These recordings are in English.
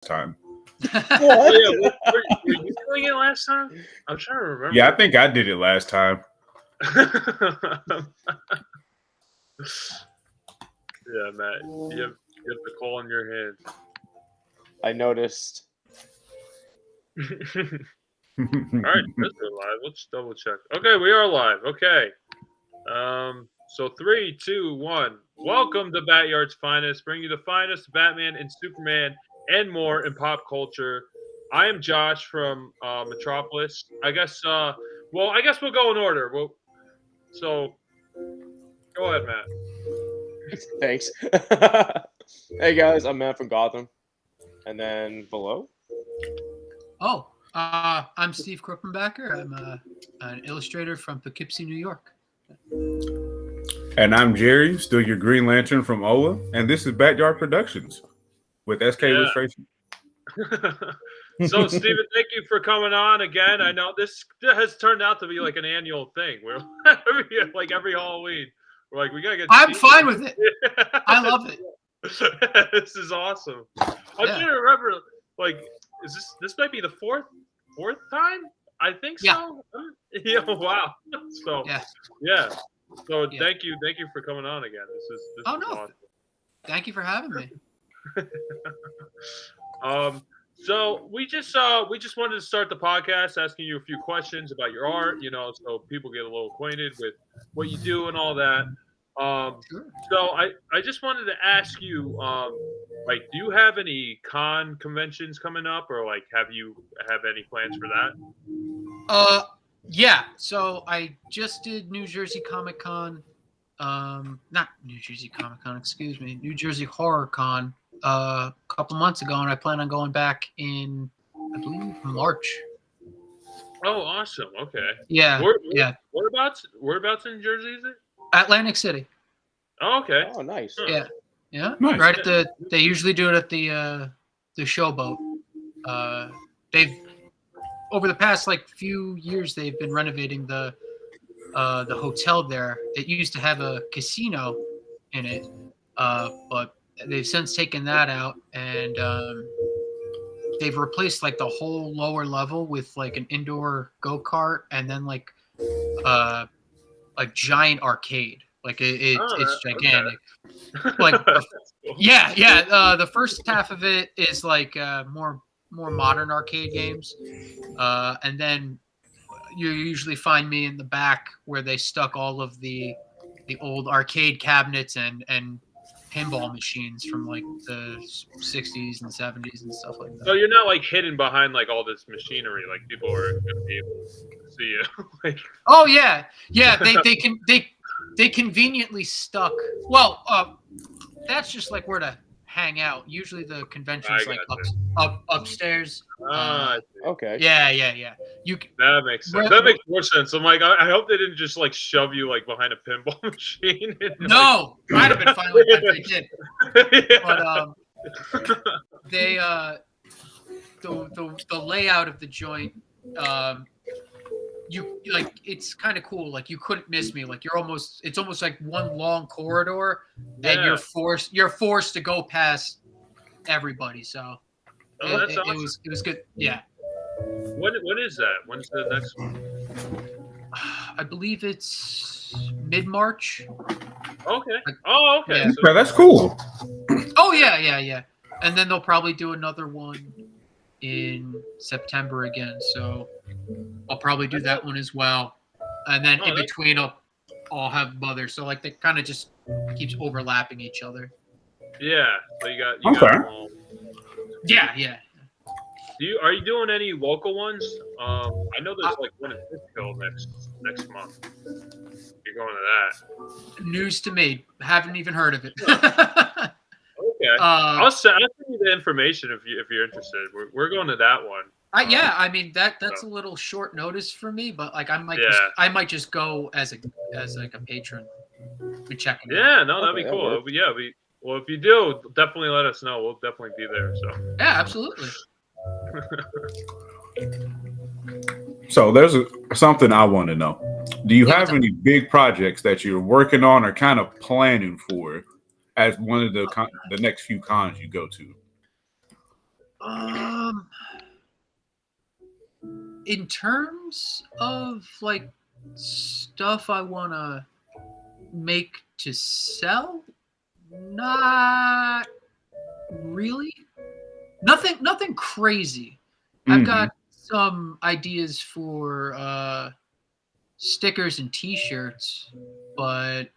time. Oh, yeah. Were you doing it last time? I'm trying to remember. Yeah, I think I did it last time. Yeah, Matt. You have the call in your hands. I noticed. All right, that's live. Let's double check. Okay, we are live. Okay. So 3, 2, 1. Welcome to BatYard's Finest, bringing you the finest of Batman and Superman and more in pop culture. I am Josh from Metropolis. I guess we'll go in order. So go ahead, Matt. Thanks. Hey guys, I'm Matt from Gotham. And then below? Oh, I'm Steve Kruppenbacher. I'm an illustrator from Poughkeepsie, New York. And I'm Jerry, still your Green Lantern from Ola, and this is BatYard Productions with SK Illustration. So, Steven, thank you for coming on again. I know this has turned out to be like an annual thing. We're like every Halloween. We're like, we gotta get. I'm fine with it. I love it. This is awesome. I'm trying to remember. Like, is this might be the fourth time? I think so. Yeah. Wow. So yeah. So thank you for coming on again. This is awesome. Thank you for having me. So we just wanted to start the podcast asking you a few questions about your art, so people get a little acquainted with what you do and all that. Sure. So I just wanted to ask you, like, do you have any conventions coming up, or like have any plans for that? Yeah. So I just did New Jersey Comic Con, not New Jersey Comic Con, excuse me, New Jersey Horror Con a couple months ago, and I plan on going back in, I believe, March. Oh, awesome. Okay. Yeah. Whereabouts in Jersey is it? Atlantic City. Oh, okay. Oh, nice. Yeah. Yeah. Nice. Right at they usually do it at the Showboat. They've over the past few years they've been renovating the hotel there. It used to have a casino in it, but they've since taken that out, and they've replaced the whole lower level with an indoor go-kart, and then a giant arcade. It's gigantic. Okay. The first half of it is more modern arcade games, and then you usually find me in the back where they stuck all of the old arcade cabinets and pinball machines from the 60s and 70s and stuff like that. So you're not hidden behind all this machinery, people are gonna be able to see you. Oh yeah. They conveniently stuck. Well, that's just where to hang out. Usually the convention's upstairs. Okay. Yeah. That makes sense. That makes more sense. I'm like, I hope they didn't just shove you behind a pinball machine. No, might have been fine with that if they did. But they the layout of the joint, it's kind of cool. You couldn't miss me. It's almost like one long corridor, and you're forced to go past everybody. So awesome. it was good. Yeah. When is that? When's the next one? I believe it's mid-March. Okay. Oh, okay. Yeah. Yeah, that's cool. Oh yeah. And then they'll probably do another one in September again. So I'll probably do that one as well. And then in between I'll have others. So they kind of just keeps overlapping each other. Yeah. So you got them all. Yeah. Are you doing any local ones? I know there's one in Fishkill next month. You're going to that. News to me. Haven't even heard of it. Okay. I'll send you the information if you're interested. We're going to that one. I mean that's a little short notice for me, but I might just go as a patron. We check it out. Yeah, no, that'd be cool. Well, if you do, definitely let us know. We'll definitely be there. So yeah, absolutely. So there's something I want to know. Do you have any big projects that you're working on or kind of planning for as one of the next few cons you go to? In terms of like stuff I want to make to sell, not really. Nothing crazy. I've got some ideas for stickers and T-shirts, but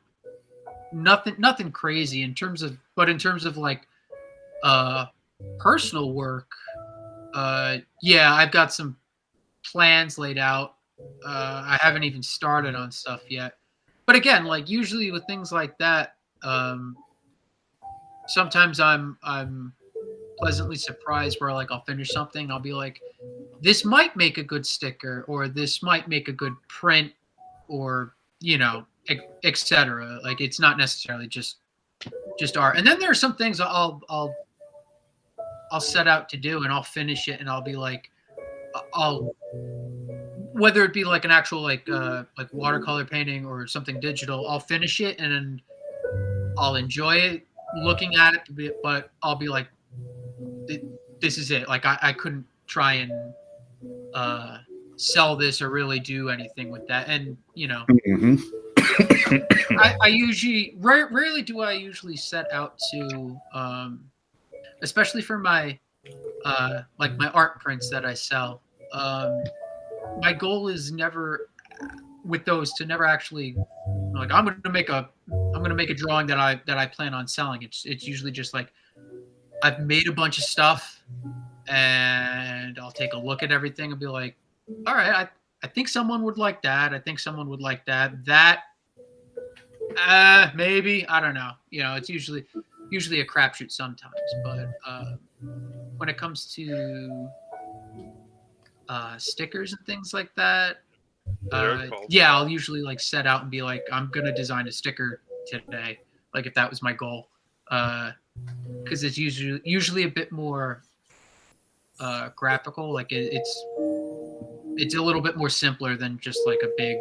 nothing crazy in terms of. But in terms of like personal work, yeah, I've got some plans laid out. I haven't even started on stuff yet. But again, like usually with things like that, sometimes I'm pleasantly surprised where like I'll finish something, I'll be like, this might make a good sticker, or this might make a good print, or etc. Like it's not necessarily just art. And then there are some things I'll set out to do, and I'll finish it, and I'll be like, I'll whether it be like an actual like watercolor painting or something digital, I'll finish it and then I'll enjoy it looking at it, but I'll be like, this is it. Like I couldn't try and sell this or really do anything with that. And I usually rarely do I usually set out to especially for my like my art prints that I sell. My goal is never with those to never actually like I'm gonna make a drawing that I plan on selling. It's usually just like I've made a bunch of stuff and I'll take a look at everything and be like, all right, I think someone would like that. I think someone would like that. Maybe, I don't know. It's usually a crapshoot sometimes. But when it comes to stickers and things like that, yeah, I'll usually like set out and be like, I'm gonna design a sticker today. Like if that was my goal, because it's usually a bit more graphical. Like it's a little bit more simpler than just like a big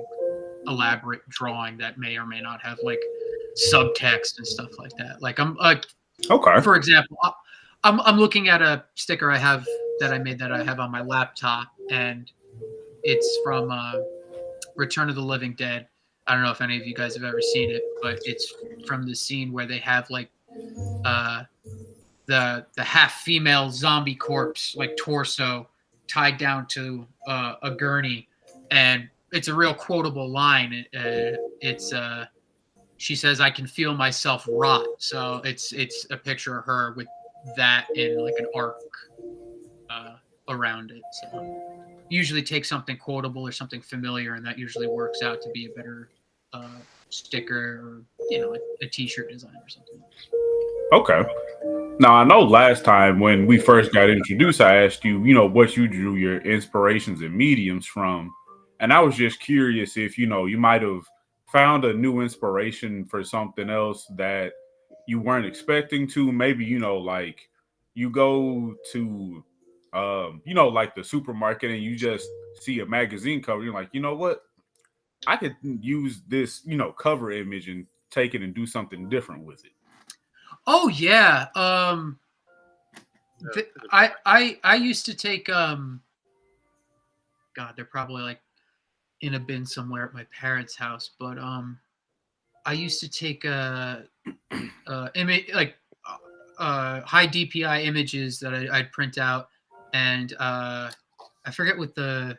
elaborate drawing that may or may not have like subtext and stuff like that. Like I'm okay. For example, I'm looking at a sticker I have that I made that I have on my laptop, and it's from Return of the Living Dead. I don't know if any of you guys have ever seen it, but it's from the scene where they have like the half female zombie corpse like torso tied down to a gurney, and it's a real quotable line. She says, "I can feel myself rot." So it's a picture of her with that in like an arc around it. So usually take something quotable or something familiar, and that usually works out to be a better sticker or like a T-shirt design or something. Okay. Now I know last time when we first got introduced, I asked you, what you drew your inspirations and mediums from, and I was just curious if you might have found a new inspiration for something else that you weren't expecting to. Maybe like you go to like the supermarket and you just see a magazine cover. You're like, you know what? I could use this, cover image and take it and do something different with it. Oh yeah. I used to take God, they're probably like in a bin somewhere at my parents' house, but I used to take image like high DPI images that I'd print out, and I forget what the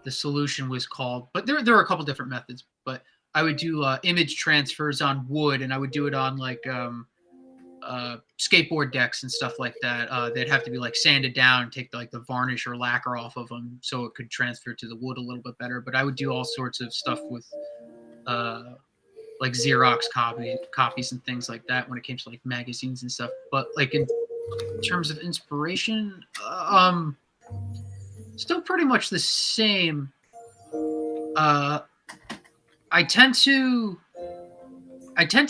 solution was called, but there were a couple different methods. But I would do image transfers on wood, and I would do it on like skateboard decks and stuff like that. They'd have to be like sanded down and take the varnish or lacquer off of them so it could transfer to the wood a little bit better. But I would do all sorts of stuff with like Xerox copies and things like that when it came to like magazines and stuff. But like in terms of inspiration, still pretty much the same. I tend to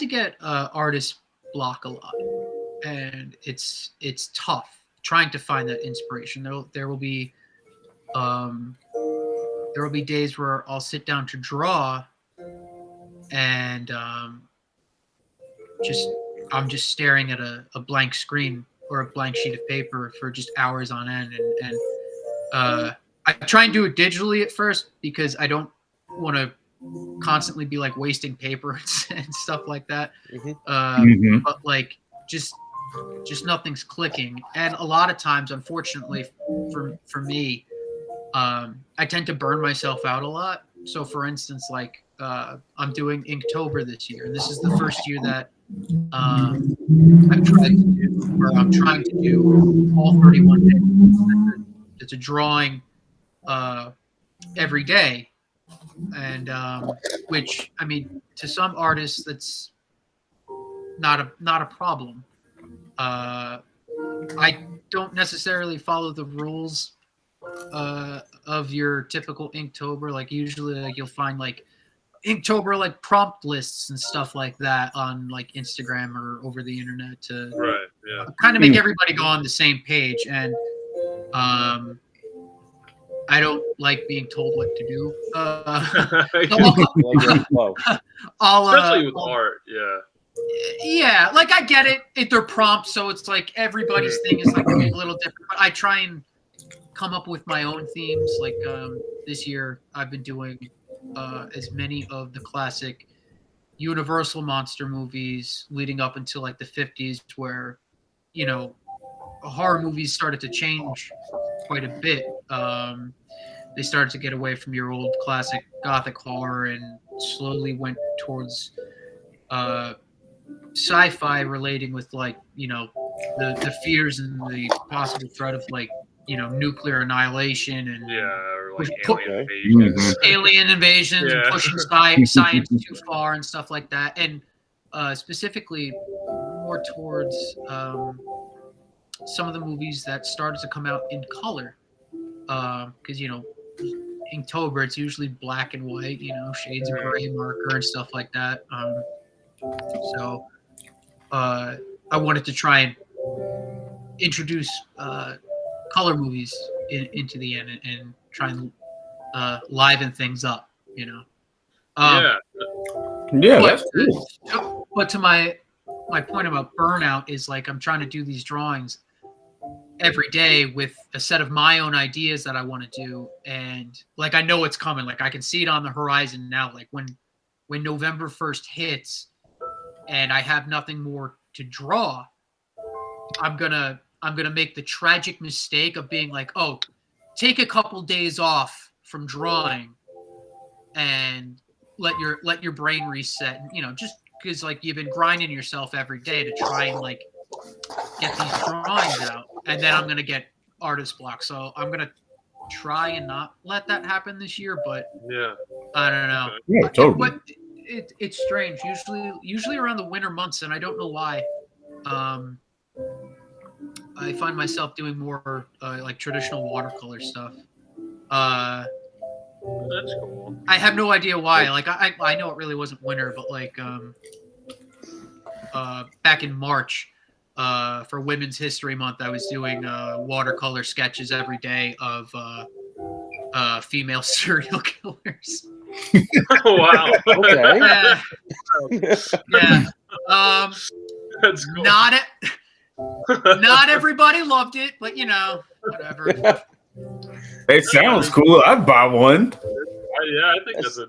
get artist block a lot, and it's tough trying to find that inspiration. There will be days where I'll sit down to draw, and I'm just staring at a blank screen or a blank sheet of paper for just hours on end, and I try and do it digitally at first because I don't want to constantly be like wasting paper and stuff like that. But like just nothing's clicking, and a lot of times, unfortunately, for me, I tend to burn myself out a lot. So, for instance, like I'm doing Inktober this year, and this is the first year that I'm trying to do all 31 days. It's a drawing every day, and which, I mean, to some artists that's not a problem. I don't necessarily follow the rules of your typical Inktober. Like usually, like you'll find like Inktober like prompt lists and stuff like that on like Instagram or over the internet to kind of make everybody go on the same page. And I don't like being told what to do. Especially with art, yeah, like I get it. They're prompts, so it's like everybody's thing is like a little different. But I try and come up with my own themes. Like this year, I've been doing as many of the classic Universal monster movies leading up until like the 50s, where horror movies started to change quite a bit. They started to get away from your old classic gothic horror and slowly went towards sci-fi relating with like the fears and the possible threat of like nuclear annihilation and or like alien invasions, and pushing science too far and stuff like that, and specifically more towards some of the movies that started to come out in color, because Inktober, it's usually black and white, shades of gray marker and stuff like that. So I wanted to try and introduce color movies into the end and try and liven things up, That's cool. But to my point about burnout is like I'm trying to do these drawings every day with a set of my own ideas that I want to do, and like I know it's coming, like I can see it on the horizon now. Like when November 1st hits and I have nothing more to draw, I'm gonna make the tragic mistake of being like, oh, take a couple days off from drawing and let your brain reset, just because like you've been grinding yourself every day to try and like get these drawings out, and then I'm gonna get artist block. So I'm gonna try and not let that happen this year, but I don't know. Yeah, totally. But it's strange. Usually around the winter months, and I don't know why. I find myself doing more like traditional watercolor stuff. That's cool. I have no idea why. Like I know it really wasn't winter, but like back in March, for Women's History Month, I was doing watercolor sketches every day of female serial killers. Wow. Okay. Yeah. That's cool. Not everybody loved it, but whatever. It sounds cool. I'd buy one. Yeah, I think it's a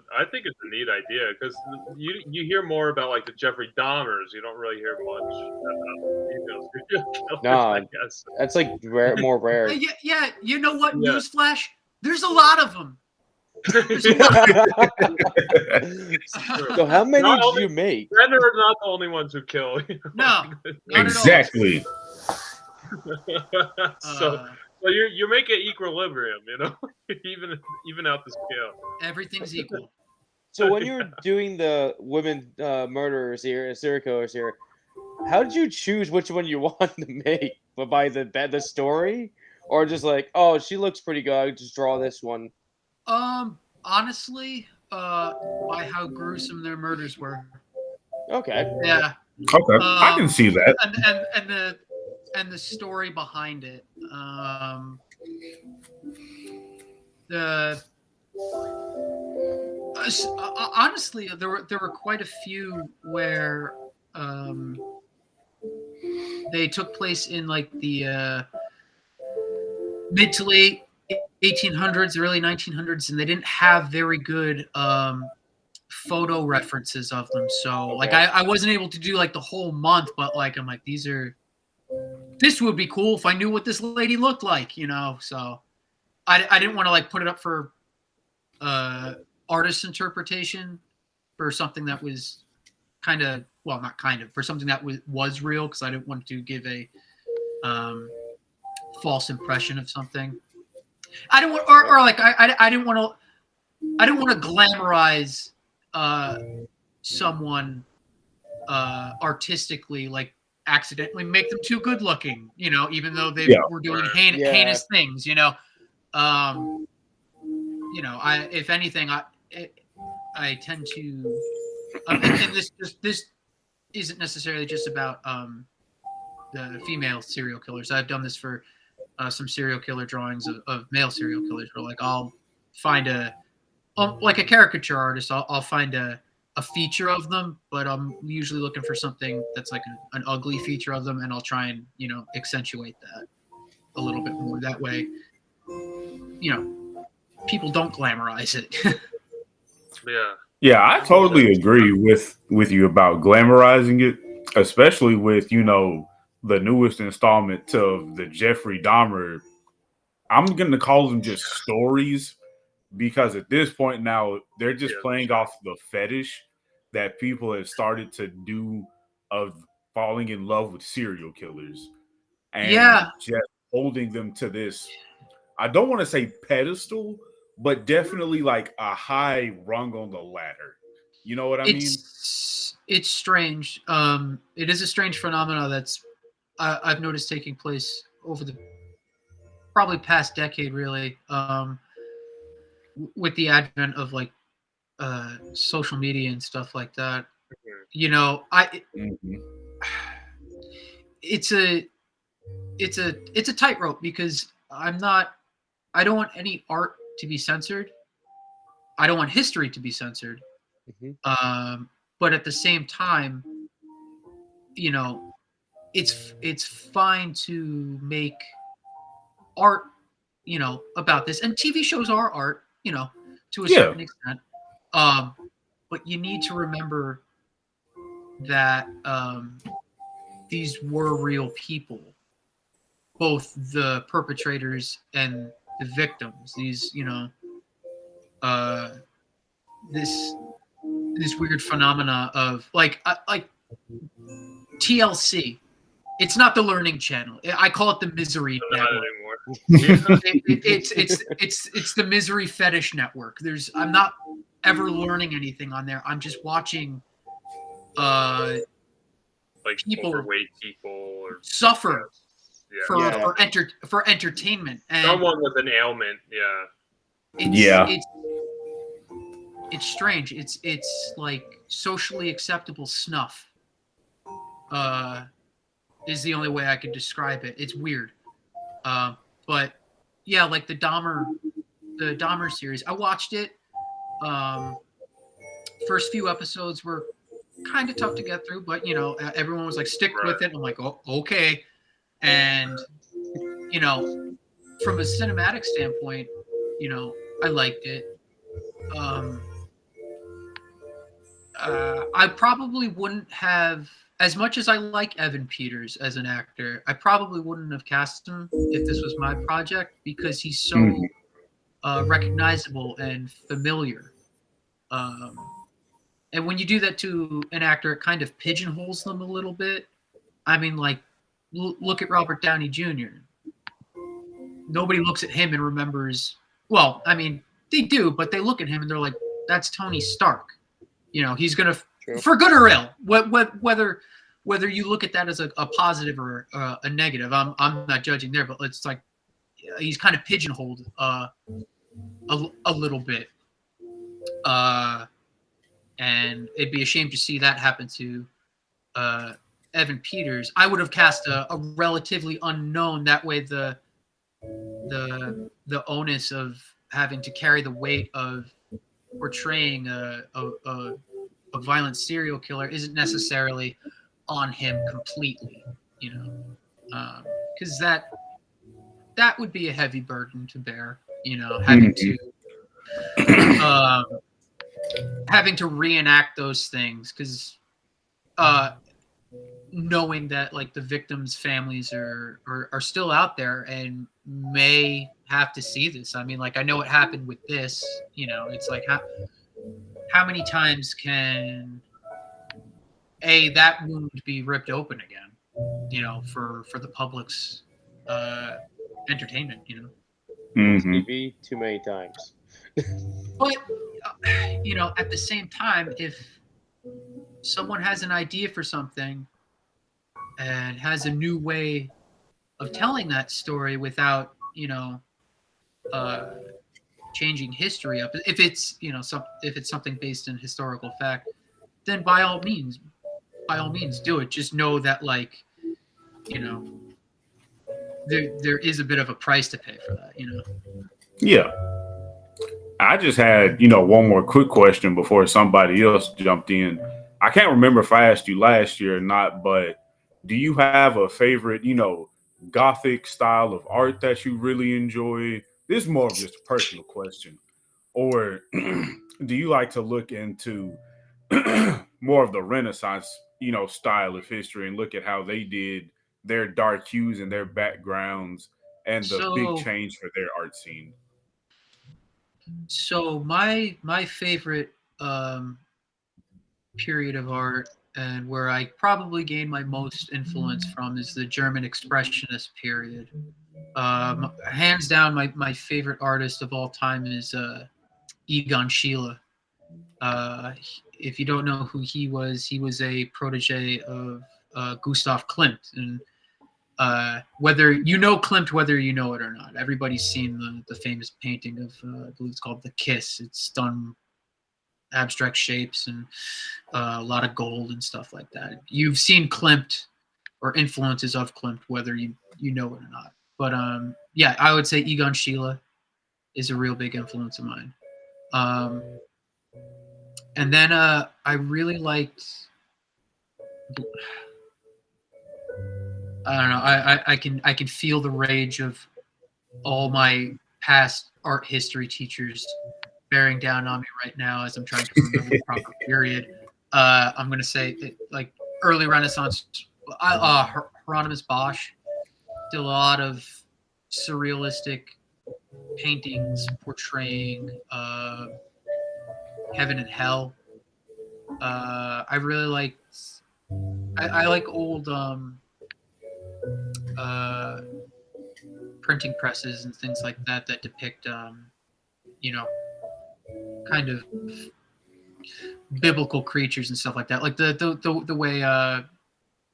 neat idea because you hear more about like the Jeffrey Dahmers. You don't really hear much about female serial killers. No, I guess that's like more rare. Yeah. You know what? Yeah. Newsflash. There's a lot of them. So how many did you make? And they're not the only ones who kill. No, exactly. So you make it equilibrium, even out the scale. Everything's equal. So when you're doing the women murderers here, serial killers here, how did you choose which one you want to make? But by the story, or just like, oh, she looks pretty good, I'll just draw this one? Honestly, by how gruesome their murders were. Okay. Yeah. Okay, I can see that. And the story behind it. Honestly, there were quite a few where they took place in like the mid to late 1800s, early 1900s, and they didn't have very good photo references of them. So like I wasn't able to do like the whole month, but like I'm like this would be cool if I knew what this lady looked like, you know. So I didn't want to like put it up for artist interpretation for something that was kind of, well, not kind of, for something that was real, because I didn't want to give a false impression of something. I don't want, or like I didn't want to glamorize someone artistically, like accidentally make them too good looking, you know, even though they were doing heinous things, you know. You know, if anything, I tend to, and this isn't necessarily just about the female serial killers. I've done this for some serial killer drawings of male serial killers, where like I'll find like a caricature artist, I'll find a feature of them, but I'm usually looking for something that's like an ugly feature of them, and I'll try and, you know, accentuate that a little bit more. That way, you know, people don't glamorize it. Yeah, I totally agree with you about glamorizing it, especially with, you know, the newest installment of the Jeffrey Dahmer. I'm going to call them just stories, because at this point now they're just playing off the fetish that people have started to do of falling in love with serial killers and just holding them to this, I don't want to say pedestal, but definitely like a high rung on the ladder. You know what I mean? It's strange. It is a strange phenomena that's I've noticed taking place over the probably past decade, really, with the advent of like social media and stuff like that. You know, it's a tightrope, because I don't want any art to be censored. I don't want history to be censored. But at the same time, you know, it's fine to make art, you know, about this, and TV shows are art, you know, to a certain extent. But you need to remember that these were real people, both the perpetrators and the victims. These, you know, this weird phenomena of like TLC. It's not the Learning Channel. I call it the Misery Network. It's the Misery Fetish Network. I'm not ever learning anything on there. I'm just watching like people overweight people or suffer for entertainment. And someone with an ailment. It's strange. It's like socially acceptable snuff. Is the only way I could describe it. It's weird. But yeah, like the Dahmer series, I watched it. First few episodes were kind of tough to get through, but you know, everyone was like, stick with it. I'm like, oh, okay. And you know, from a cinematic standpoint, you know, I liked it. I probably wouldn't have, as much as I like Evan Peters as an actor, I probably wouldn't have cast him if this was my project, because he's so recognizable and familiar. And when you do that to an actor, it kind of pigeonholes them a little bit. I mean, like, look at Robert Downey Jr. Nobody looks at him and remembers. Well, I mean, they do, but they look at him and they're like, "That's Tony Stark." You know, he's gonna, for good or ill, whether you look at that as a positive or a negative. I'm not judging there, but it's like he's kind of pigeonholed a little bit, and it'd be a shame to see that happen to Evan Peters. I would have cast a relatively unknown. That way, the onus of having to carry the weight of portraying a violent serial killer isn't necessarily on him completely. you know, because that would be a heavy burden to bear, you know, having to reenact those things, because knowing that like the victims' families are still out there and may have to see this. I mean, like I know what happened with this, you know, it's like how many times can that wound be ripped open again, you know, for the public's entertainment, you know. TV too many times. But you know, at the same time, if someone has an idea for something and has a new way of telling that story without, you know, changing history up, if it's, you know, if it's something based in historical fact, then by all means do it. Just know that, like, you know, there is a bit of a price to pay for that, you know. Yeah. I just had, you know, one more quick question before somebody else jumped in. I can't remember if I asked you last year or not, but do you have a favorite, you know, Gothic style of art that you really enjoy? This is more of just a personal question. Or do you like to look into more of the Renaissance, you know, style of history and look at how they did their dark hues and their backgrounds and the big change for their art scene? So my favorite period of art, and where I probably gained my most influence from, is the German Expressionist period. Hands down, my favorite artist of all time is Egon Schiele. If you don't know who he was a protege of Gustav Klimt, and whether you know Klimt, whether you know it or not, everybody's seen the famous painting of I believe it's called The Kiss. It's done abstract shapes and a lot of gold and stuff like that. You've seen Klimt or influences of Klimt, whether you know it or not. But yeah, I would say Egon Schiele is a real big influence of mine. And then I really liked, I don't know, I can feel the rage of all my past art history teachers bearing down on me right now as I'm trying to remember the proper period. I'm going to say like early Renaissance, Hieronymus Bosch did a lot of surrealistic paintings portraying heaven and hell. I really liked, I like old printing presses and things like that depict, you know, kind of biblical creatures and stuff like that, like the way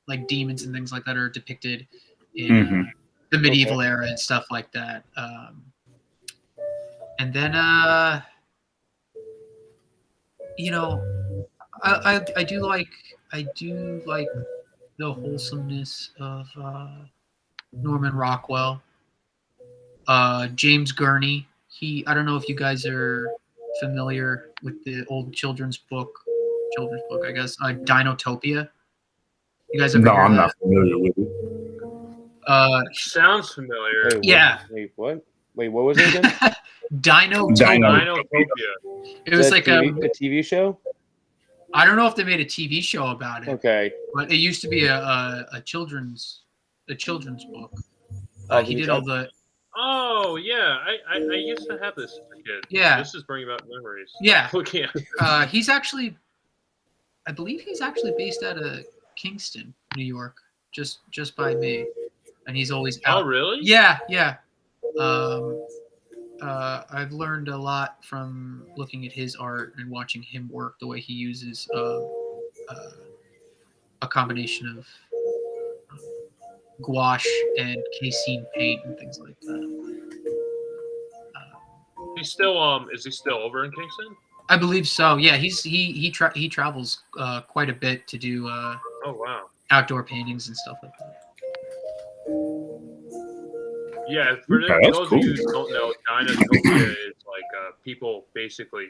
like demons and things like that are depicted in the medieval era and stuff like that. And then you know, I do like the wholesomeness of Norman Rockwell, James Gurney. I don't know if you guys are familiar with the old children's book, I guess, Dinotopia. You guys ever hear I'm that? not familiar with it. Sounds familiar. Wait, Wait, what? Wait, what was it again? Dinotopia. It was like a TV show. I don't know if they made a TV show about it. Okay. But it used to be a children's book. He did all the. Oh yeah, I used to have this as a kid. Yeah. This is bringing back memories. Yeah. Looking at. He's actually, I believe he's actually based out of Kingston, New York, just by me, and he's always out. Oh really? Yeah. I've learned a lot from looking at his art and watching him work, the way he uses a combination of gouache and casein paint and things like that. He's still is he still over in Kingston? I believe so. Yeah, he travels quite a bit to do oh wow, outdoor paintings and stuff like that. Yeah, for those of you who don't know, Dinotopia is like people basically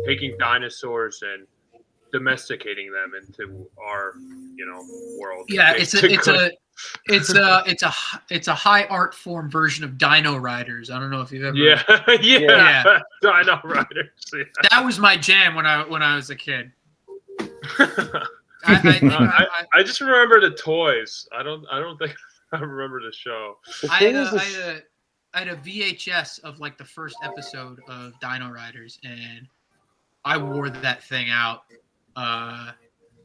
taking dinosaurs and domesticating them into our, world. Yeah, basically. it's a high art form version of Dino Riders. I don't know if you've ever. Yeah. Yeah. Dino Riders. Yeah. That was my jam when I was a kid. I just remember the toys. I don't think I remember the show. The I thing had is, a VHS of like the first episode of Dino Riders, and I wore that thing out.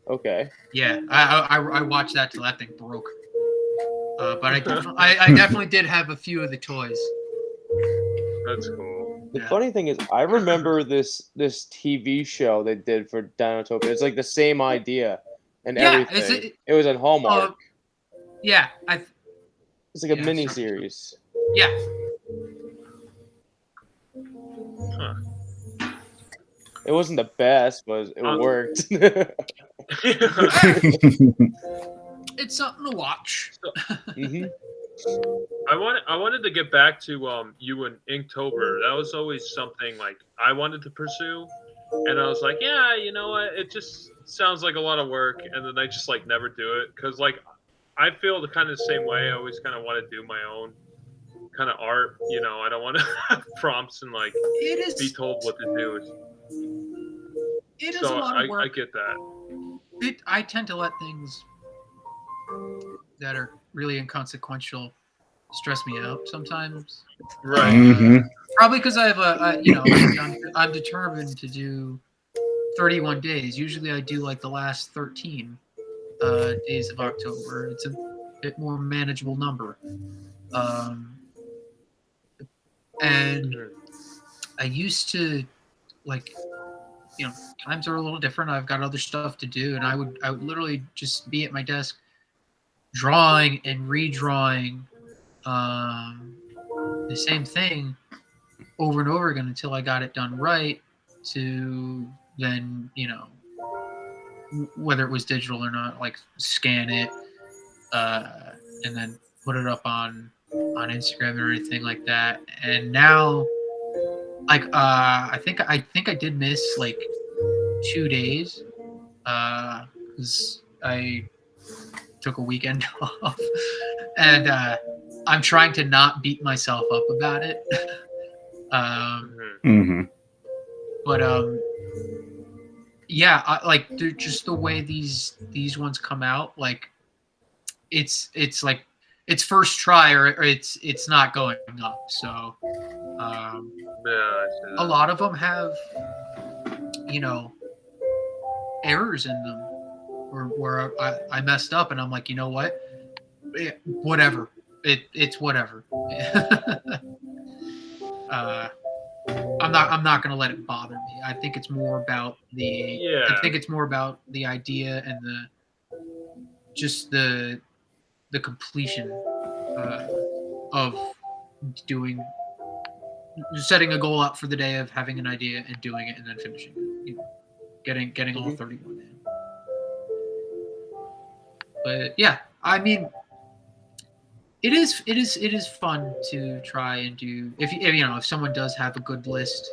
okay. Yeah, I watched that till that thing broke. But I definitely did have a few of the toys. That's cool. The funny thing is, I remember this TV show they did for Dinotopia. It's like the same idea and everything. It was on Hallmark. Yeah, It's like a mini series. Yeah. Huh. It wasn't the best, but it worked. It's something to watch. Mm-hmm. I wanted to get back to you and Inktober. That was always something like I wanted to pursue, and I was like, yeah, you know what? It just sounds like a lot of work, and then I just like never do it because like I feel the kind of the same way. I always kind of want to do my own kind of art. I don't want to have prompts and like be told what to do. It is a lot of work. I get that. I tend to let things that are really inconsequential stress me out sometimes. Right. Mm-hmm. Probably because I have I'm determined to do 31 days. Usually I do like the last 13 days of October. It's a bit more manageable number. And I used to like, times are a little different. I've got other stuff to do, and I would literally just be at my desk drawing and redrawing the same thing over and over again until I got it done right, to then, whether it was digital or not, like scan it and then put it up on Instagram or anything like that. And now, like, I think I did miss like 2 days because I took a weekend off, and I'm trying to not beat myself up about it. But yeah, like just the way these ones come out, like it's like it's first try or it's not going up. So a lot of them have errors in them where I messed up, and I'm like, you know what, whatever, it's whatever. I'm not gonna let it bother me. I think it's more about the idea and the completion of setting a goal out for the day, of having an idea and doing it and then finishing it. Getting all 31 in. But yeah, I mean, it is fun to try and do. If someone does have a good list,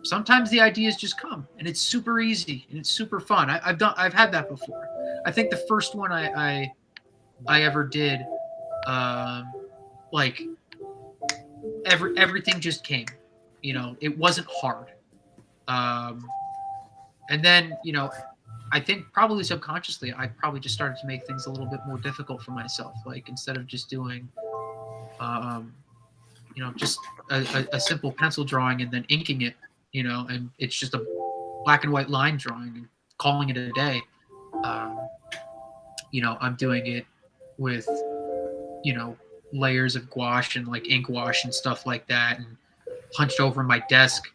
sometimes the ideas just come, and it's super easy and it's super fun. I've had that before. I think the first one I ever did, like everything just came. It wasn't hard. And then, I think probably subconsciously, I probably just started to make things a little bit more difficult for myself. Like, instead of just doing, just a simple pencil drawing and then inking it, and it's just a black and white line drawing and calling it a day. I'm doing it with, layers of gouache and like ink wash and stuff like that, and hunched over my desk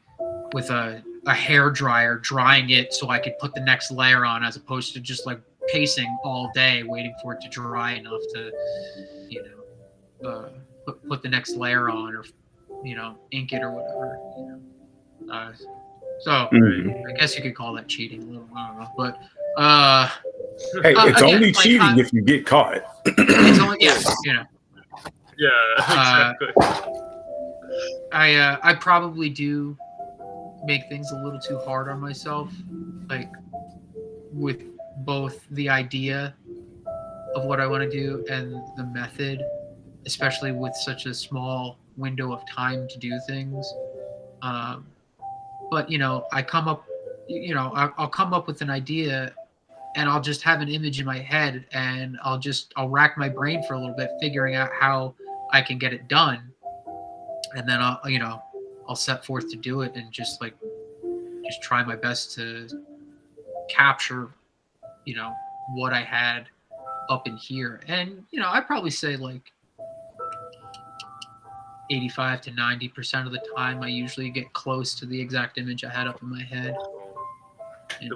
with a hair dryer, drying it so I could put the next layer on, as opposed to just like pacing all day waiting for it to dry enough to, put the next layer on, or ink it or whatever. So I guess you could call that cheating a little. I don't know, but hey, it's again, only cheating if you get caught. It's only Yeah, exactly. I probably do make things a little too hard on myself, like with both the idea of what I want to do and the method, especially with such a small window of time to do things. But I come up, I'll come up with an idea, and I'll just have an image in my head, and I'll rack my brain for a little bit, figuring out how I can get it done, and then I'll set forth to do it, and just try my best to capture, what I had up in here. And I'd probably say like 85 to 90% of the time, I usually get close to the exact image I had up in my head.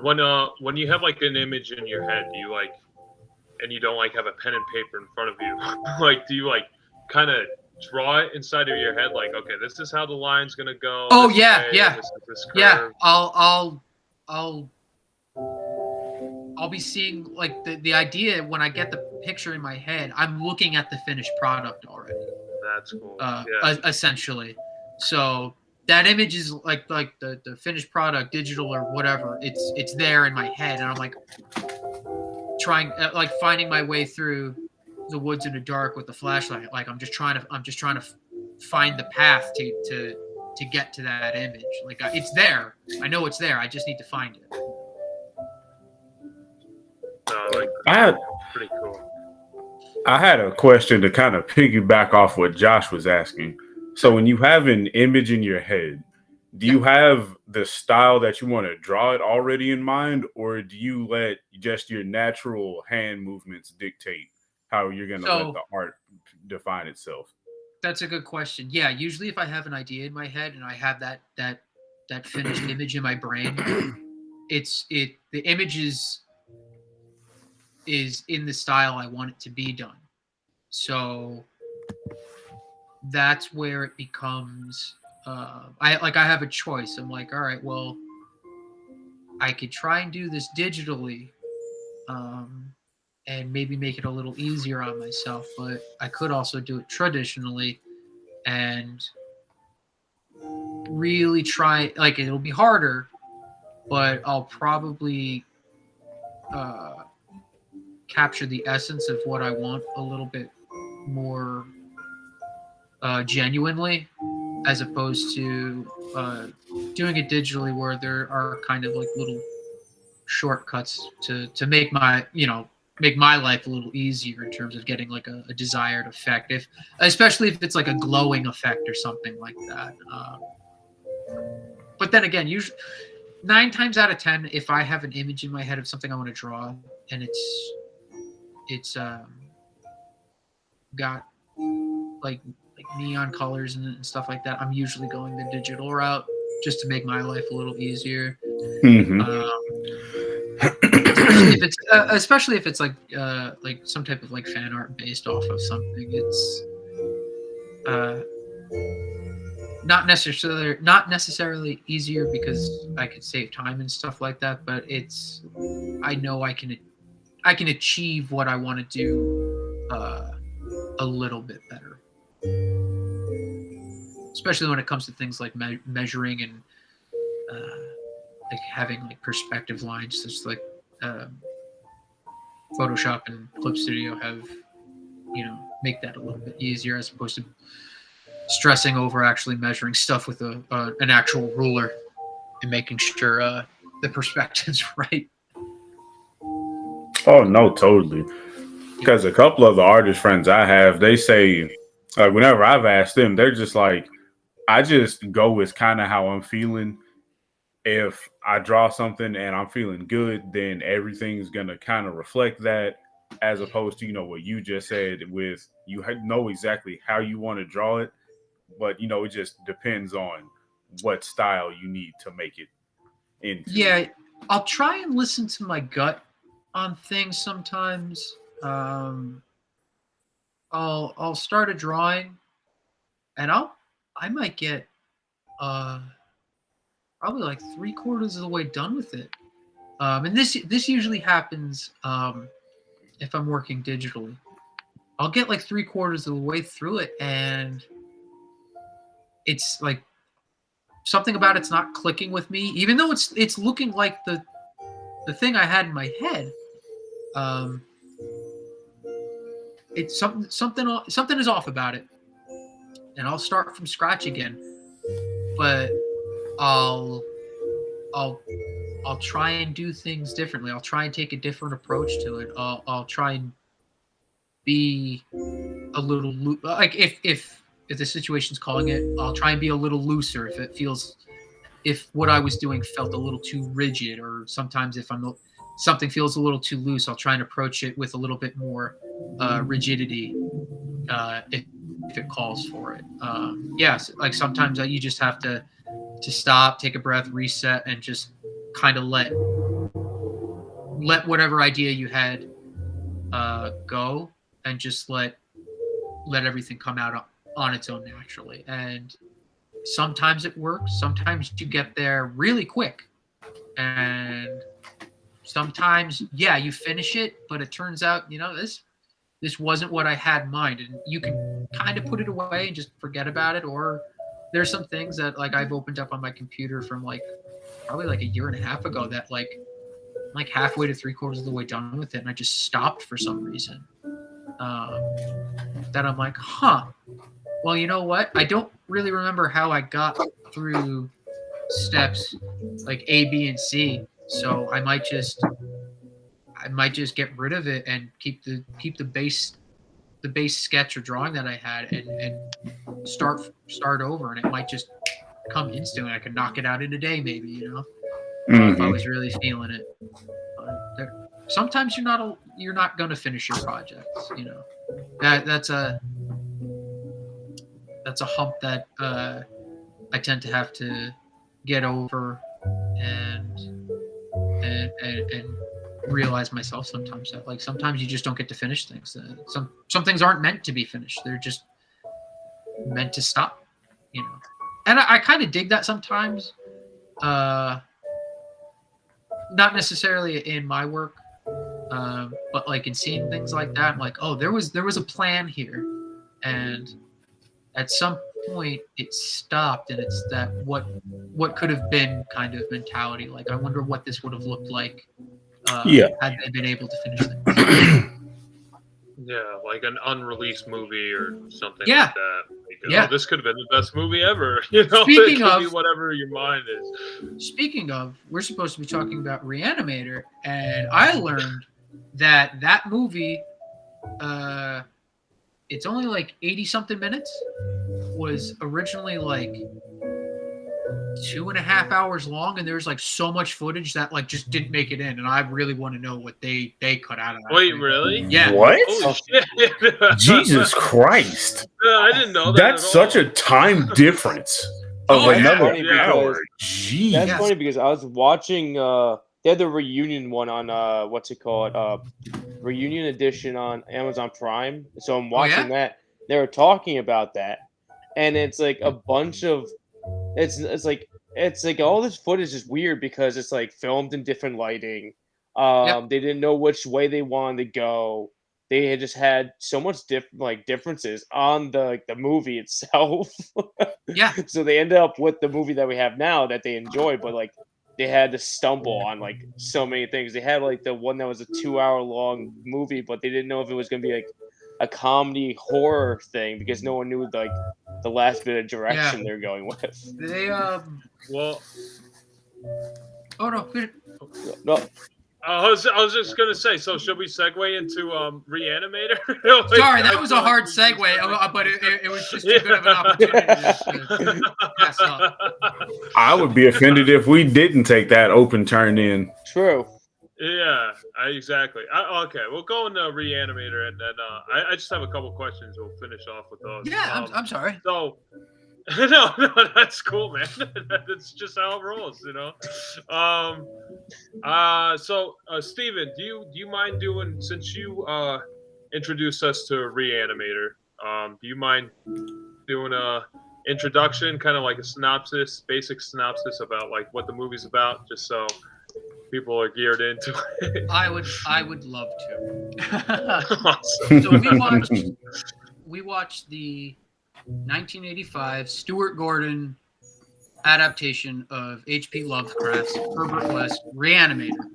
When you have like an image in your head, do you and you don't have a pen and paper in front of you, do you kind of draw it inside of your head, okay, this is how the line's gonna go? Oh this yeah, way, yeah, this yeah. curve. I'll be seeing the idea when I get the picture in my head. I'm looking at the finished product already. That's cool. Essentially, so that image is like the finished product, digital or whatever. It's there in my head, and I'm trying finding my way through the woods in the dark with the flashlight. I'm just trying to find the path to get to that image. It's there. I know it's there. I just need to find it. Pretty cool. I had a question to kind of piggyback off what Josh was asking. So when you have an image in your head, do you have the style that you want to draw it already in mind, or do you let just your natural hand movements dictate how you're going to let the art define itself? That's a good question. Yeah, usually if I have an idea in my head and I have that finished image in my brain, the image is in the style I want it to be done. So that's where it becomes I have a choice. I'm all right, well, I could try and do this digitally, and maybe make it a little easier on myself, but I could also do it traditionally and really try. It'll be harder, but I'll probably capture the essence of what I want a little bit more genuinely, as opposed to doing it digitally, where there are kind of little shortcuts to make my life a little easier in terms of getting a desired effect, especially if it's a glowing effect or something like that. But then again, usually 9 times out of 10, if I have an image in my head of something I want to draw, and it's got neon colors and stuff like that, I'm usually going the digital route just to make my life a little easier. Mm-hmm. Especially if it's some type of fan art based off of something. It's not necessarily easier because I could save time and stuff like that, but I know I can achieve what I want to do a little bit better, especially when it comes to things like measuring and having perspective lines. Just Photoshop and Clip Studio have make that a little bit easier, as opposed to stressing over actually measuring stuff with an actual ruler and making sure the perspective's right. Oh no, totally. Because a couple of the artist friends I have, they say, whenever I've asked them, they're just I just go with kind of how I'm feeling. If I draw something and I'm feeling good, then everything's gonna kind of reflect that, as opposed to what you just said, with you know exactly how you want to draw it, but it just depends on what style you need to make it into. Yeah, I'll try and listen to my gut on things sometimes. I'll start a drawing, and I might get probably 3/4 of the way done with it. And this usually happens if I'm working digitally. I'll get 3/4 of the way through it, and it's something about it's not clicking with me, even though it's looking like the the thing I had in my head, it's something is off about it, and I'll start from scratch again. But I'll try and do things differently. I'll try and take a different approach to it. I'll try and be a little like if the situation's calling it, I'll try and be a little looser if what I was doing felt a little too rigid, or sometimes if something feels a little too loose, I'll try and approach it with a little bit more rigidity if it calls for it. Yes, like sometimes you just have to stop, take a breath, reset, and just kind of let whatever idea you had go, and just let everything come out on its own naturally. And sometimes it works. Sometimes you get there really quick, and sometimes you finish it, but it turns out this wasn't what I had in mind, and you can kind of put it away and just forget about it. Or there's some things that like I've opened up on my computer from probably a year and a half ago that like halfway to 3/4 of the way done with it, and I just stopped for some reason. That I'm like, well, you know what? I don't really remember how I got through steps like A, B, and C. So I might just get rid of it and keep the base sketch or drawing that I had and start over, and it might just come instantly. I could knock it out in a day, maybe, if I was really feeling it. Sometimes you're not going to finish your projects. That's a hump that I tend to have to get over and realize myself sometimes that sometimes you just don't get to finish things. Some things aren't meant to be finished. They're just meant to stop, And I kind of dig that sometimes. Not necessarily in my work, but in seeing things like that, I'm like, oh, there was a plan here, and at some point it stopped, and it's that what could have been kind of mentality. I wonder what this would have looked like had they been able to finish things. Yeah, like an unreleased movie or something like that. This could have been the best movie ever. Speaking of, be whatever your mind is. Speaking of, we're supposed to be talking about Re-Animator, and I learned that movie, it's only 80-something minutes, was originally 2.5 hours long, and there's so much footage that just didn't make it in, and I really want to know what they cut out of that. Wait, really? Yeah. What? Holy shit. Jesus Christ. I didn't know that. That's such a time difference of another hour. Jeez. That's funny because I was watching they had the reunion one on reunion edition on Amazon Prime. So I'm watching that. They were talking about that, and it's a bunch of it's all this footage is weird because it's filmed in different lighting. They didn't know which way they wanted to go. They had just had so much differences on the movie itself. So they ended up with the movie that we have now that they enjoy, but they had to stumble on so many things. They had the one that was a 2-hour long movie, but they didn't know if it was going to be a comedy horror thing because no one knew the last bit of direction they're going with. They well. Oh no. No. I was just gonna say. So should we segue into Re-Animator? Sorry, that was a hard segue, but it was just too good of an opportunity to pass up. I would be offended if we didn't take that open turn in. True. Yeah, exactly. Okay, we'll go into Re-Animator, and then I just have a couple questions. We'll finish off with those. Yeah, I'm sorry. So, no, that's cool, man. That's just how it rolls, So, Steven, do you mind doing, since you introduced us to Re-Animator, do you mind doing a introduction, kind of like a synopsis, basic synopsis about what the movie's about, just so people are geared into it? I would love to. Awesome. So we watched the 1985 Stuart Gordon adaptation of H P Lovecraft's Herbert West Re-Animator.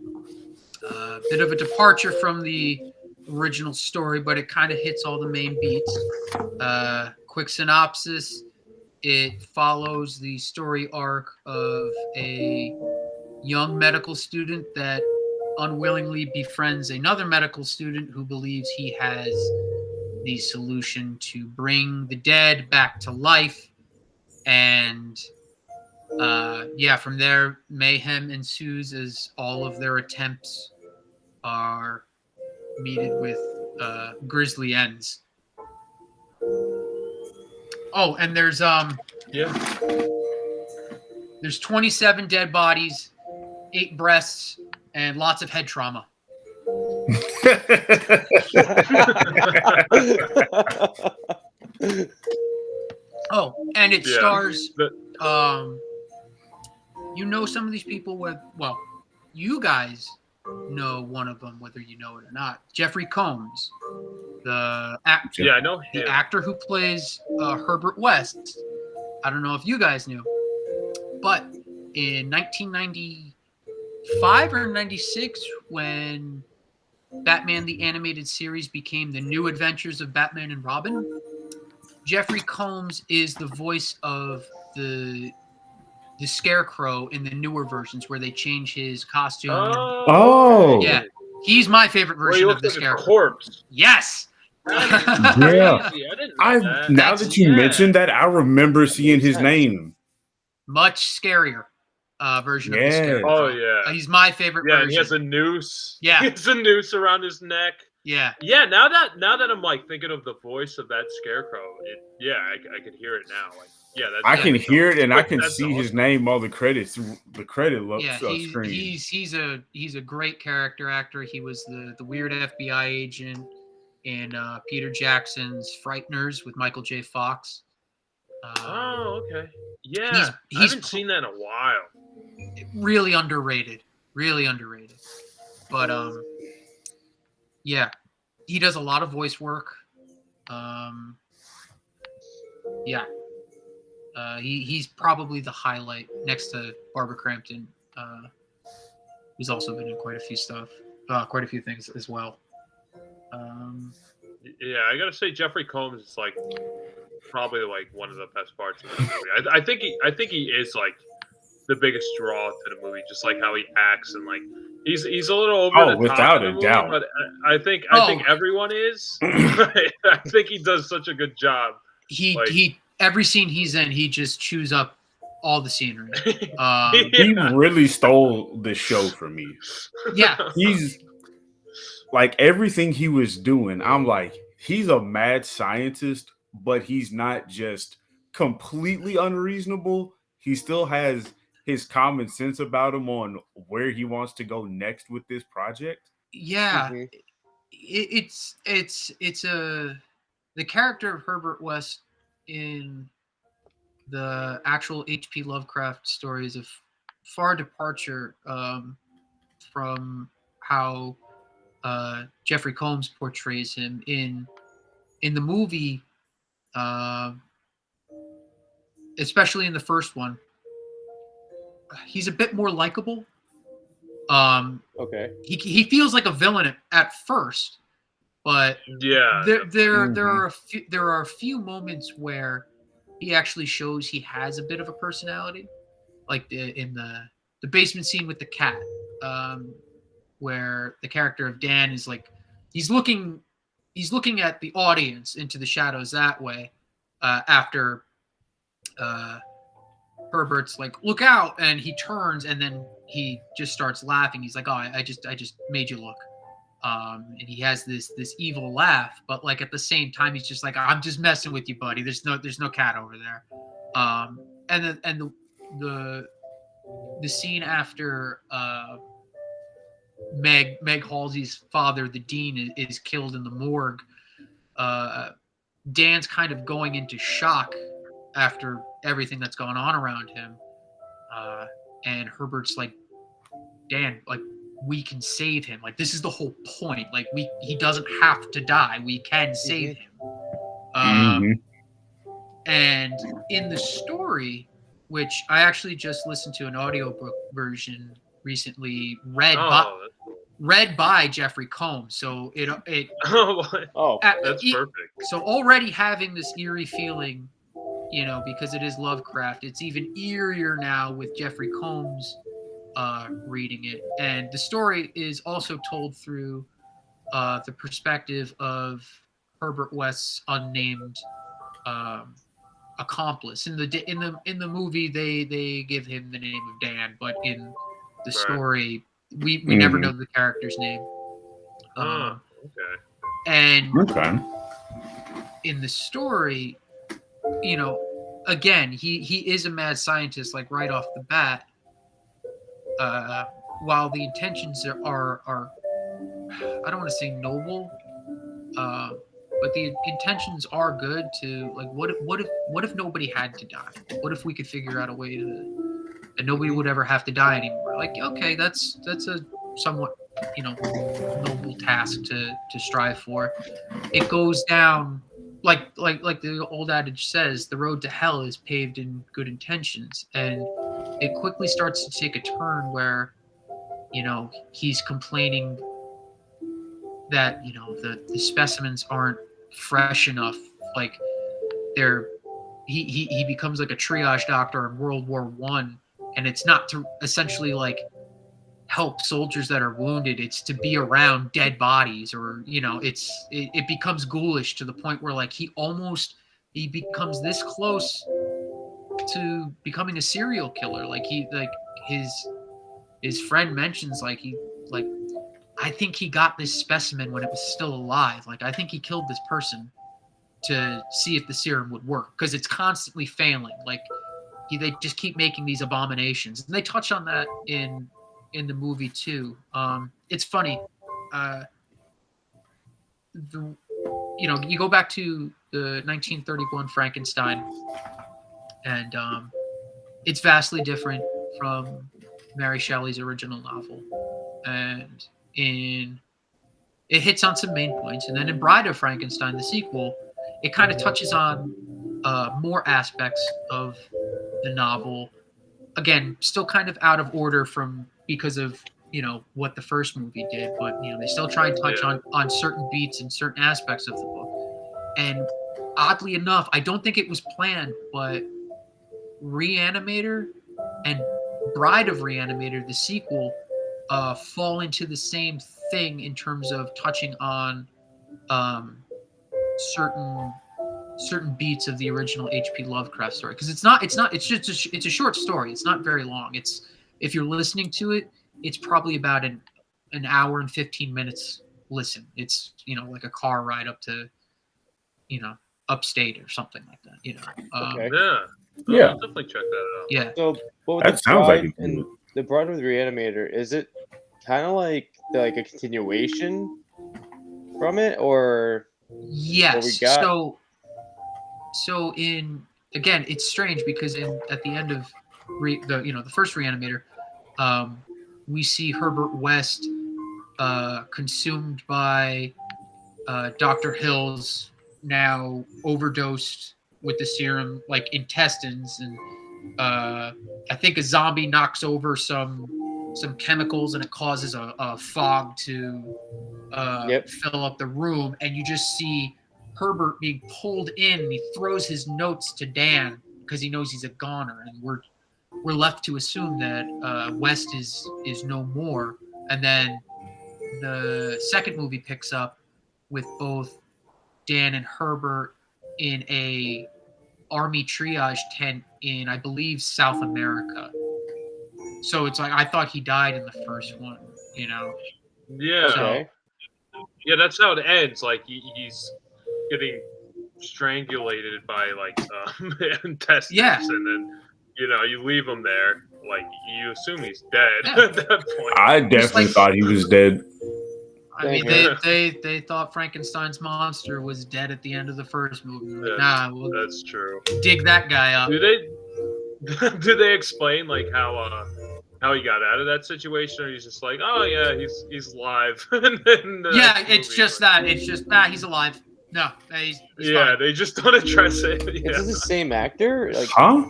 Bit of a departure from the original story, but it kind of hits all the main beats. Quick synopsis: it follows the story arc of a young medical student that unwillingly befriends another medical student who believes he has the solution to bring the dead back to life. And from there, mayhem ensues as all of their attempts are meted with grisly ends. Oh, and there's 27 dead bodies, 8 breasts, and lots of head trauma. Oh, and it stars some of these people with, well, you guys know one of them, whether you know it or not. Jeffrey Combs, the actor. Yeah, I know him. The actor who plays Herbert West. I don't know if you guys knew, but in 1995 or 96, when Batman the Animated Series became The New Adventures of Batman and Robin, Jeffrey Combs is the voice of the Scarecrow in the newer versions where they change his costume. Oh. Yeah. He's my favorite version of the Scarecrow. Corpse. Yes. Yeah. Now that you mentioned that, I remember seeing his name. Much scarier version of the Scarecrow. Oh, yeah. He's my favorite version. And he has a noose. Yeah. He has a noose around his neck. Yeah. Yeah, now that I'm like thinking of the voice of that Scarecrow, I can hear it now. Like, I can hear it, and I can see his name on the credits. The credit screen. He's a great character actor. He was the weird FBI agent in Peter Jackson's Frighteners with Michael J. Fox. Okay. Yeah, I haven't seen that in a while. Really underrated. But yeah, he does a lot of voice work. He's probably the highlight next to Barbara Crampton, who's also been in quite a few things as well. I gotta say, Jeffrey Combs is like probably like one of the best parts of the movie. I think he is like the biggest draw to the movie, just like how he acts, and like he's a little over the top without in the a movie, doubt. but I think everyone is. I think he does such a good job. He every scene he's in, he just chews up all the scenery. He really stole the show from me. Yeah, he's like everything he was doing. I'm like, he's a mad scientist, but he's not just completely unreasonable. He still has his common sense about him on where he wants to go next with this project. Yeah, it's the character of Herbert West in the actual H P Lovecraft stories of far departure from how Jeffrey Combs portrays him in the movie, especially in the first one. He's a bit more likable. Okay. He feels like a villain at first, but there are a few moments where he actually shows he has a bit of a personality, like in the basement scene with the cat, where the character of Dan is like he's looking at the audience into the shadows that way, after Herbert's like, look out, and he turns and then he just starts laughing. He's like, oh, I just made you look. And he has this evil laugh, but like at the same time he's just like, I'm just messing with you, buddy. There's no cat over there. And the scene after Meg Halsey's father, the dean, is killed in the morgue. Dan's kind of going into shock after everything that's going on around him, and Herbert's like, Dan, like, we can save him. Like, this is the whole point. Like, he doesn't have to die. We can save him. And in the story, which I actually just listened to an audiobook version recently, read read by Jeffrey Combs. So it Oh, Oh, that's perfect. so already having this eerie feeling, because it is Lovecraft, it's even eerier now with Jeffrey Combs reading it. And the story is also told through the perspective of Herbert West's unnamed accomplice. In the movie, they give him the name of Dan, but in the story, we never know the character's name. Okay. And Okay. in the story, again, he is a mad scientist, like right off the bat. While the intentions are I don't want to say noble, but the intentions are good. To like, what if nobody had to die? What if we could figure out a way and nobody would ever have to die anymore? Like, okay, that's a somewhat noble task to strive for. It goes down like the old adage says, the road to hell is paved in good intentions, and it quickly starts to take a turn where he's complaining that the specimens aren't fresh enough. Like he becomes like a triage doctor in World War I, and it's not to essentially like help soldiers that are wounded, it's to be around dead bodies, or it becomes ghoulish to the point where like he becomes this close to becoming a serial killer. Like his friend mentions I think he got this specimen when it was still alive. Like, I think he killed this person to see if the serum would work, because it's constantly failing. Like they just keep making these abominations, and they touch on that in the movie too. It's funny. You go back to the 1931 Frankenstein, and it's vastly different from Mary Shelley's original novel, and it hits on some main points. And then in Bride of Frankenstein, the sequel, it kind of touches on more aspects of the novel. Again, still kind of out of order because of what the first movie did, but they still try and touch on certain beats and certain aspects of the book. And oddly enough, I don't think it was planned, but Re-Animator and Bride of Re-Animator, the sequel, fall into the same thing in terms of touching on certain beats of the original H P Lovecraft story. Because it's a short story. It's not very long. If you're listening to it, it's probably about an hour and 15 minutes listen. It's like a car ride up to upstate or something like that. Okay. Yeah, Yeah. I'll definitely check that out. Yeah. So what That sounds like and the Bride with the Re-Animator, is it kind of like a continuation from it, or Yes. what we got? So again, it's strange because at the end of the first Re-Animator, we see Herbert West consumed by Dr. Hill's now overdosed with the serum, like intestines, and I think a zombie knocks over some chemicals, and it causes a fog to fill up the room, and you just see Herbert being pulled in, and he throws his notes to Dan because he knows he's a goner, and we're left to assume that West is no more. And then the second movie picks up with both Dan and Herbert in a army triage tent in, I believe, South America. So it's like, I thought he died in the first one, Yeah. Okay. Yeah, that's how it ends. Like he's getting strangulated by like intestines, Yeah. and then you leave him there. Like you assume he's dead Yeah. at that point. I definitely thought he was dead. I mean, Yeah. they thought Frankenstein's monster was dead at the end of the first movie. Like, Yeah, nah, we'll That's true. dig that guy up. Do they explain like how he got out of that situation, or he's just like, oh yeah, he's alive? And then Yeah, it's just that. It's just he's alive. No, he's fine. They just don't address it. Yeah. Is this the same actor? Like, Huh?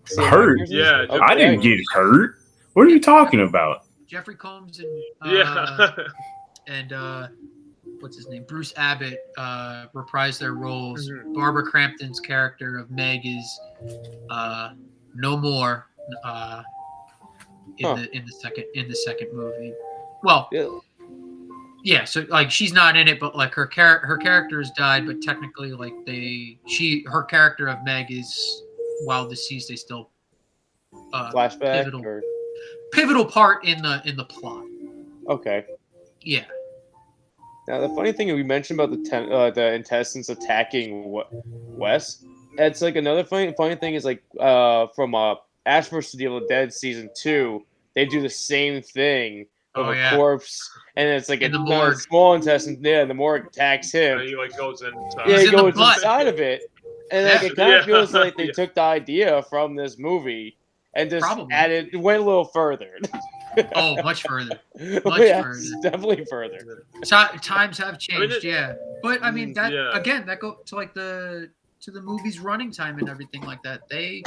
same Hurt? actors? Yeah, Okay. I didn't get hurt. What are you talking about? Jeffrey Combs Yeah. and what's his name? Bruce Abbott reprised their roles. Mhm. Barbara Crampton's character of Meg is no more in the second movie. Well, yeah, so like she's not in it, but like her character has died, but technically like her character of Meg is, while deceased, they still Flashback pivotal part in the plot. Okay. Yeah. Now the funny thing we mentioned about the intestines attacking Wes, it's like another funny thing is like from Ash vs. the Evil Dead season 2, they do the same thing with a corpse, and it's like a small intestine. Yeah, the morgue attacks him. He like goes inside. Yeah, he goes inside of it, and like it kind of feels like they took the idea from this movie and just went a little further. Oh, much further. Further. Definitely further. Times have changed, but I mean that again, that goes to like the movie's running time and everything like that. They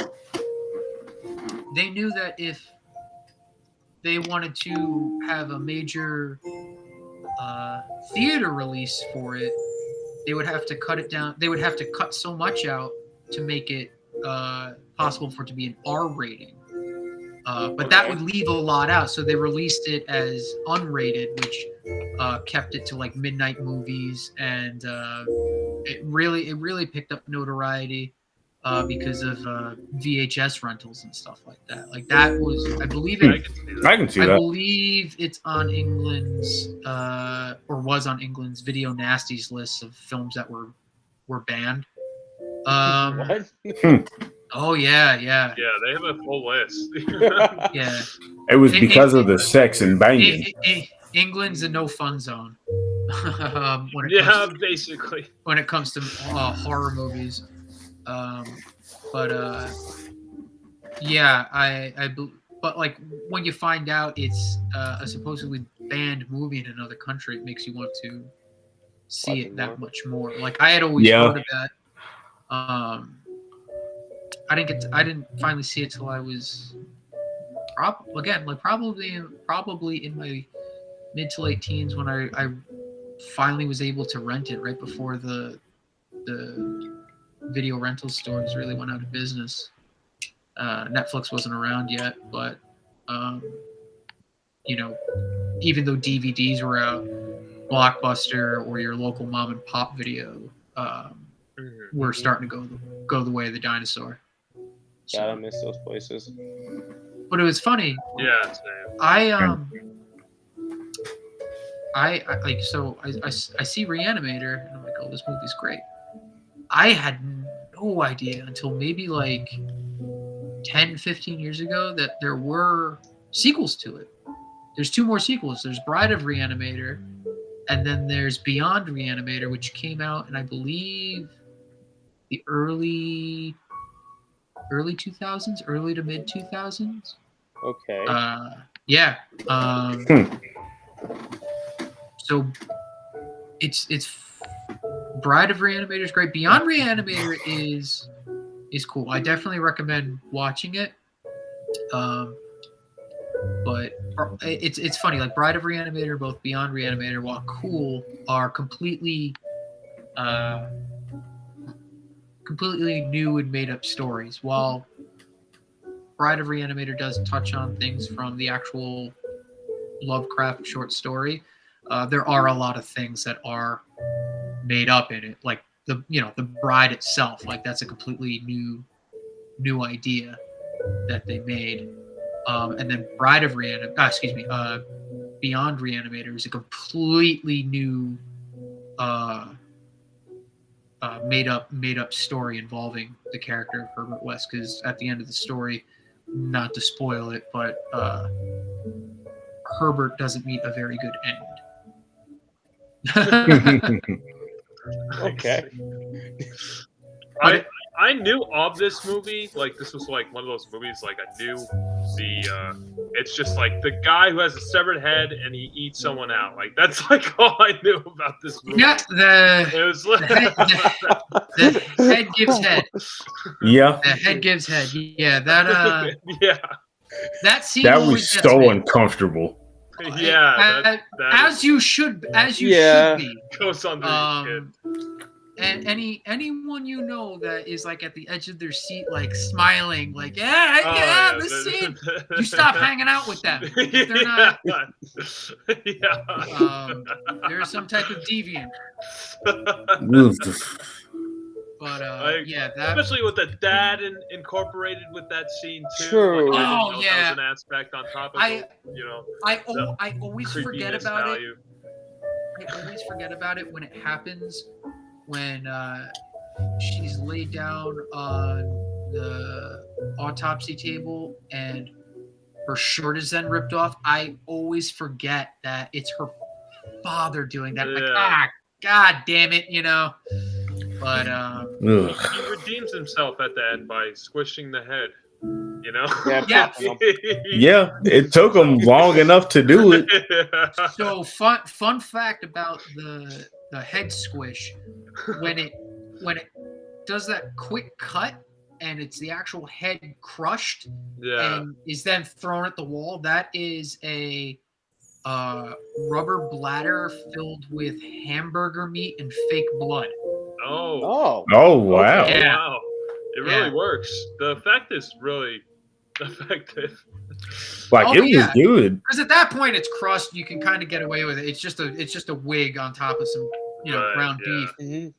knew that if they wanted to have a major theater release for it, they would have to cut it down. They would have to cut so much out to make it possible for it to be an R rating. But that would leave a lot out, so they released it as unrated, which kept it to like midnight movies, and it really picked up notoriety because of VHS rentals and stuff like that. Like that was, I believe it. I can see that. I believe it's on England's or was on England's Video Nasties list of films that were banned. What? Oh yeah. Yeah, they have a full list. Yeah. It was because of the sex and banging. England's a no-fun zone. Basically. When it comes to horror movies. But like when you find out it's a supposedly banned movie in another country, it makes you want to see it that much more. Like I had always heard of that. I didn't finally see it till I was probably in my mid to late teens when I finally was able to rent it right before the video rental stores really went out of business. Netflix wasn't around yet, but even though DVDs were out, Blockbuster or your local mom and pop video were starting to go the way of the dinosaur. God, I miss those places. But it was funny. Yeah, same. I see Re-Animator and I'm like, oh, this movie's great. I had no idea until maybe like 10, 15 years ago that there were sequels to it. There's 2 more sequels. There's Bride of Re-Animator, and then there's Beyond Re-Animator, which came out in, I believe, the early 2000s, early to mid 2000s. Okay. So it's Bride of Re-Animator is great. Beyond Re-Animator is cool. I definitely recommend watching it. But it's funny. Like Bride of Re-Animator, both Beyond Re-Animator, while cool, are completely new and made up stories. While Bride of Re-Animator does touch on things from the actual Lovecraft short story, there are a lot of things that are made up in it, like the bride itself. Like that's a completely new idea that they made. And then Beyond Re-Animator is a completely new made up story involving the character of Herbert West, because at the end of the story, not to spoil it, but Herbert doesn't meet a very good end. Okay. I knew of this movie. Like this was like one of those movies. Like I knew it's just like the guy who has a severed head and he eats someone out. Like that's like all I knew about this movie. Yeah, the head gives head. Yeah. The head gives head. Yeah, that yeah. That scene that was so uncomfortable. Yeah, that as you should Yeah. be. goes under your And anyone you know that is like at the edge of their seat, like smiling, like yeah, this scene. You stop hanging out with them. If they're not, they're some type of deviant. But yeah, that especially with the dad incorporated with that scene too. True. Like, I didn't Oh, know yeah. that was an aspect on top of it. You know, I always forget creepiness about value. it. I always forget about it when it happens. When she's laid down on the autopsy table and her shirt is then ripped off, I always forget that it's her father doing that. Yeah. Like, God damn it, you know. But he redeems himself at the end by squishing the head. You know. Yeah. Yeah, it took him long enough to do it. So fun fact about the head squish, when it does that quick cut and it's the actual head crushed and is then thrown at the wall, that is a rubber bladder filled with hamburger meat and fake blood. Oh, wow. okay. Yeah. Wow. It really works. The effect is really effective. Like it was good. Because at that point it's crushed, you can kind of get away with it. It's just a wig on top of some ground beef. Mm-hmm.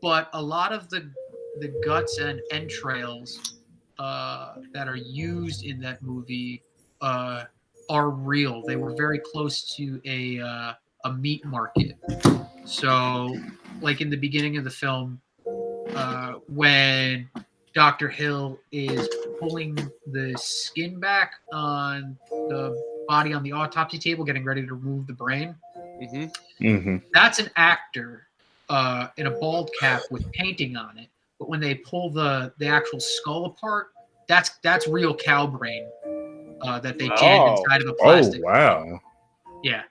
But a lot of the guts and entrails that are used in that movie are real. They were very close to a meat market. So, like in the beginning of the film, when Dr. Hill is pulling the skin back on the body on the autopsy table, getting ready to remove the brain, that's an actor in a bald cap with painting on it. But when they pull the actual skull apart, that's real cow brain that they jammed inside of a plastic. Oh, wow. Yeah.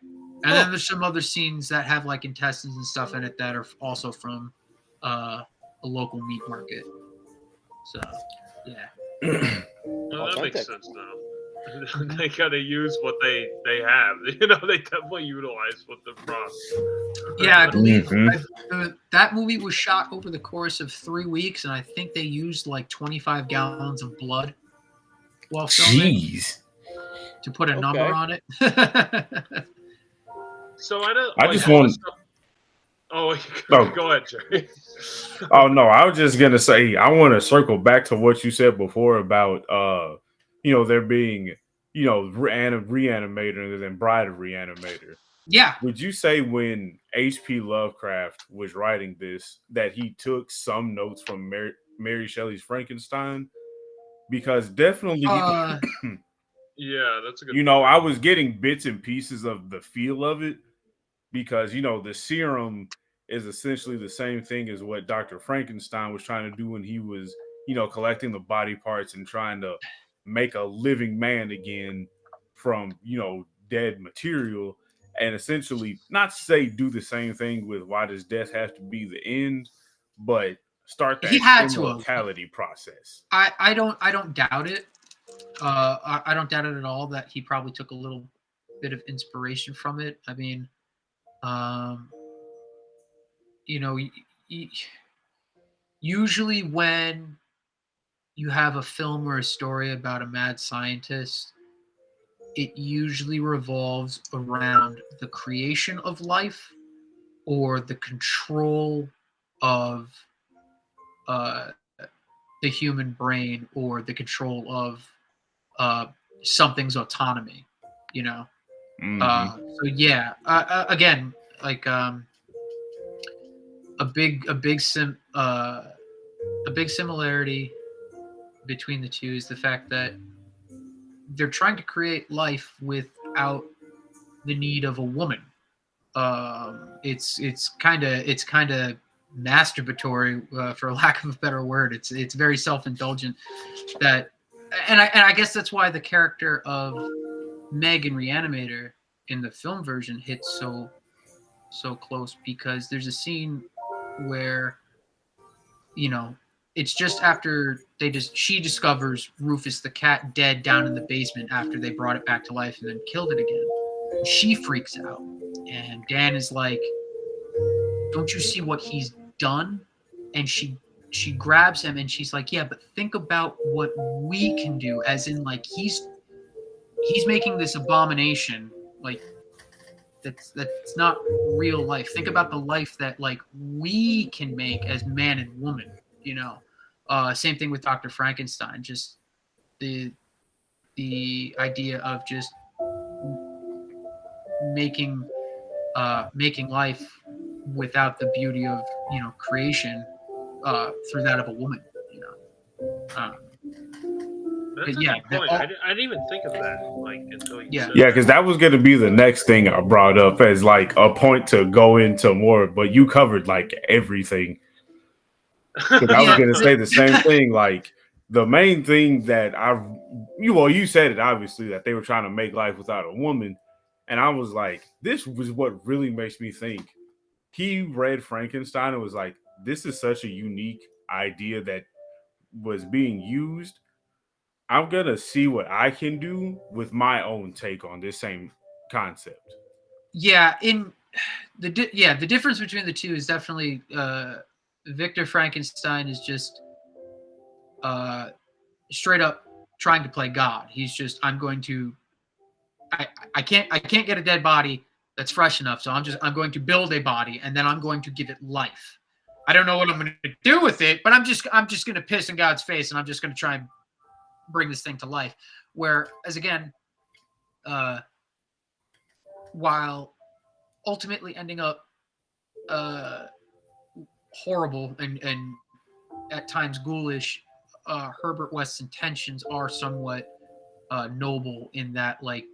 And then there's some other scenes that have like intestines and stuff in it that are also from a local meat market. So, yeah. Well, that makes sense now. They gotta use what they have. You know, they definitely utilize what they're from. Yeah, I believe that movie was shot over the course of 3 weeks, and I think they used like 25 gallons of blood while filming. Jeez. To put a number on it. So I just want. Go ahead, Jerry. Oh no, I was just gonna say I want to circle back to what you said before about there being Re-Animator and then Bride of Re-Animator. Yeah. Would you say when H P Lovecraft was writing this that he took some notes from Mary Shelley's Frankenstein? Because definitely yeah, that's a good I was getting bits and pieces of the feel of it because the serum is essentially the same thing as what Dr. Frankenstein was trying to do when he was, collecting the body parts and trying to make a living man again from, dead material. And essentially, not to say do the same thing with why does death have to be the end, but start that immortality process. I don't doubt it. I don't doubt it at all that he probably took a little bit of inspiration from it. I mean, usually when you have a film or a story about a mad scientist, it usually revolves around the creation of life or the control of the human brain or the control of something's autonomy, So yeah, again, like a big similarity between the two is the fact that they're trying to create life without the need of a woman. It's kind of masturbatory, for lack of a better word. It's very self-indulgent. And I guess that's why the character of Meg in Re-Animator in the film version hits so close, because there's a scene where it's just after she discovers Rufus the cat dead down in the basement after they brought it back to life and then killed it again. she freaks out, and Dan is like, "Don't you see what he's done?" And she grabs him and she's like, "Yeah, but think about what we can do, as in like he's making this abomination, like that's not real life. Think about the life that like we can make as man and woman, you know." Same thing with Dr. Frankenstein, just the idea of just making life without the beauty of, you know, creation through that of a woman, you know. That's a yeah, good point. I didn't even think of that, like, until you said Yeah, that. because that was going to be the next thing I brought up as like a point to go into more, but you covered like everything. 'Cause I was going to say the same thing. Like the main thing that you said it obviously, that they were trying to make life without a woman, and I was like, this was what really makes me think. He read Frankenstein and was like, this is such a unique idea that was being used. I'm gonna see what I can do with my own take on this same concept. Yeah, the difference between the two is definitely Victor Frankenstein is just straight up trying to play God. He's just, I can't get a dead body that's fresh enough, so I'm going to build a body and then I'm going to give it life. I don't know what I'm going to do with it, but I'm just going to piss in God's face and I'm just going to try and bring this thing to life. Whereas again, while ultimately ending up horrible and at times ghoulish, Herbert West's intentions are somewhat noble in that, like,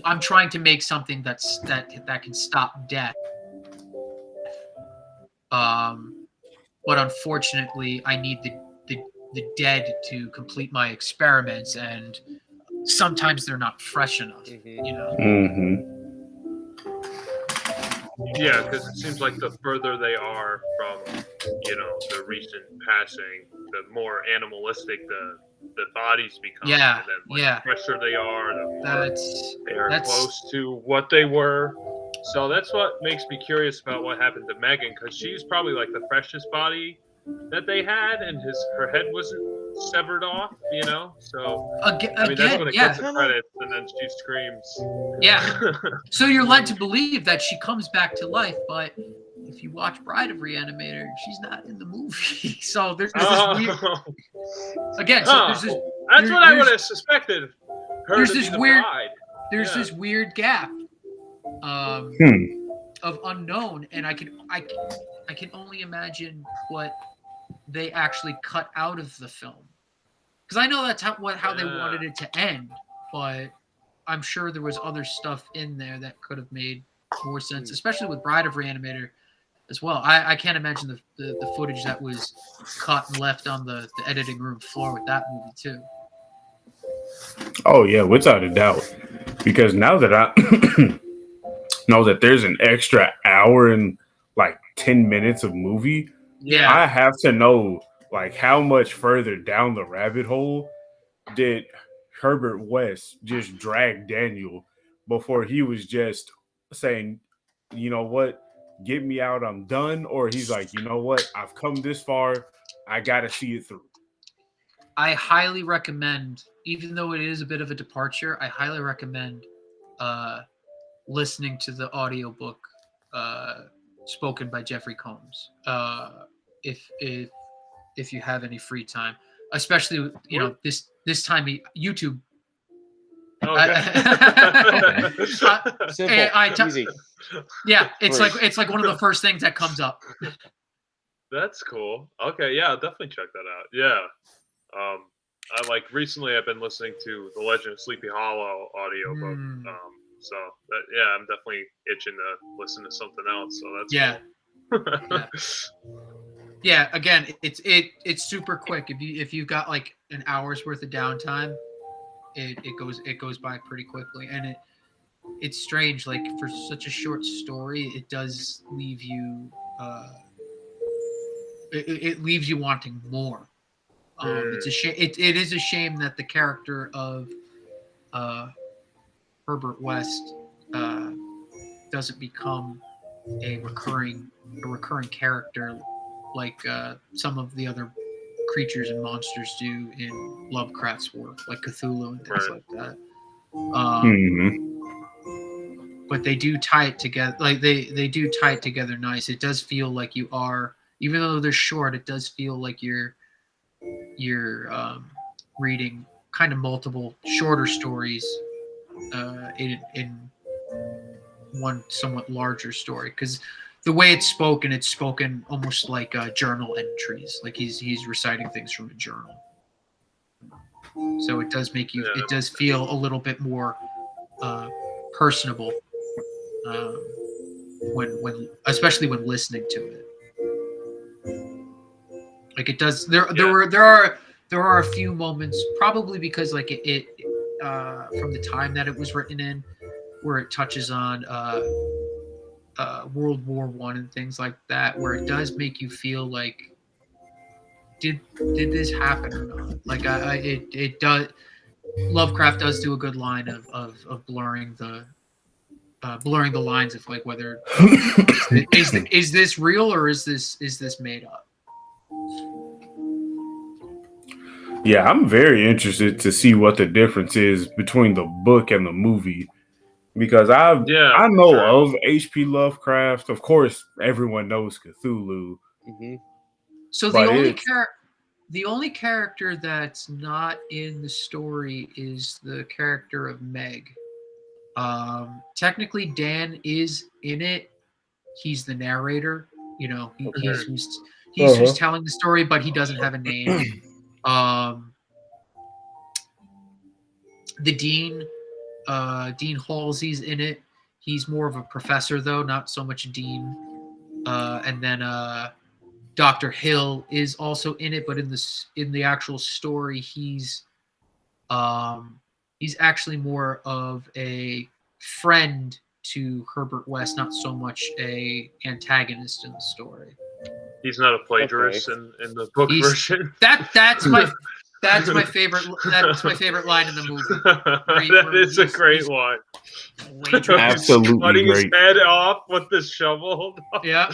I'm trying to make something that can stop death. But unfortunately, I need the dead to complete my experiments, and sometimes they're not fresh enough. You know. Mm-hmm. Yeah, because it seems like the further they are from, you know, the recent passing, the more animalistic the bodies become. Yeah, and then, like, the fresher they are, the more they are close to what they were. So that's what makes me curious about what happened to Megan, because she's probably like the freshest body that they had, and her head wasn't severed off, you know. So I mean, that's when it gets the credits, and then she screams. Yeah. So you're led to believe that she comes back to life, but if you watch Bride of Re-Animator, she's not in the movie. So there's this weird. Again, so there's this. That's what I would have suspected. There's this weird. Bride. There's this weird gap of unknown, and I can only imagine what they actually cut out of the film, because I know that's how they wanted it to end, but I'm sure there was other stuff in there that could have made more sense, especially with Bride of Re-Animator as well. I can't imagine the footage that was cut and left on the editing room floor with that movie too. Oh yeah, without a doubt. Because now that I know that there's an extra hour and like 10 minutes of movie, I have to know like how much further down the rabbit hole did Herbert West just drag Daniel before he was just saying, you know what, get me out, I'm done, or he's like, you know what, I've come this far, I gotta see it through. I highly recommend, even though it is a bit of a departure, I highly recommend listening to the audiobook spoken by Jeffrey Combs. If you have any free time, especially, you know, this time YouTube. Simple, easy. Yeah, it's like one of the first things that comes up. That's cool. Okay, yeah, I'll definitely check that out. Yeah. I like recently I've been listening to The Legend of Sleepy Hollow audiobook. So that, yeah, I'm definitely itching to listen to something else. So that's cool. Yeah, again, it's super quick. If you've got like an hour's worth of downtime, it goes by pretty quickly, and it's strange. Like, for such a short story, it does leave you it leaves you wanting more. It's a shame. It is a shame that the character of Herbert West doesn't become a recurring character like some of the other creatures and monsters do in Lovecraft's work, like Cthulhu and things like that. But they do tie it together. Like they do tie it together nice. It does feel like you are, even though they're short, it does feel like you're reading kind of multiple shorter stories in one somewhat larger story, because the way it's spoken almost like journal entries, like he's reciting things from a journal. So it does make you, it does feel a little bit more personable when especially when listening to it. Like it does. There are a few moments, probably because like it from the time that it was written in, where it touches on World War I and things like that, where it does make you feel like, did this happen or not? Like it does. Lovecraft does do a good line of blurring the lines of like whether is this real or is this made up? Yeah, I'm very interested to see what the difference is between the book and the movie, because I know of H P Lovecraft. Of course, everyone knows Cthulhu. Mm-hmm. So the only character that's not in the story is the character of Meg. Technically, Dan is in it. He's the narrator. You know, he's who's telling the story, but he doesn't have a name. The Dean Halsey's in it. He's more of a professor, though, not so much a dean. And then Dr. Hill is also in it, but in the actual story, he's actually more of a friend to Herbert West, not so much a antagonist in the story. He's not a plagiarist in the book version. That's my favorite. That's my favorite line in the movie. That is a great line. Absolutely cutting great. his head off with the shovel. Yeah.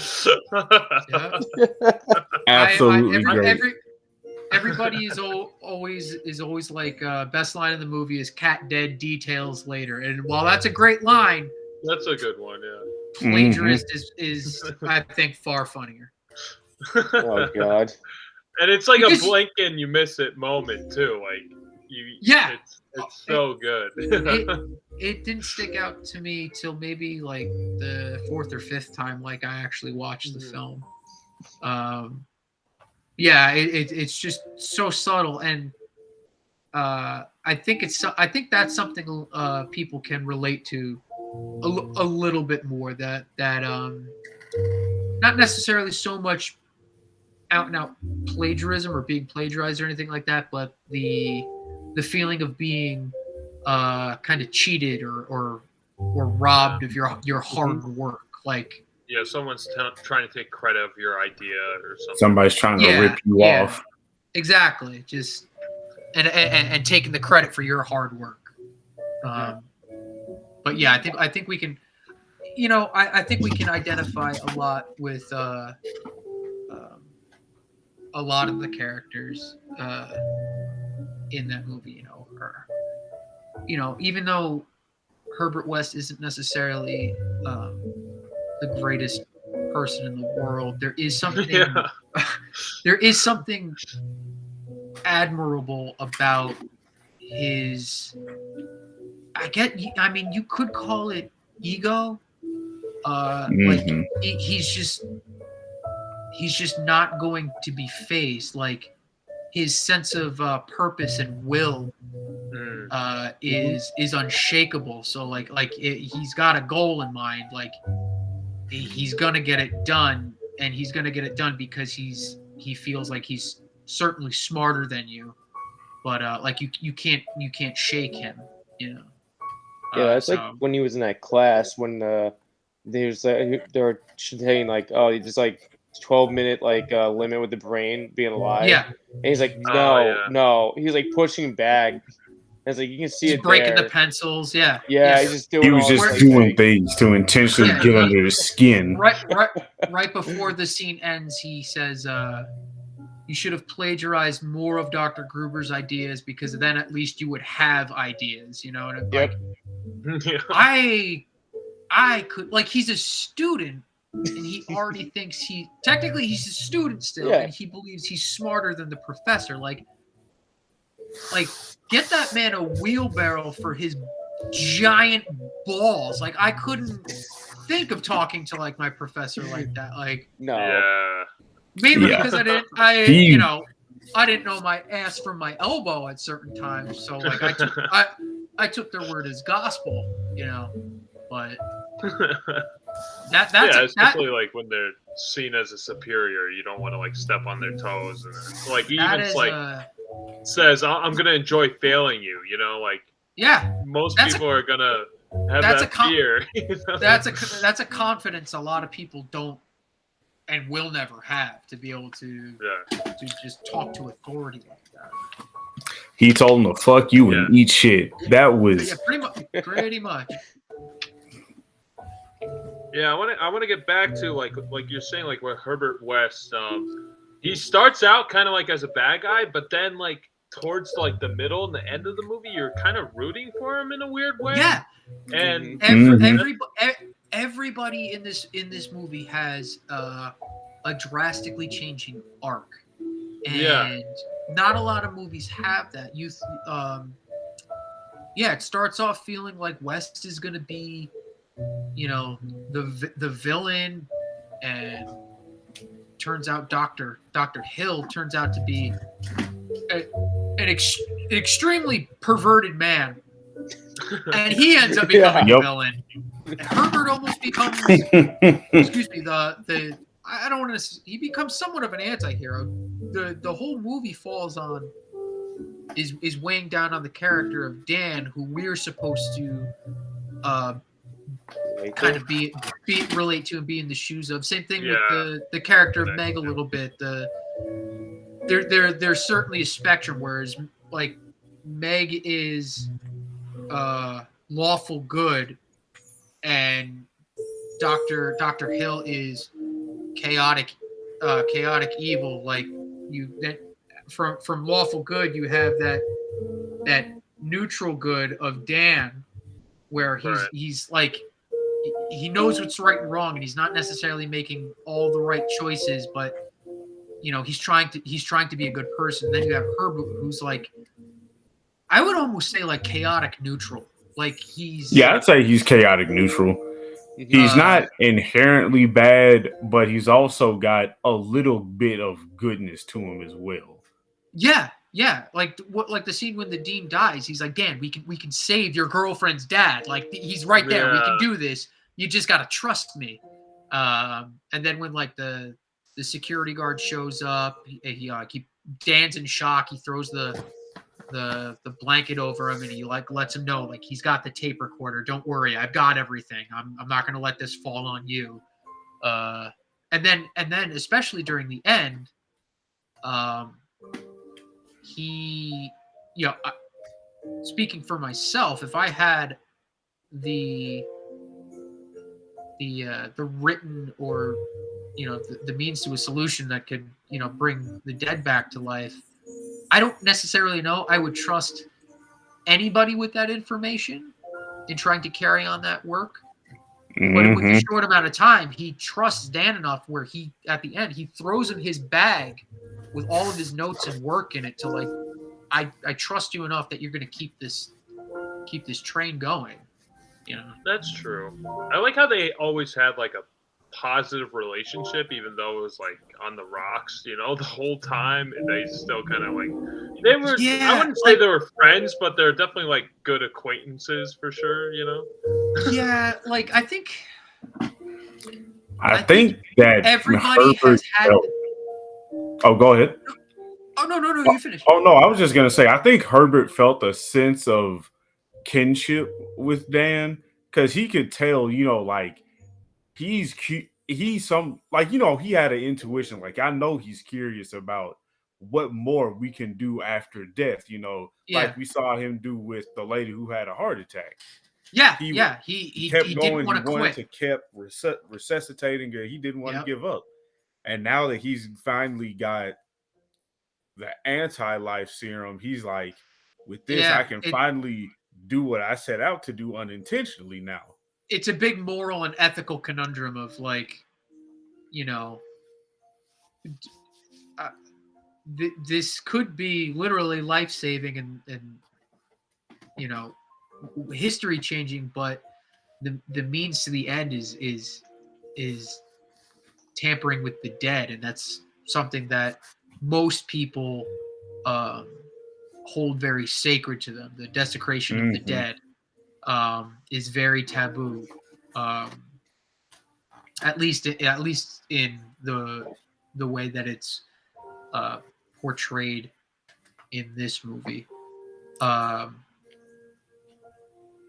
Absolutely great. Everybody is always like best line in the movie is "cat dead, details later," and while that's a great line, that's a good one. Yeah. Plagiarist is I think far funnier. Oh God. And it's like a blink and you miss it moment too. Like it's so good. It didn't stick out to me till maybe like the fourth or fifth time like I actually watched the film. It's just so subtle, and I think that's something people can relate to a little bit more. That not necessarily so much out and out plagiarism or being plagiarized or anything like that, but the feeling of being kind of cheated or robbed of your hard work, like. Yeah, someone's trying to take credit of your idea or something. Somebody's trying to rip you off. Exactly. Just and taking the credit for your hard work. But yeah, I think we can, I think we can identify a lot with a lot of the characters in that movie. Even though Herbert West isn't necessarily the greatest person in the world, there is something admirable about his, you could call it ego. Like he's just not going to be phased. Like his sense of purpose and will is unshakable. So he's got a goal in mind. Like he's gonna get it done, and he's gonna get it done because he feels like he's certainly smarter than you, but you can't shake him. It's like when he was in that class when they were saying like, oh, just like 12-minute limit with the brain being alive. Yeah. And he's like, no. He's like pushing back. And It's like you can see He's it breaking there. the pencils. Yeah. Yeah, he's just doing. He was all just this, like, doing thing. things to intentionally Yeah, get under his skin. Right before the scene ends, he says, "You should have plagiarized more of Dr. Gruber's ideas because then at least you would have ideas." You know, and Yep. Yeah. I could like he's a student and he already thinks technically he's a student still Yeah. and he believes he's smarter than the professor. Like get that man a wheelbarrow for his giant balls. Like I couldn't think of talking to like my professor like that. Like No. Yeah. maybe Yeah. because I didn't know my ass from my elbow at certain times. So like I took their word as gospel, you know. But that's especially like when they're seen as a superior, you don't want to like step on their toes, and like he even says, "I'm gonna enjoy failing you," you know, like most people are gonna have that fear. You know? That's a confidence a lot of people don't and will never have to be able to just talk to authority like that. He told him to fuck you and eat shit. That was pretty much. Yeah, I want to get back to like you're saying, like with Herbert West. He starts out kind of like as a bad guy, but then like towards like the middle and the end of the movie, you're kind of rooting for him in a weird way. Yeah, and everybody in this movie has a drastically changing arc, and not a lot of movies have that. It starts off feeling like West is going to be, you know, the villain, and turns out Dr. Hill turns out to be an extremely perverted man, and he ends up becoming a villain. And Herbert almost becomes, excuse me, I don't want to. He becomes somewhat of an anti-hero. The whole movie falls on is weighing down on the character of Dan, who we're supposed to kind of relate to and be in the shoes of. Same thing with the character of Meg a little bit. There's certainly a spectrum, whereas like Meg is lawful good and Dr. Hill is chaotic evil. Like from lawful good you have that neutral good of Dan, where he's like he knows what's right and wrong, and he's not necessarily making all the right choices, but you know he's trying to be a good person. Then you have Herbert, who's like, I would almost say like chaotic neutral. Like I'd say he's chaotic neutral. He's not inherently bad, but he's also got a little bit of goodness to him as well. Yeah, like the scene when the dean dies, he's like, Dan, we can save your girlfriend's dad. Like he's right there. We can do this. You just gotta trust me. And then when like the security guard shows up, he Dan's in shock. He throws the blanket over him, and he like lets him know like he's got the tape recorder. Don't worry, I've got everything. I'm not gonna let this fall on you. And then especially during the end, speaking for myself, if I had the written or the means to a solution that could bring the dead back to life, I don't necessarily know I would trust anybody with that information in trying to carry on that work. But with a short amount of time, he trusts Dan enough where at the end he throws him his bag with all of his notes and work in it to like, I trust you enough that you're going to keep this train going. That's true. I like how they always had like a positive relationship, even though it was like on the rocks, the whole time. They still kind of like they were. I wouldn't say they were friends, but they're definitely like good acquaintances for sure. Yeah, like I think that everybody has had. Oh, go ahead. Oh no, you finish. Oh no, I was just gonna say I think Herbert felt a sense of kinship with Dan because he could tell, like he's some like he had an intuition. Like I know he's curious about what more we can do after death, you know, Yeah. like we saw him do with the lady who had a heart attack. Yeah, He he kept didn't going. want He to wanted quit. to keep resuscitating her. He didn't want to give up. And now that he's finally got the anti-life serum, he's like, with this, I can finally do what I set out to do unintentionally now. It's a big moral and ethical conundrum of like, you know, this could be literally life-saving and you know, history changing, but the means to the end is tampering with the dead, and that's something that most people hold very sacred to them. The desecration of the dead is very taboo, at least in the way that it's portrayed in this movie.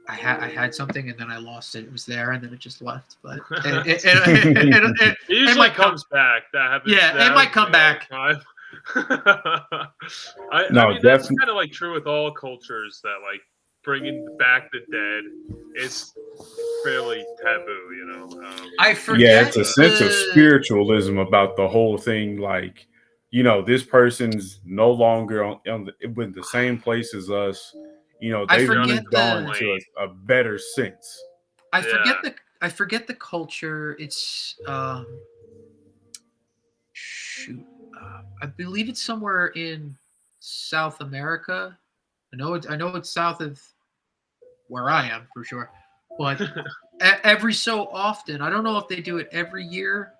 I had something and then I lost it. It was there and then it just left. But it usually comes back. That happens. Yeah, it might come back. I mean, that's kind of like true with all cultures, that like bringing back the dead is fairly taboo, you know. I forget. Yeah, it's a sense of spiritualism about the whole thing. Like, you know, this person's no longer in the same place as us. You know, they've moved on to a better sense. I forget the culture. It's shoot. I believe it's somewhere in South America. I know it's south of where I am for sure. But every so often, I don't know if they do it every year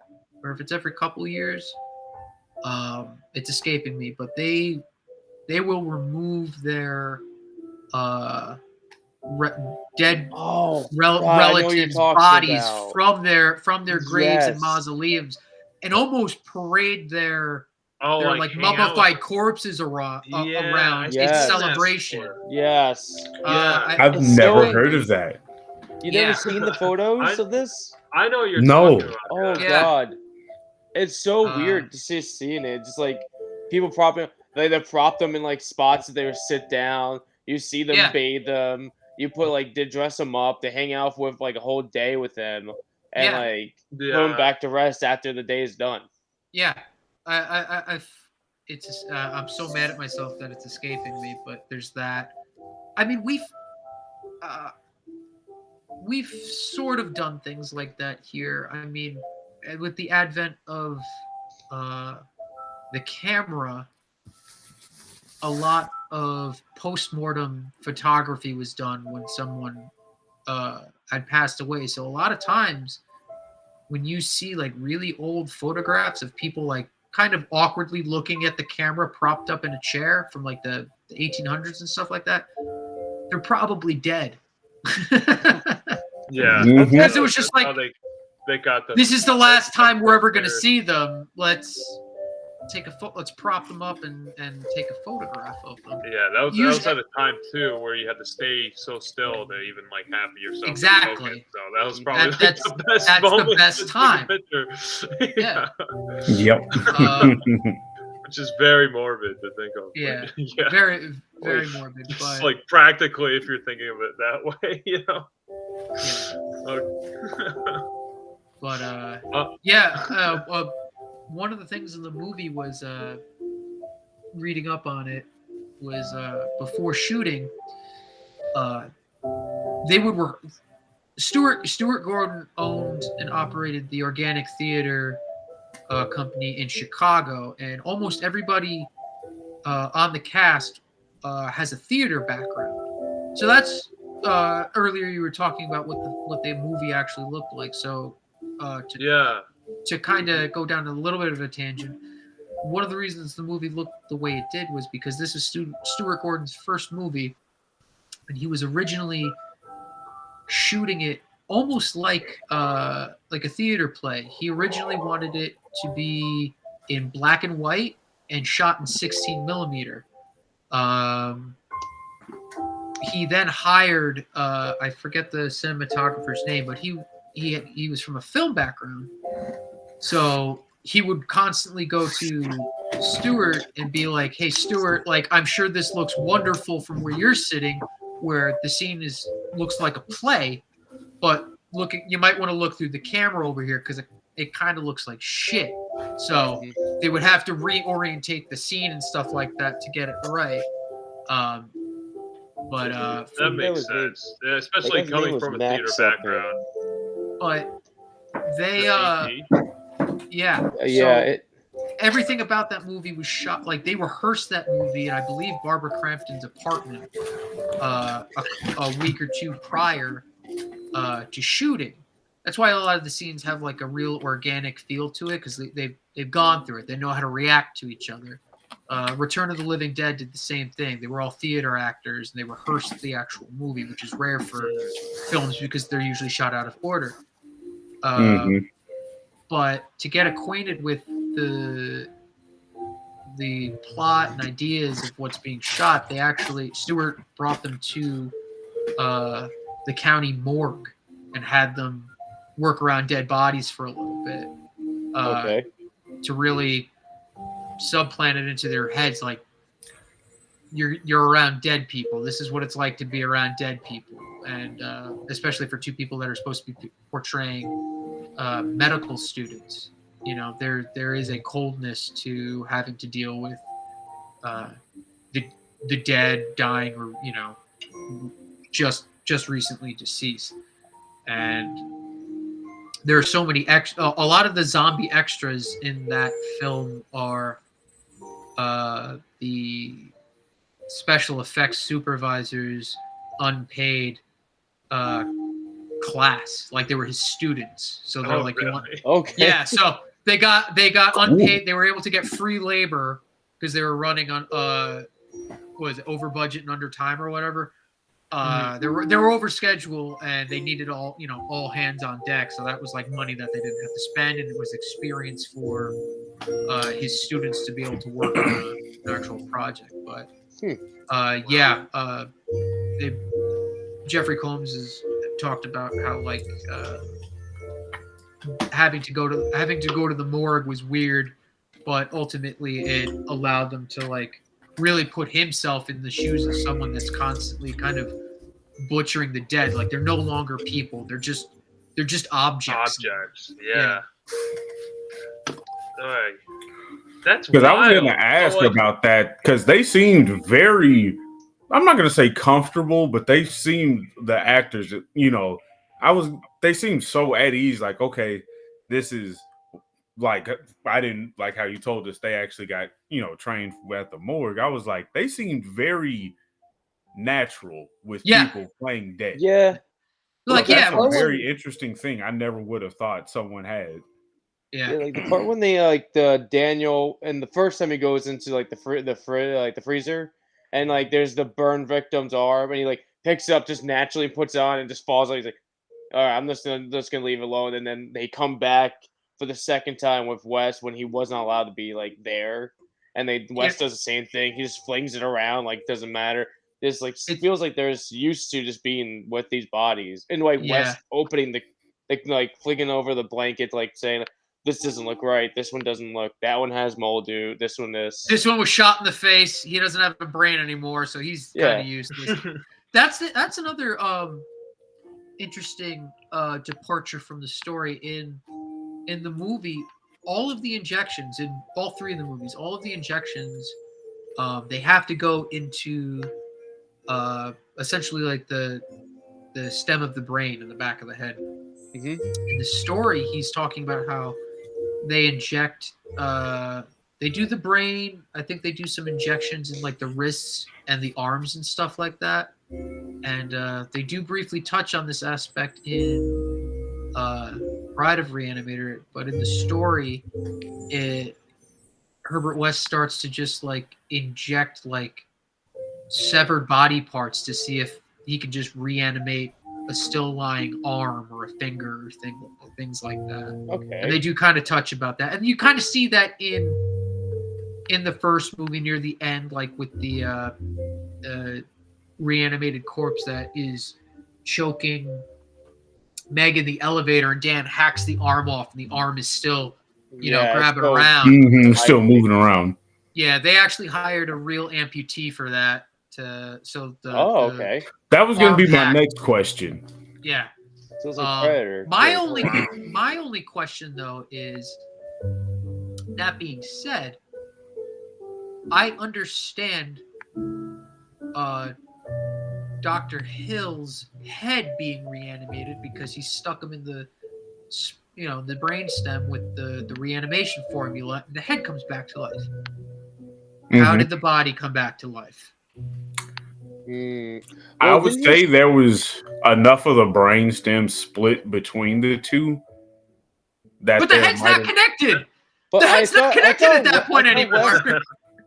or if it's every couple of years. It's escaping me, but they will remove their dead relatives' bodies from their graves and mausoleums, and almost parade their like mummified corpses around in celebration. I've never heard of that. You never seen the photos of this? I know you're talking about. Oh god, it's so weird to just seeing it. Just like people they prop them in like spots that they would sit down. You see them bathe them. You they dress them up. They hang out with like a whole day with them, and put them back to rest after the day is done. Yeah, I'm so mad at myself that it's escaping me. But there's that. I mean, we've sort of done things like that here. I mean, with the advent of the camera, a lot of post-mortem photography was done when someone had passed away. So a lot of times when you see like really old photographs of people like kind of awkwardly looking at the camera propped up in a chair from like the 1800s and stuff like that, they're probably dead. Yeah. Because it was just like, they got this is the last time we're ever going to see them. Let's prop them up and take a photograph of them. Yeah, that was at a time too where you had to stay so still to even like have yourself. Exactly. So that was probably that's the best time. Yeah. Yep. Which is very morbid to think of. Yeah. Yeah. Very, very morbid. Just like practically, if you're thinking of it that way, you know. Yeah. But one of the things in the movie was reading up on it was before shooting, they would work. Stuart Gordon owned and operated the Organic Theater company in Chicago, and almost everybody on the cast has a theater background. So that's earlier you were talking about what the movie actually looked like. So to kind of go down a little bit of a tangent, one of the reasons the movie looked the way it did was because this is Stuart Gordon's first movie, and he was originally shooting it almost like a theater play. He originally wanted it to be in black and white and shot in 16 millimeter. He then hired I forget the cinematographer's name, but he was from a film background, so he would constantly go to Stuart and be like, "Hey, Stuart, like I'm sure this looks wonderful from where you're sitting, where the scene looks like a play, but you might want to look through the camera over here because it kind of looks like shit." So they would have to reorientate the scene and stuff like that to get it right. But that makes sense, yeah, especially coming from a theater background. But they, yeah. So everything about that movie was shot like they rehearsed that movie, and I believe Barbara Crampton's apartment a week or two prior to shooting. That's why a lot of the scenes have like a real organic feel to it because they've gone through it. They know how to react to each other. Return of the Living Dead did the same thing. They were all theater actors and they rehearsed the actual movie, which is rare for films because they're usually shot out of order. But to get acquainted with the plot and ideas of what's being shot, Stuart brought them to the county morgue and had them work around dead bodies for a little bit to really subplant it into their heads, like you're around dead people. This is what it's like to be around dead people, and especially for two people that are supposed to be portraying medical students. You know, there is a coldness to having to deal with the dead, dying, or just recently deceased. And there are so many a lot of the zombie extras in that film are the special effects supervisors, unpaid class, like they were his students. So they're yeah. So they got unpaid. They were able to get free labor because they were running on was it over budget and under time or whatever. They were over schedule and they needed all hands on deck. So that was like money that they didn't have to spend, and it was experience for his students to be able to work on an actual project. But Jeffrey Combs has talked about how like having to go to the morgue was weird, but ultimately it allowed them to like really put himself in the shoes of someone that's constantly kind of butchering the dead. Like they're no longer people; they're just objects. Yeah. That's because I was going to ask about that because they seemed very. I'm not going to say comfortable, but they seemed the actors. They seemed so at ease. Like, okay, this is like I didn't like how you told us they actually got trained at the morgue. I was like, they seemed very natural with people playing dead. Yeah, like that's a very interesting thing. I never would have thought someone had. Yeah, like the part when they like the Daniel and the first time he goes into like the freezer and like there's the burn victim's arm and he like picks it up just naturally, puts it on and just falls. He's like, all right, I'm just gonna leave it alone. And then they come back for the second time with West when he wasn't allowed to be like there, and West does the same thing. He just flings it around like doesn't matter. It's like it feels like there's used to just being with these bodies and like West opening the like flicking over the blanket, like saying, "This doesn't look right. This one doesn't look. That one has moldu. This one is." This one was shot in the face. He doesn't have a brain anymore, so he's kind of useless. That's another interesting departure from the story in the movie. All of the injections in all three of the movies, they have to go into essentially like the stem of the brain in the back of the head. In the story, he's talking about how they inject they do the brain. I think they do some injections in like the wrists and the arms and stuff like that. And they do briefly touch on this aspect in Bride of Re-Animator, but in the story, Herbert West starts to just like inject like severed body parts to see if he can just reanimate a still lying arm or a finger or things like that. Okay. And they do kind of touch about that, and you kind of see that in the first movie near the end, like with the reanimated corpse that is choking Meg in the elevator, and Dan hacks the arm off, and the arm is still, grabbing around. Still moving around. Yeah, they actually hired a real amputee for that. Okay. That was going to be my Arm hack. next question. Yeah. So it's like Predator. My Yeah. only question though is, that being said, I understand Dr. Hill's head being reanimated because he stuck him in the the brainstem with the reanimation formula, and the head comes back to life. How did the body come back to life? I would say there was enough of the brainstem split between the two. But the head's not connected. But the head's not connected at that point anymore.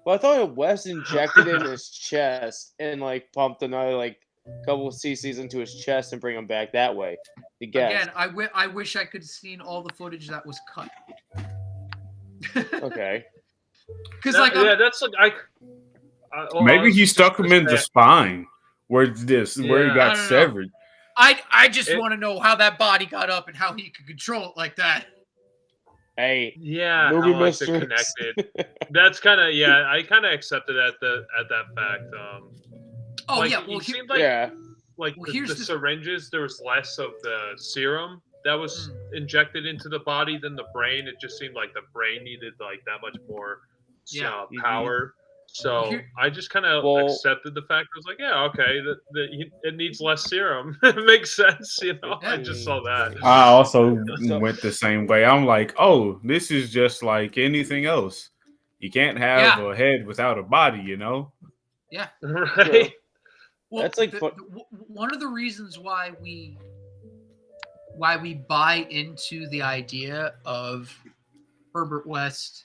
Well, I thought Wes injected it in his chest and like pumped another like couple of cc's into his chest and bring him back that way. Again, I wish I could have seen all the footage that was cut. Okay. Because that's like maybe he stuck him in the spine where he got severed. I just want to know how that body got up and how he could control it like that. Hey, movie how like they're connected. That's kind of I kind of accepted at that fact. Seemed like the syringes, there was less of the serum that was injected into the body than the brain. It just seemed like the brain needed like that much more power. So I just kind of accepted the fact. I was like, yeah, okay, it needs less serum. It makes sense, I just saw that. I also went the same way. I'm like, oh, this is just like anything else. You can't have a head without a body, Yeah. Right. Well, that's like one of the reasons why we buy into the idea of Herbert West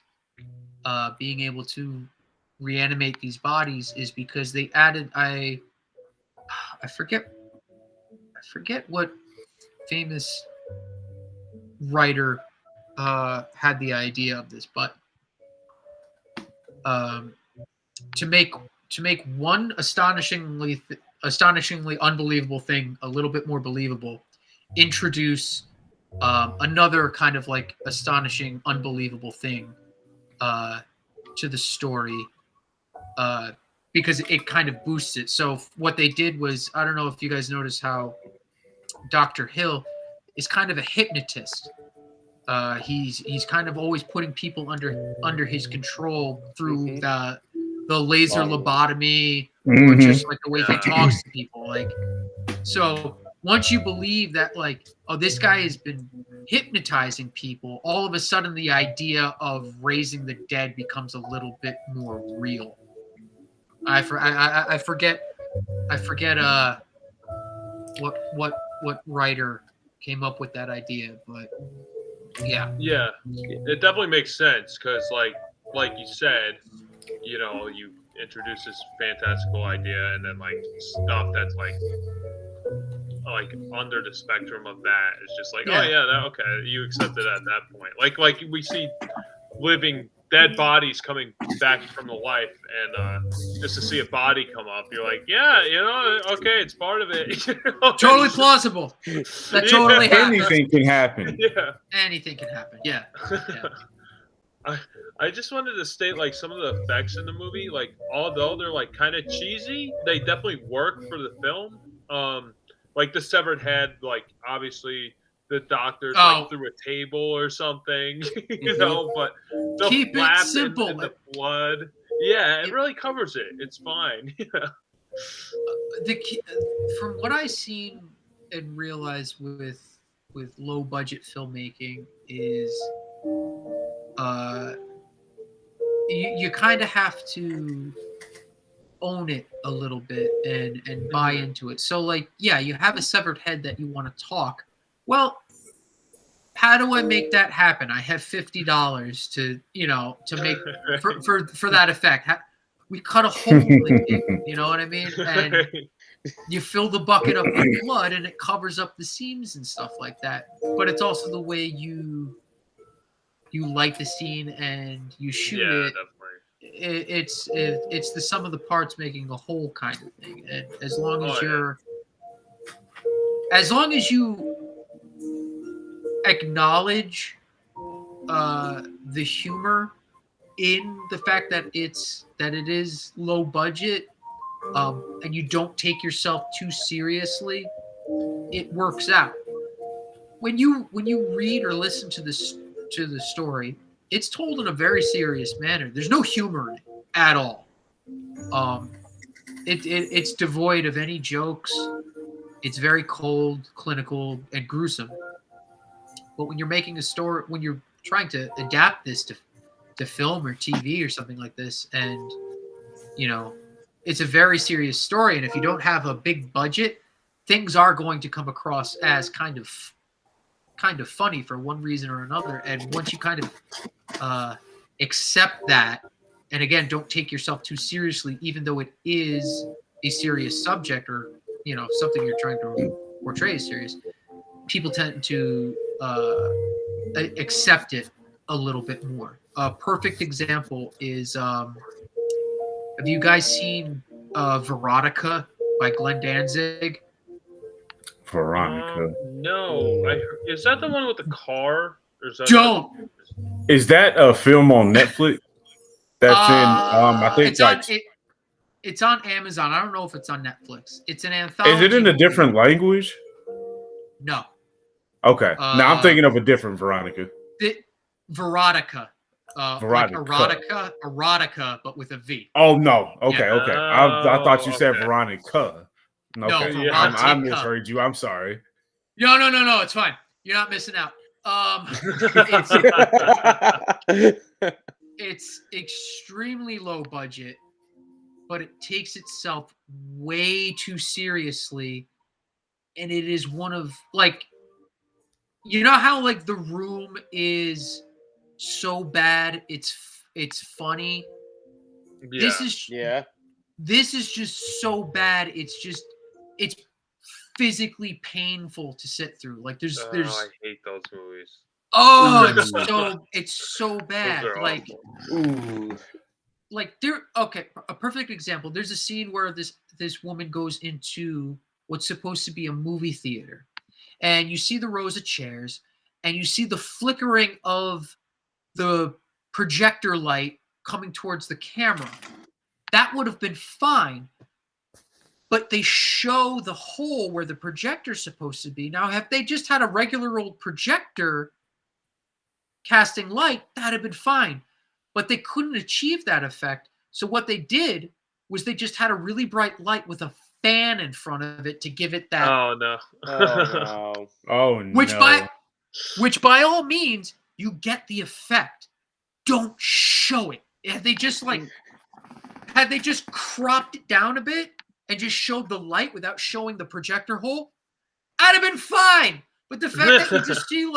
being able to reanimate these bodies is because they added I forget what famous writer had the idea of this, but to make one astonishingly unbelievable thing a little bit more believable, introduce another kind of like astonishing unbelievable thing to the story, because it kind of boosts it. So what they did was, I don't know if you guys notice how Dr. Hill is kind of a hypnotist. He's kind of always putting people under his control through the laser lobotomy, or just like the way he talks to people. Like, so once you believe that, like, oh, this guy has been hypnotizing people, all of a sudden the idea of raising the dead becomes a little bit more real. I forget what writer came up with that idea, but yeah, it definitely makes sense because like you said, you introduce this fantastical idea and then like stuff that's like under the spectrum of that is just like okay, you accept it at that point. Like we see living dead bodies coming back from the life, and just to see a body come up, you're like, okay, it's part of it. Totally plausible. That totally happens. Anything can happen. Yeah, anything can happen. Yeah. I just wanted to state like some of the effects in the movie, like although they're like kind of cheesy, they definitely work for the film. Like the severed head, like obviously the doctor's like through a table or something, but the keep it simple. And the blood, it really covers it. It's fine. From what I've seen and realized with low budget filmmaking is you kind of have to own it a little bit and buy into it. So like, you have a severed head that you want to talk. Well, how do I make that happen? I have $50 to make for that effect. We cut a hole in the table, you know what I mean? And you fill the bucket up with blood and it covers up the seams and stuff like that. But it's also the way you light the scene and you shoot it. Definitely. It's the sum of the parts making a whole kind of thing. And as long as you acknowledge the humor in the fact that it is low budget, and you don't take yourself too seriously, it works out. When you read or listen to the story, it's told in a very serious manner. There's no humor in it at all. It's devoid of any jokes. It's very cold, clinical, and gruesome. But when you're making a story, when you're trying to adapt this to film or TV or something like this, and it's a very serious story, and if you don't have a big budget, things are going to come across as kind of funny for one reason or another. And once you kind of accept that, and again, don't take yourself too seriously, even though it is a serious subject or something you're trying to portray as serious, people tend to accept it a little bit more. A perfect example is, have you guys seen Veronica by Glenn Danzig? Veronica. No. Is that the one with the car? Or is that Don't. Is that a film on Netflix? That's I think it's on Amazon. I don't know if it's on Netflix. It's an anthology. Is it in a different language? No. Okay. Now I'm thinking of a different Veronica. Veronica. Veronica. Like erotica, but with a V. Oh no. Okay, Yeah. okay. I thought you said Okay. Veronica. No, Okay. Veronica. I misheard you. I'm sorry. No. It's fine. You're not missing out. It's extremely low budget, but it takes itself way too seriously, and it is one of how The Room is so bad it's funny. Yeah. This is just so bad it's physically painful to sit through. There's I hate those movies. it's so bad. A perfect example. There's a scene where this woman goes into what's supposed to be a movie theater, and you see the rows of chairs, and you see the flickering of the projector light coming towards the camera. That would have been fine, but they show the hole where the projector's supposed to be. Now, if they just had a regular old projector casting light, that'd have been fine. But they couldn't achieve that effect. So what they did was they just had a really bright light with a fan in front of it to give it that. Oh no. Oh no. Which by all means, you get the effect. Don't show it. Had they just cropped it down a bit and just showed the light without showing the projector hole, I'd have been fine. But the fact that you just see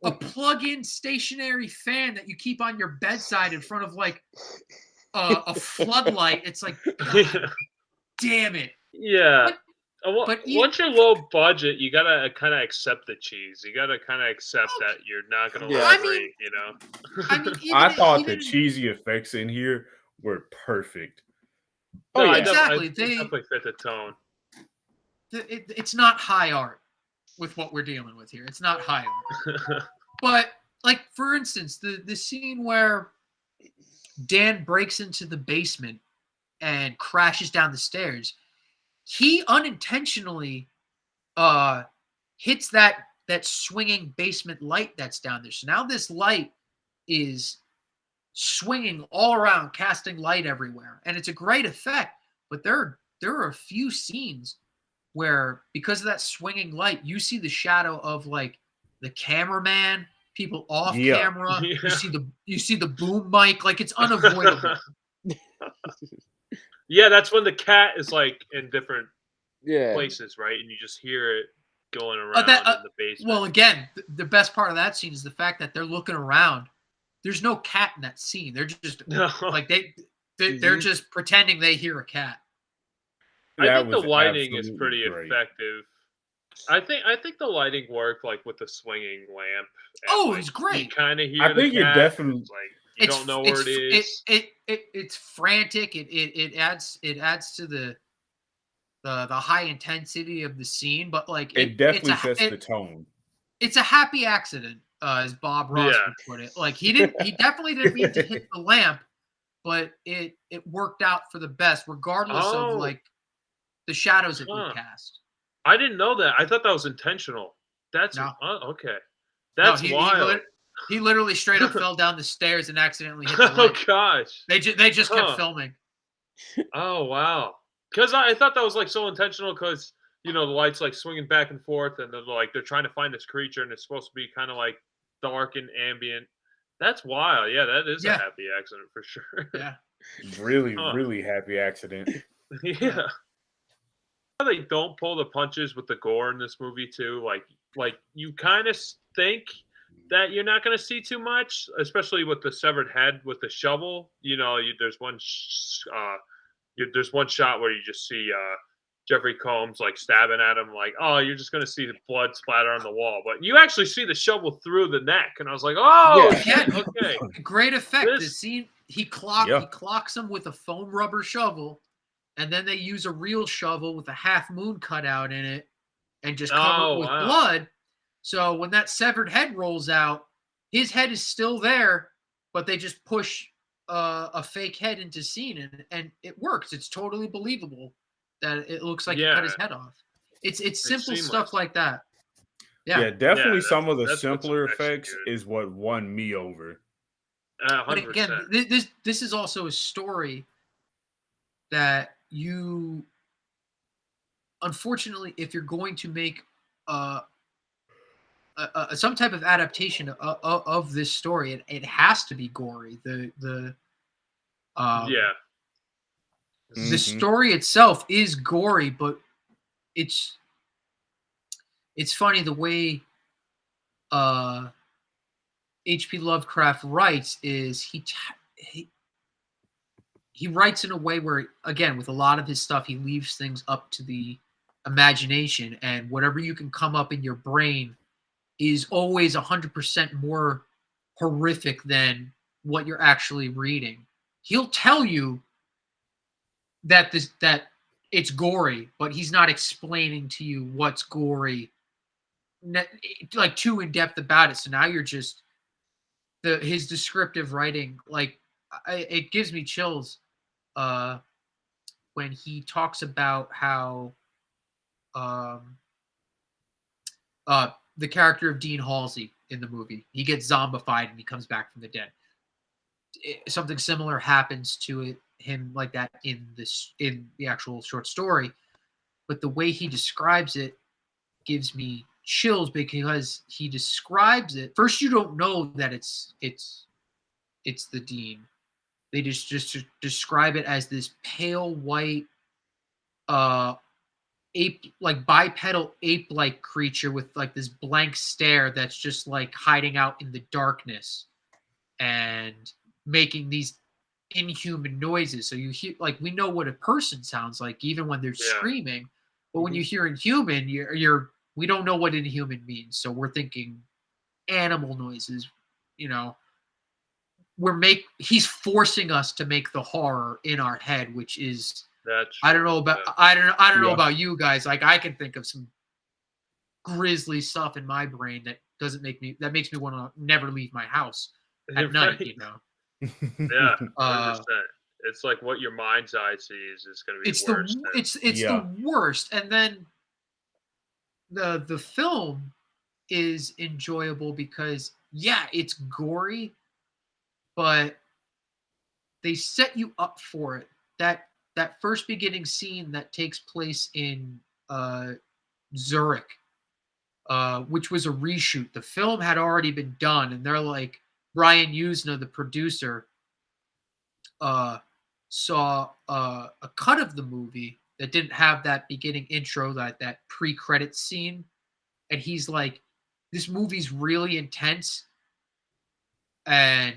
a plug-in stationary fan that you keep on your bedside in front of a floodlight, it's God damn it. Yeah. But once you're low budget, you gotta kind of accept the cheese. You gotta kind of accept that you're not gonna look great. I thought the cheesy effects in here were perfect. No, yeah. Exactly. They definitely fit the tone. It's not high art with what we're dealing with here. It's not high art. But for instance, the scene where Dan breaks into the basement and crashes down the stairs, he unintentionally hits that swinging basement light that's down there. So now this light is swinging all around, casting light everywhere, and it's a great effect. But there are a few scenes where, because of that swinging light, you see the shadow of the cameraman, people off camera. Yeah. You see the boom mic. It's unavoidable. Yeah, that's when the cat is in different places, right? And you just hear it going around in the basement. Well, again, the best part of that scene is the fact that they're looking around. There's no cat in that scene. They're just they're just pretending they hear a cat. I think the lighting is pretty effective. I think the lighting worked with the swinging lamp. And, it's great. You kind of hear. I think it definitely. You don't know where it is. It's frantic. It adds to the high intensity of the scene, but it definitely sets the tone. It's a happy accident as Bob Ross would put it. Like he definitely didn't mean to hit the lamp, but it worked out for the best, regardless of like the shadows that we cast. I didn't know that. I thought that was intentional. That's okay. That's wild. He literally straight up fell down the stairs and accidentally hit the light. Oh gosh. They just kept filming. Oh wow. Because I thought that was like so intentional because the light's like swinging back and forth and they're trying to find this creature and it's supposed to be kind of like dark and ambient. That's wild. Yeah, that is a happy accident for sure. Yeah. Really happy accident. Yeah. They don't pull the punches with the gore in this movie too. Like you kind of think that you're not going to see too much, especially with the severed head with the shovel. There's one shot where you just see Jeffrey Combs like stabbing at him, like, oh, you're just going to see the blood splatter on the wall, but you actually see the shovel through the neck, and I was like, oh, shit, okay, great effect. The scene he clocks him with a foam rubber shovel. And then they use a real shovel with a half moon cut out in it and just cover it with blood. So when that severed head rolls out, his head is still there, but they just push a fake head into scene, and it works. It's totally believable that it looks like he cut his head off. It's simple stuff like that. Yeah, definitely some of the simpler effects is what won me over. 100%. But again, this is also a story that you, unfortunately, if you're going to make some type of adaptation of this story, it has to be gory. The story itself is gory, but it's funny the way H P Lovecraft writes is he writes in a way where, again, with a lot of his stuff, he leaves things up to the imagination, and whatever you can come up in your brain is always 100% more horrific than what you're actually reading. He'll tell you that it's gory, but he's not explaining to you what's gory, like too in depth about it. So now you're just his descriptive writing, like it gives me chills when he talks about how the character of Dean Halsey in the movie, he gets zombified and he comes back from the dead. Something similar happens to him like that in the actual short story, but the way he describes it gives me chills because he describes it. First, you don't know that it's the Dean. They just describe it as this pale white, ape, like bipedal ape-like creature with like this blank stare that's just like hiding out in the darkness and making these inhuman noises. So you hear, like, we know what a person sounds like even when they're screaming, but when you hear inhuman, we don't know what inhuman means. So we're thinking animal noises, he's forcing us to make the horror in our head, which is I don't know about you guys. Like, I can think of some grisly stuff in my brain that makes me want to never leave my house at night. Yeah, 100%. It's like what your mind's eye sees is going to be worse. It's the worst. And then the film is enjoyable because it's gory, but they set you up for it. That first beginning scene that takes place in Zurich, which was a reshoot. The film had already been done, and they're like, Brian Usna, the producer, saw a cut of the movie that didn't have that beginning intro, that pre-credit scene, and he's like, this movie's really intense, and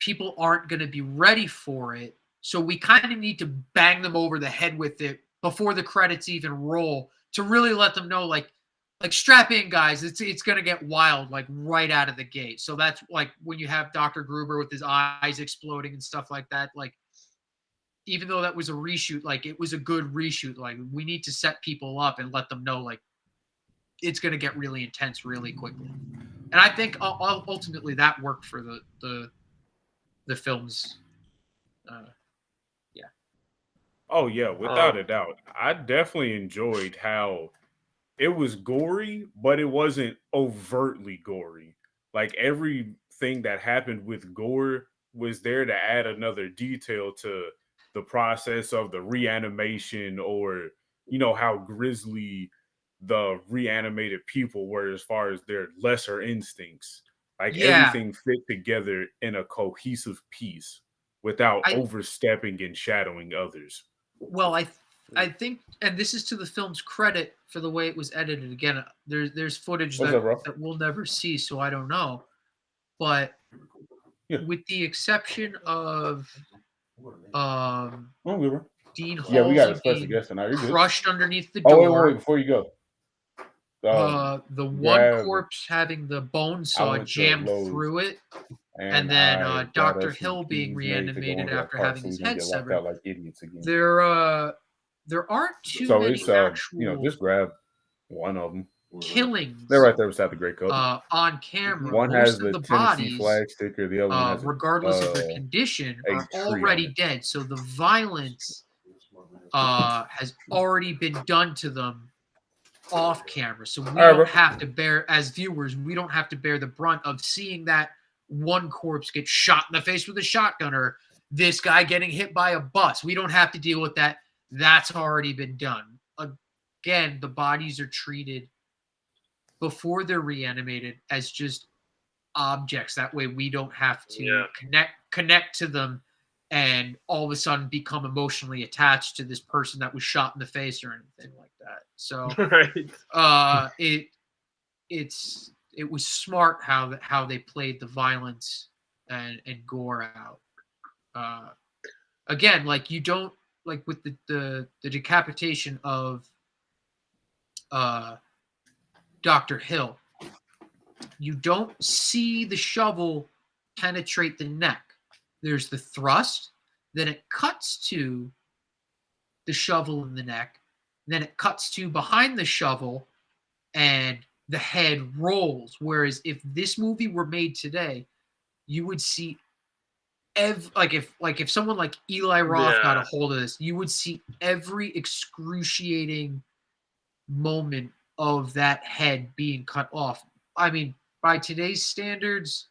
people aren't going to be ready for it. So we kind of need to bang them over the head with it before the credits even roll to really let them know, like strap in, guys. It's going to get wild, like right out of the gate. So that's like when you have Dr. Gruber with his eyes exploding and stuff like that. Like, even though that was a reshoot, like it was a good reshoot. Like, we need to set people up and let them know, like, it's going to get really intense really quickly. And I think ultimately that worked for the film's. Oh yeah, without a doubt. I definitely enjoyed how it was gory, but it wasn't overtly gory. Like everything that happened with gore was there to add another detail to the process of the reanimation, or how grisly the reanimated people were as far as their lesser instincts. Like Yeah, everything fit together in a cohesive piece without I overstepping and shadowing others. well, I think, and this is to the film's credit for the way it was edited. Again, there's footage What's up, bro? that we'll never see, so I don't know. But Yeah. with the exception of Oh, good, bro. Dean Yeah, we got a Halsey special being guest tonight. You're good. crushed underneath the Oh, door, wait, before you go. the one grab- corpse having the bone I saw went to jammed Lowe's, through it, and then I got Dr. us some Hill being keys made to go reanimated into our after car having so we his don't head get locked severed. out like idiots again. There aren't too So many it's actual just grab one of them. killings They're right there beside the Great Coat. on camera. One Most has of the the Tennessee bodies, flag sticker. The other one has regardless of their condition, a are tree on already it. dead. So the violence has already been done to them off camera. So we right, don't bro. have to bear, as viewers, we don't have to bear the brunt of seeing that one corpse get shot in the face with a shotgun, or this guy getting hit by a bus. We don't have to deal with that. That's already been done. Again, the bodies are treated before they're reanimated as just objects. That way we don't have to connect to them and all of a sudden become emotionally attached to this person that was shot in the face or anything like that. So Right. it was smart how they played the violence and gore out. Again, like you don't, like with the decapitation of Dr. Hill, you don't see the shovel penetrate the neck. There's the thrust, then it cuts to the shovel in the neck, then it cuts to behind the shovel, and the head rolls. Whereas if this movie were made today, you would see if someone like Eli Roth got a hold of this, you would see every excruciating moment of that head being cut off. I mean, by today's standards,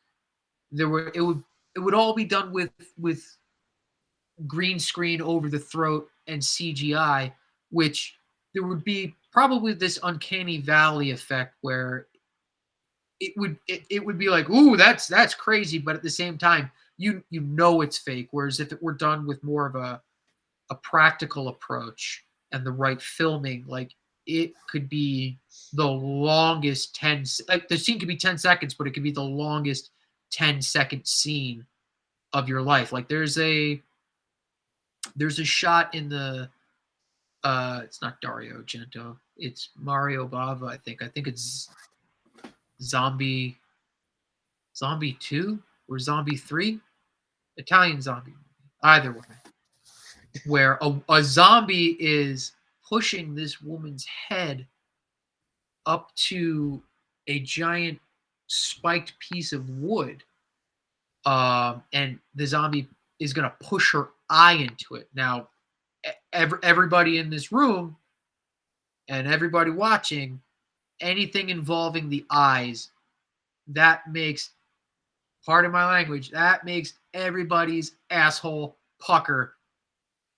it would all be done with green screen over the throat and CGI, which there would be probably this uncanny valley effect where it would be like, ooh, that's crazy, but at the same time, you know it's fake. Whereas if it were done with more of a practical approach and the right filming, like it could be the longest the scene could be 10 seconds, but it could be the longest 10-second scene of your life. Like there's a shot in the it's not Dario Argento, it's Mario Bava, I think it's Zombie 2 or Zombie 3, Italian zombie movie, either way, where a zombie is pushing this woman's head up to a giant spiked piece of wood, and the zombie is going to push her eye into it. Now, everybody in this room and everybody watching, anything involving the eyes, that makes, pardon my language, that makes everybody's asshole pucker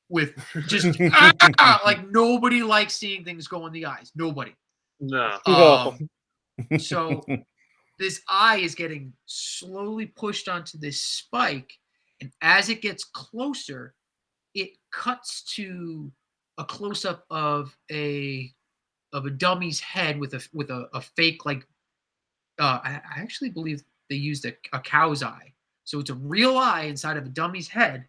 with just like nobody likes seeing things go in the eyes. Nobody. No. So this eye is getting slowly pushed onto this spike, and as it gets closer, it cuts to a close-up of a dummy's head with a fake, like I actually believe they used a cow's eye, so it's a real eye inside of a dummy's head.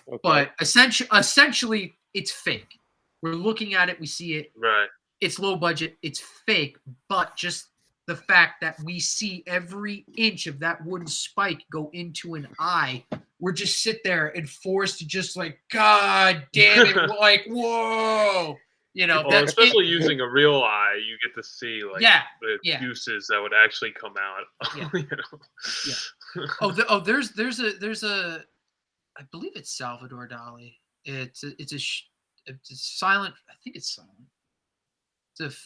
Okay. But essentially it's fake. We're looking at it, we see it. Right. It's low budget, it's fake, but just the fact that we see every inch of that wooden spike go into an eye, we're just sit there and forced to just like, God damn it, like, whoa. You know, well, especially using a real eye, you get to see like the juices that would actually come out. Yeah. You know? Yeah. There's a I believe it's Salvador Dali. It's a silent. I think it's silent.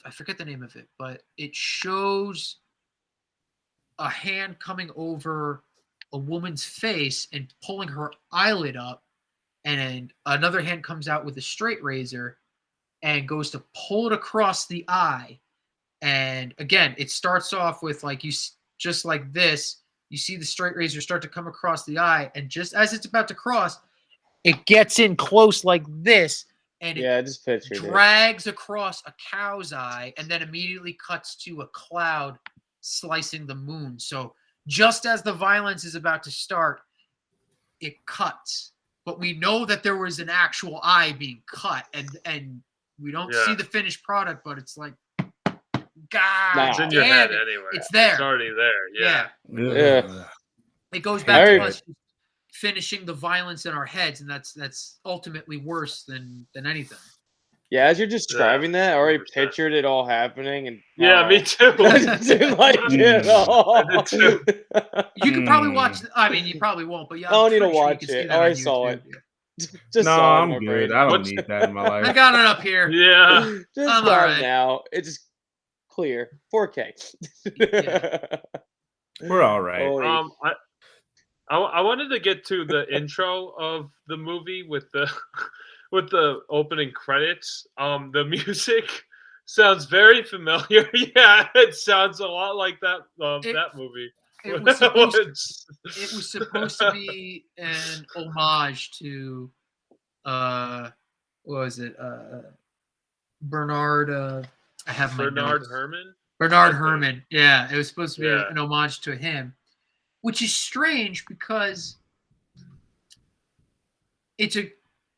I forget the name of it, but it shows a hand coming over a woman's face and pulling her eyelid up, and another hand comes out with a straight razor and goes to pull it across the eye. And again, it starts off with like just like this. You see the straight razor start to come across the eye, and just as it's about to cross, it gets in close like this, and I just pictured drags across a cow's eye, and then immediately cuts to a cloud slicing the moon. So just as the violence is about to start, it cuts. But we know that there was an actual eye being cut, and we don't see the finished product, but it's like, God, it's in your head anyway. It's there. It's already there. Yeah. It goes back to us finishing the violence in our heads, and that's ultimately worse than anything. Yeah, as you're describing that, I already pictured it all happening, and me too. I didn't like it at all. You could probably watch. I mean, you probably won't, but yeah, I don't need to watch it. I already saw it. Just I'm good. Brain. I don't need that in my life. I got it up here. Yeah, just I'm all right now. It's just clear 4K. We're all right. I wanted to get to the intro of the movie with the opening credits. The music sounds very familiar. Yeah, it sounds a lot like that movie. It was supposed to be an homage to what was it? Bernard Herrmann? Bernard Herrmann. Yeah, it was supposed to be an homage to him, which is strange because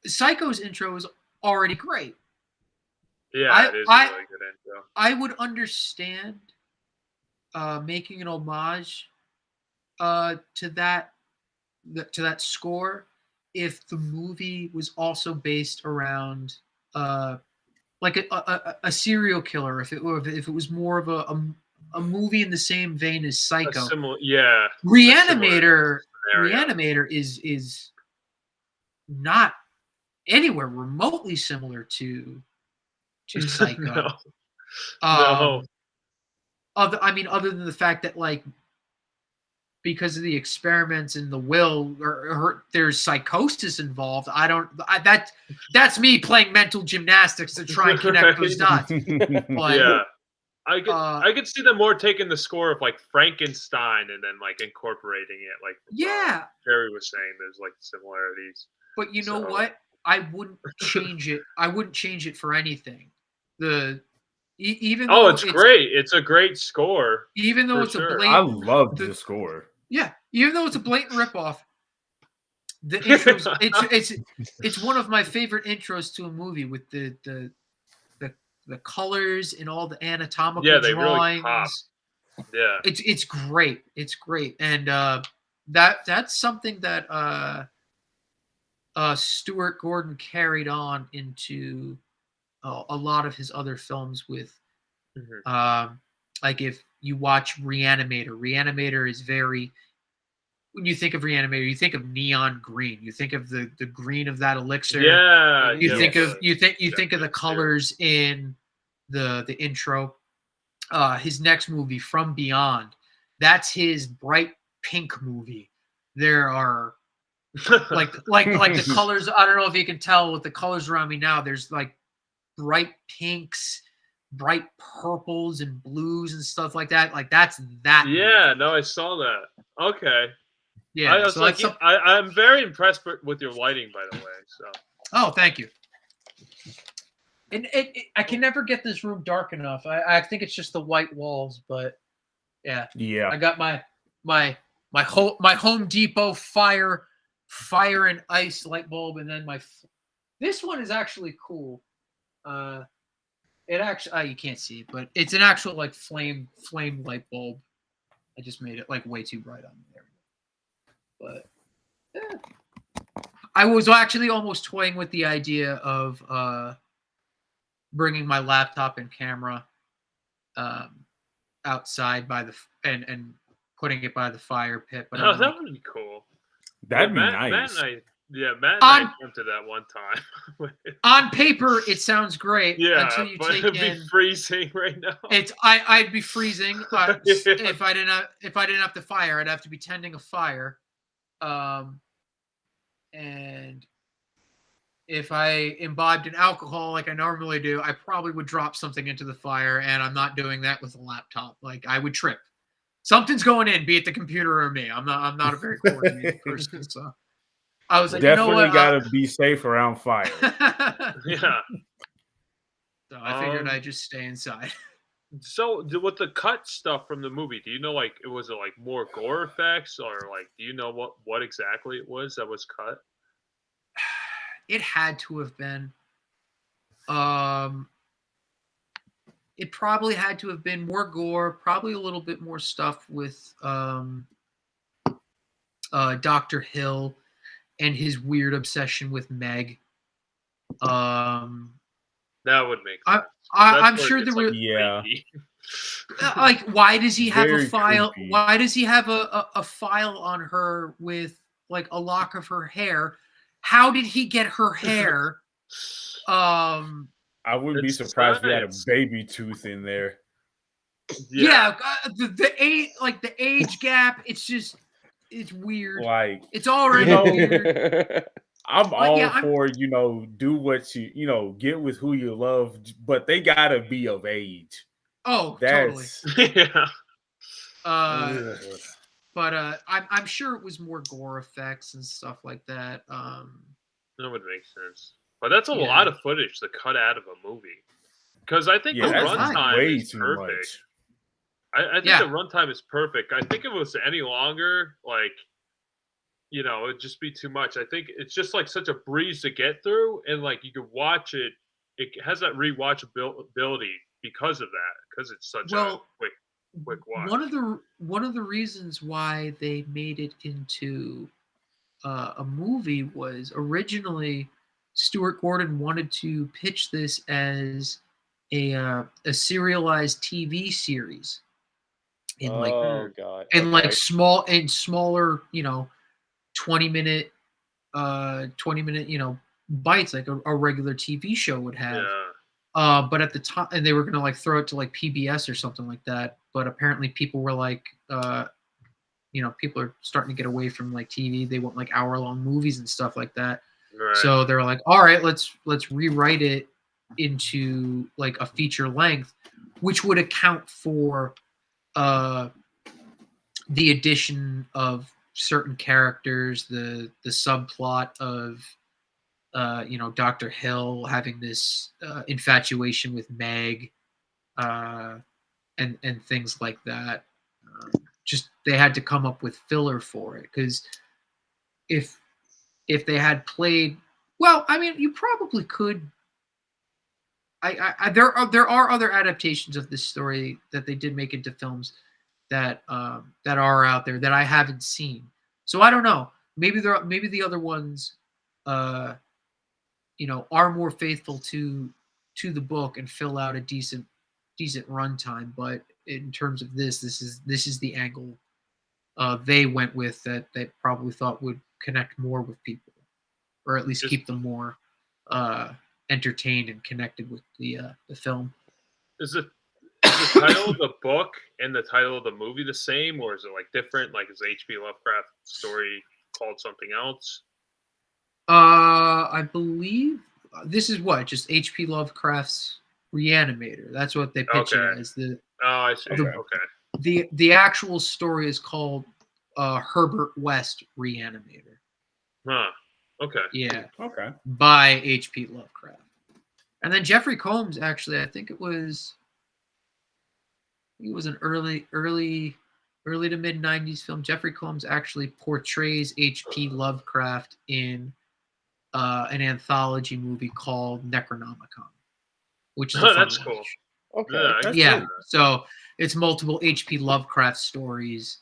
Psycho's intro is already great. Yeah, it is a really good intro. I would understand making an homage to that score if the movie was also based around like a serial killer, if it was more of a movie in the same vein as Psycho. Re-Animator is not anywhere remotely similar to Psycho. No. Other than the fact that, like, because of the experiments and the will, or there's psychosis involved. That's me playing mental gymnastics to try and connect those dots. But, I could see them more taking the score of like Frankenstein and then like incorporating it. Like Jerry was saying, there's like similarities. But you know what? I wouldn't change it. I wouldn't change it for anything. Even though it's great. It's a great score. Even though it's a blatant, I love the score. Yeah, even though it's a blatant ripoff, the intros. it's one of my favorite intros to a movie with the colors and all the anatomical drawings. Really pop. Yeah, it's great. It's great, and that's something that Stuart Gordon carried on into a lot of his other films with, like if you watch Re-Animator is very. When you think of Re-Animator, you think of neon green. You think of the green of that elixir. Yeah. You think of the colors in the intro. His next movie, From Beyond, that's his bright pink movie. There are like the colors. I don't know if you can tell with the colors around me now. There's like bright pinks, bright purples and blues and stuff like that. Like that's that. Yeah, movie. No, I saw that. Okay. Yeah, I was I'm very impressed with your lighting, by the way. So. Oh, thank you. And I can never get this room dark enough. I think it's just the white walls, but yeah. I got my Home Depot fire and ice light bulb, and then this one is actually cool. It actually you can't see it, but it's an actual like flame light bulb. I just made it like way too bright on there. But I was actually almost toying with the idea of bringing my laptop and camera outside by the and putting it by the fire pit. But I'm that like, would be cool. That'd be Matt nice. and I attempted that one time. on paper, it sounds great. Yeah, until you but take it'd be in. freezing right now. I'd be freezing Yeah. if I didn't have the fire. I'd have to be tending a fire, and if I imbibed in alcohol like I normally do, I probably would drop something into the fire, and I'm not doing that with a laptop. Like I would trip. Something's going in, be it the computer or me. I'm not a very coordinated person, so I was like, Definitely you know what? gotta be safe around fire. Yeah. So I figured I'd just stay inside. So with the cut stuff from the movie, do you know like was it like more gore effects or like do you know what exactly it was that was cut? It had to have been. It probably had to have been more gore, probably a little bit more stuff with Dr. Hill and his weird obsession with Meg. That would make sense. I'm sure there were. Yeah. Like, why does he have Very a file? creepy. Why does he have a file on her with like a lock of her hair? How did he get her hair? I wouldn't be It's surprised if he had a science. baby tooth in there. Yeah, the age gap. It's weird. Like It's already weird. I'm But all yeah, for, do what you get with who you love, but they gotta be of age. Oh, totally. That's Yeah. ugh. But I'm sure it was more gore effects and stuff like that. That would make sense. But that's a Yeah. lot of footage to cut out of a movie. Because I think Yeah, the that's runtime way is too perfect. much. I think Yeah. the runtime is perfect. I think if it was any longer, like, it'd just be too much. I think it's just like such a breeze to get through, and like you could watch it. It has that rewatchability because of that, because it's such a quick watch. One of the reasons why they made it into a movie was originally Stuart Gordon wanted to pitch this as a serialized TV series in Oh god. like Okay. smaller 20-minute bites like a regular TV show would have. Yeah. But at the time, and they were gonna like throw it to like PBS or something like that. But apparently, people were like, people are starting to get away from like TV. They want like hour-long movies and stuff like that. Right. So they're like, all right, let's rewrite it into like a feature length, which would account for the addition of certain characters, the subplot of Dr. Hill having this infatuation with Meg, and things like that. Just they had to come up with filler for it, because if they had played, well, I mean, you probably could. There are other adaptations of this story that they did make into films that are out there that I haven't seen. So I don't know. Maybe the other ones, are more faithful to the book and fill out a decent runtime. But in terms of this is the angle they went with that they probably thought would connect more with people, or at least keep them more entertained and connected with the film. Is the title of the book and the title of the movie the same, or is it like different? Like, is H P Lovecraft story called something else? I believe this is just H P Lovecraft's Re-Animator. That's what they pitch it as. Oh, I see. Okay. The actual story is called Herbert West Re-Animator. Huh. Okay. Yeah. Okay. By H P Lovecraft. And then Jeffrey Combs, actually, I think it was an early to mid 90s film. Jeffrey Combs actually portrays H P Lovecraft in an anthology movie called Necronomicon, which is that's cool. Okay. Yeah. So it's multiple H P Lovecraft stories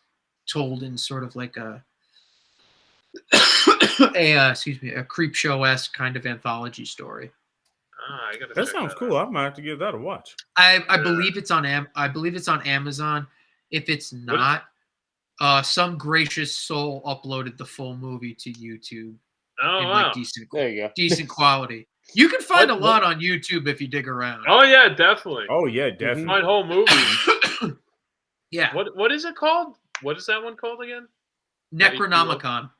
told in sort of like a creep show-esque kind of anthology story. I gotta That check sounds that cool. out. I might have to give that a watch. I believe it's on I believe it's on Amazon. If it's not, some gracious soul uploaded the full movie to YouTube Oh in wow. There you go. decent quality. You can find a What- lot on YouTube if you dig around. Oh yeah, definitely. Oh yeah, definitely. Find whole movies. Yeah, What is it called? What is that one called again? Necronomicon.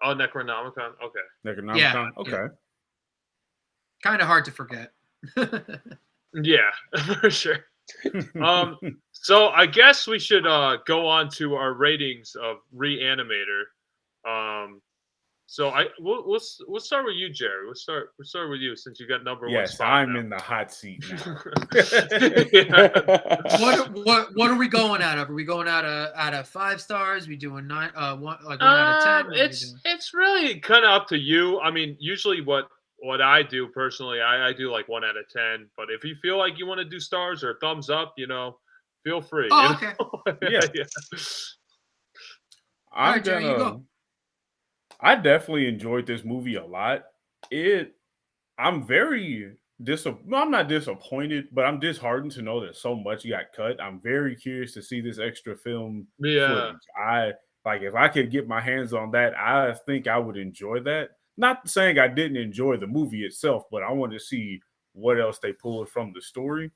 Oh, Necronomicon. Okay. Necronomicon. Yeah, Okay. Kind of hard to forget. Yeah, for sure. So I guess we should go on to our ratings of Re-Animator. So we'll start with you, Jerry. We'll start with you since you got number one Yes, spot. I'm now. in the hot seat now. Yeah. What are we going out of? Are we going out of 5 stars? We doing 9 1 out of 10? What are we doing? It's really kind of up to you. I mean, usually what I do personally, I do like 1 out of 10. But if you feel like you want to do stars or thumbs up, feel free. Oh, okay. Yeah. I'm All right, Jerry, you gonna. go. I definitely enjoyed this movie a lot. I'm very I'm not disappointed, but I'm disheartened to know that so much got cut. I'm very curious to see this extra film Yeah. footage. If I could get my hands on that, I think I would enjoy that. Not saying I didn't enjoy the movie itself, but I want to see what else they pulled from the story.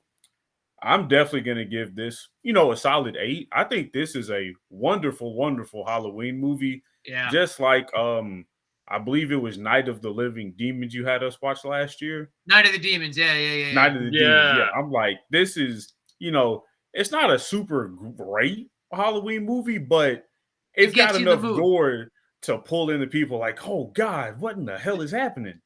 I'm definitely going to give this, a solid 8. I think this is a wonderful, wonderful Halloween movie. Yeah. Just like I believe it was Night of the Living Demons you had us watch last year. Night of the Demons. Yeah. Night of the Demons. Yeah. I'm like, this is, it's not a super great Halloween movie, but it's got enough gore to pull in the people like, oh God, what in the hell is happening?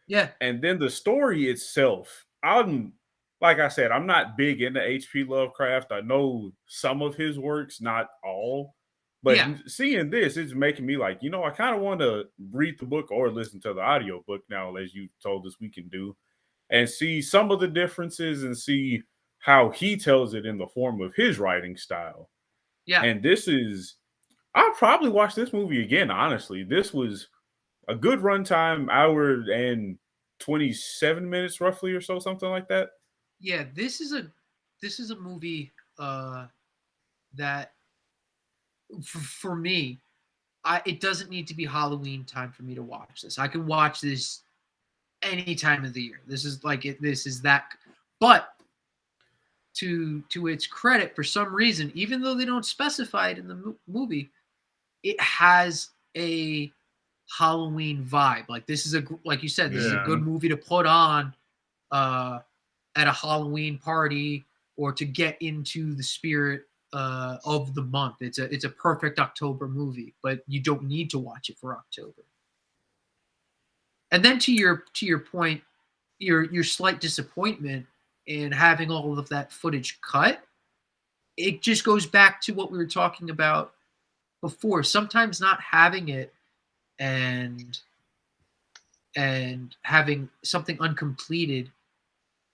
Yeah. And then the story itself, like I said, I'm not big into H P Lovecraft. I know some of his works, not all. But seeing this, it's making me like, I kind of want to read the book or listen to the audio book now, as you told us we can do, and see some of the differences and see how he tells it in the form of his writing style. Yeah. And I'll probably watch this movie again, honestly. This was a good runtime, hour and 27 minutes roughly or so, something like that. Yeah, this is a movie that for me, it doesn't need to be Halloween time for me to watch this. I can watch this any time of the year. This is that. But to its credit, for some reason, even though they don't specify it in the movie, it has a Halloween vibe. Like this is like you said, this is a good movie to put on at a Halloween party or to get into the spirit of the month. It's a perfect October movie, but you don't need to watch it for October. And then to your point, your slight disappointment in having all of that footage cut, it just goes back to what we were talking about before. Sometimes not having it and having something uncompleted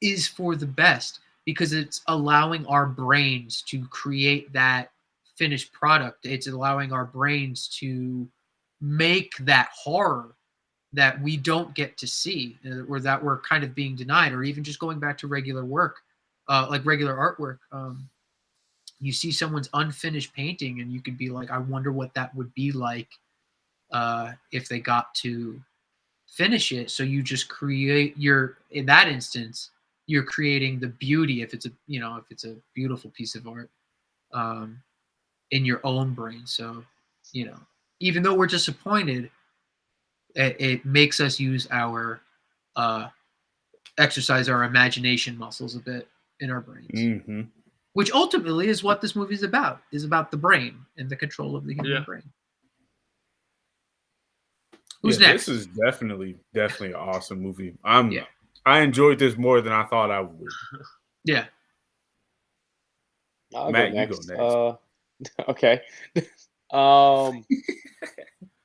is for the best, because it's allowing our brains to create that finished product. It's allowing our brains to make that horror that we don't get to see, or that we're kind of being denied, or even just going back to regular work, like regular artwork. You see someone's unfinished painting and you could be like, I wonder what that would be like if they got to finish it. So you just create in that instance, you're creating the beauty, if it's a beautiful piece of art, in your own brain. So, even though we're disappointed, it makes us use our exercise our imagination muscles a bit in our brains, which ultimately is what this movie is about the brain and the control of the human brain. Who's next? This is definitely an awesome movie. I enjoyed this more than I thought I would. Yeah. Matt, you go next. Okay.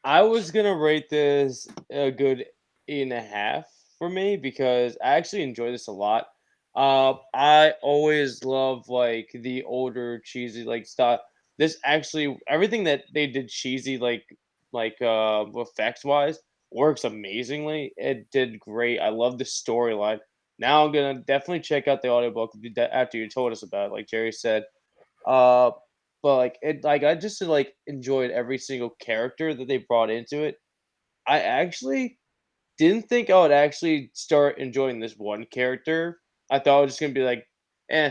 I was gonna rate this a good 8.5 for me, because I actually enjoy this a lot. I always love like the older cheesy like stuff. This actually, everything that they did cheesy like effects wise works amazingly. It did great. I love the storyline. Now I'm gonna definitely check out the audiobook after you told us about it, like Jerry said. But like I just like enjoyed every single character that they brought into it. I actually didn't think I would actually start enjoying this one character. I thought I was just gonna be like,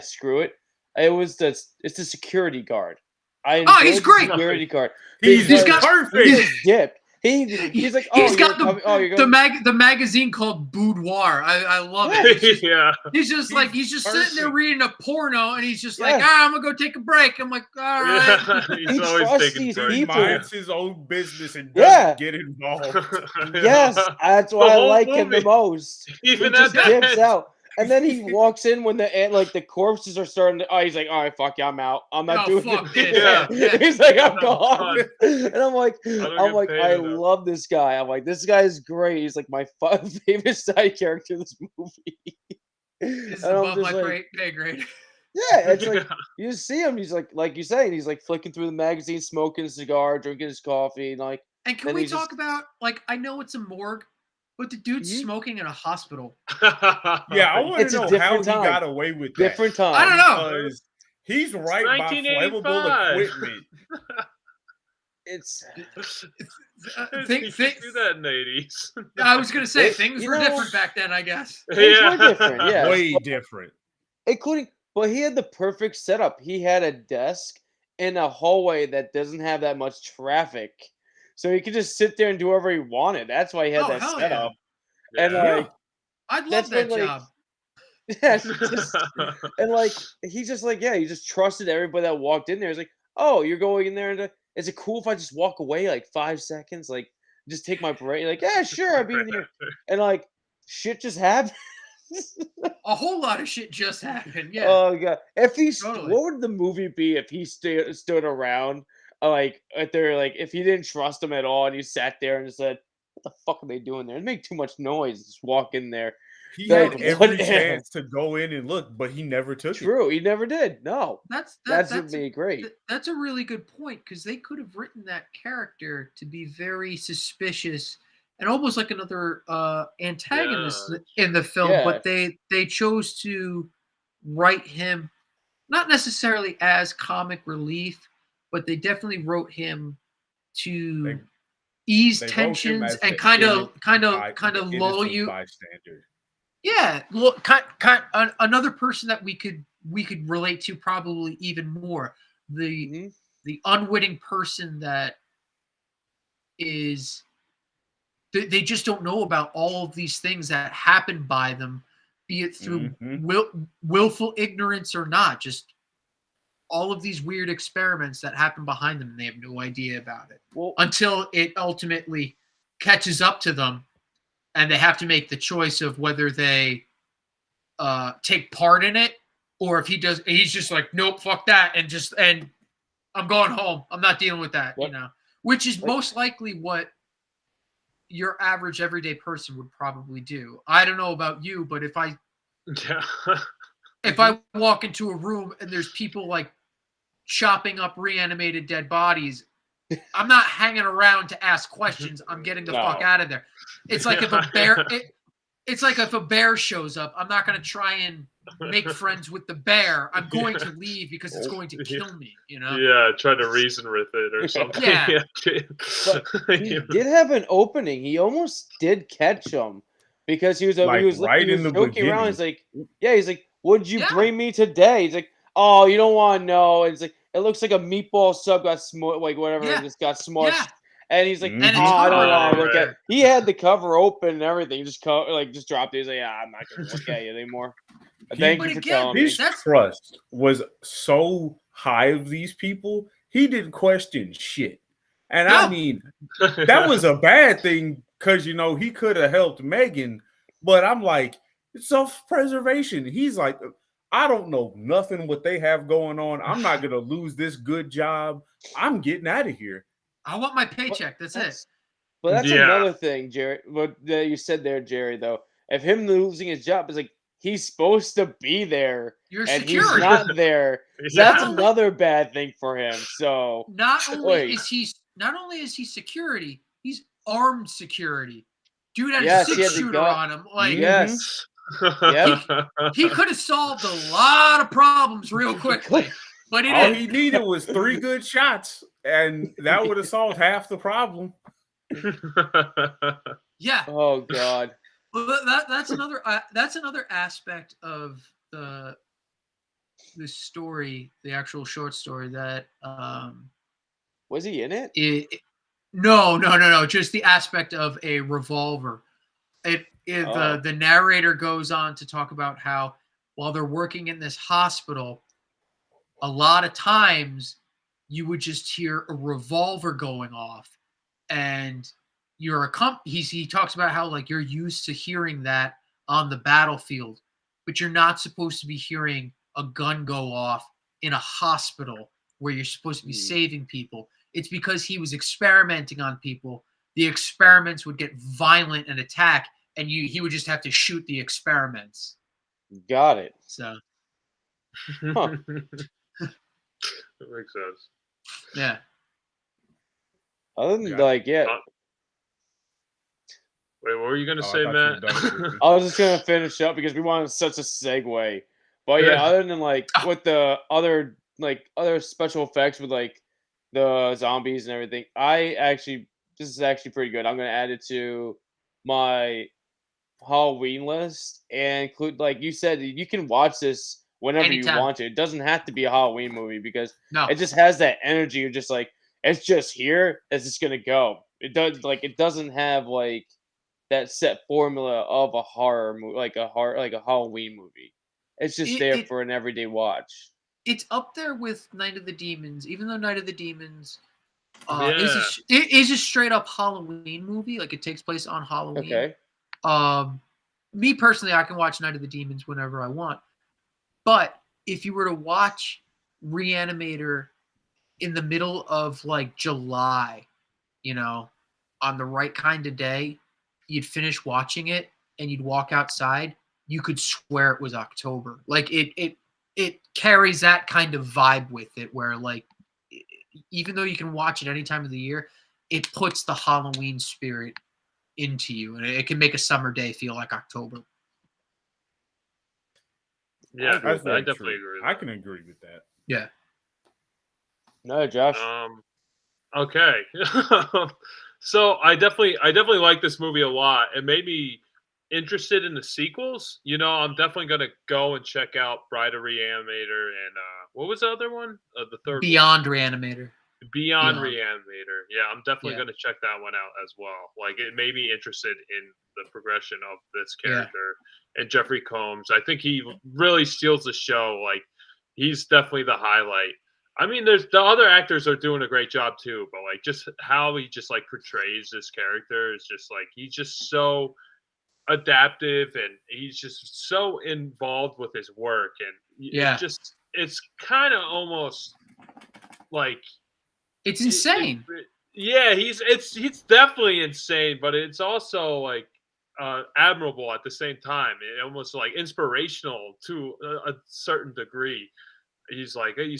screw it. It's the security guard. I Oh, he's enjoyed the great. security guard. He's because got- perfect. He just dipped. He's like, oh, He's you're got coming, oh, you're going. the magazine called Boudoir. I love it. Yeah. He's just sitting there perfect. reading a porno, and he's just like, Yeah. I'm gonna go take a break. I'm like, all right. Yeah. He He's always trusts taking these breaks. He people. minds his own business and Yeah. doesn't get involved. Yes, that's why I whole like him the movie. most. Even He just at dips that. out. And then he walks in when the corpses are starting to. Oh, he's like, all right, fuck yeah, I'm out. I'm not doing fuck this. this. Yeah. He's like, I'm I'm gone. done. And I'm like, don't get paid I enough. love this guy. I'm like, this guy is great. He's like my favorite side character in this movie. This is And I'm above just my like, pay grade. yeah, it's like you just see him. He's like you saying, he's like flicking through the magazine, smoking a cigar, drinking his coffee, and like. And can And we he's talk just- about, like, I know it's a morgue, but the dude's Mhm. smoking in a hospital. Yeah, I want It's to a know how different he time. got away with that. Different time. I don't know. Because he's right by 1985. flammable equipment. It's Think- You think- could do that in the 80s. I was gonna say It- things you were know- different back then, I guess. things were different, yeah. Way different. Including, but he had the perfect setup. He had a desk in a hallway that doesn't have that much traffic, so he could just sit there and do whatever he wanted. That's why he had Oh, that hell yeah. setup. And Yeah. like, I'd love That's that when, like, job. yeah, it's just, and like he just like he just trusted everybody that walked in there. He's like, oh, you're going in there, and is it cool if I just walk away like 5 seconds, like just take my break? Like, yeah, sure, I'll be in here, and like shit just happened. A whole lot of shit just happened. Yeah. Oh god! If he, Totally. what would the movie be if he stood around, like if they're like if he didn't trust them at all, and he sat there and said, "What the fuck are they doing there? They make too much noise. Just walk in there." He Like, had every what- chance to go in and look, but he never took it. True, he never did. No, that's would be great. That's a really good point, because they could have written that character to be very suspicious and almost like another antagonist in the film, Yeah. but they chose to write him not necessarily as comic relief, but they definitely wrote him to They- ease They wrote him tensions as and the kind of innocent lull you. bystander. Yeah, look, another person that we could relate to probably even more, the Mhm. the unwitting person that is they just don't know about all of these things that happen by them, be it through willful ignorance or not, just all of these weird experiments that happen behind them and they have no idea about it Well, until it ultimately catches up to them and they have to make the choice of whether they take part in it, or if he's just like, nope, fuck that, and I'm going home. I'm not dealing with that, Yep. you know, which is Like- most likely what your average everyday person would probably do. I don't know about you, but if I walk into a room and there's people like chopping up reanimated dead bodies, I'm not hanging around to ask questions. I'm getting the fuck No. out of there. It's like if a bear, it's like if a bear shows up, I'm not going to try and make friends with the bear. I'm going to leave because it's going to kill me. You know? Yeah, try to reason with it or something. Yeah. he did have an opening. He almost did catch him because he was Like, he was right he in was the joking around. beginning. He's like, "What'd you Yeah. bring me today?" He's like, "Oh, you don't want to know." And it's like, it looks like a meatball sub got smushed, like whatever, Yeah. just got smushed. Yeah. And he's like, And "Oh, it's I don't Herbert. know." Look at. He had the cover open and everything. He just just dropped it. He's like, "Yeah, I'm not gonna look at you anymore." Thank But you for again, telling me. His trust was so high of these people, he didn't question shit. And I No. mean, that was a bad thing because, you know, he could have helped Megan, but I'm like, it's self-preservation. He's like, I don't know nothing what they have going on. I'm not going to lose this good job. I'm getting out of here. I want my paycheck. That's it. But that's Yeah. another thing, Jerry. What you said there, Jerry. Though, if him losing his job is like he's supposed to be there You're and security. he's not there, so that's another bad thing for him. So Not only Wait. is he security, he's armed security. Dude had Yes, a he had the 6-shooter gun. on him. Like, yes, He could have solved a lot of problems real quickly, but he All didn't. he needed was 3 good shots, and that would have solved half the problem. Yeah. Oh God. Well, that's another aspect of the story, the actual short story that Was he in it? No. Just the aspect of a revolver. The narrator goes on to talk about how while they're working in this hospital, a lot of times you would just hear a revolver going off, and he talks about how like you're used to hearing that on the battlefield, but you're not supposed to be hearing a gun go off in a hospital where you're supposed to be saving people. It's because he was experimenting on people. The experiments would get violent and attack, and he would just have to shoot the experiments. Got it. So Huh. That makes sense. yeah. Other than Yeah. Wait, what were you gonna say, I thought Matt? you were done with it. I was just gonna finish up because we wanted such a segue. But yeah, other than like with the other special effects with like the zombies and everything, this is actually pretty good. I'm gonna add it to my Halloween list and include, like you said, you can watch this whenever Anytime. you want to. It doesn't have to be a Halloween movie because No. it just has that energy of just like it's just here, it's just gonna go. It doesn't have like that set formula of a horror movie, like a Halloween movie. It's just there for an everyday watch. It's up there with Night of the Demons, even though Night of the Demons Yeah. is a straight up Halloween movie. Like it takes place on Halloween. Okay. Me personally, I can watch Night of the Demons whenever I want. But if you were to watch Re-Animator in the middle of like July, on the right kind of day, you'd finish watching it and you'd walk outside, you could swear it was October. Like it carries that kind of vibe with it where like even though you can watch it any time of the year, it puts the Halloween spirit into you, and it can make a summer day feel like October. Yeah, That's I very definitely true. agree with I that. can agree with that. Yeah. No, Josh. Okay. So I definitely like this movie a lot. It made me interested in the sequels. I'm definitely gonna go and check out Bride of Re-Animator and what was the other one? The third Beyond Re-Animator. Beyond Beyond. Re-Animator. Yeah, I'm definitely Yeah. going to check that one out as well. Like, it made me interested in the progression of this character and Jeffrey Combs. I think he really steals the show. Like, he's definitely the highlight. I mean, there's the other actors are doing a great job too, but like just how he just like portrays this character is just like he's just so adaptive and he's just so involved with his work and it's kind of almost like it's insane. He's definitely insane, but it's also like admirable at the same time. It almost like inspirational to a certain degree. He's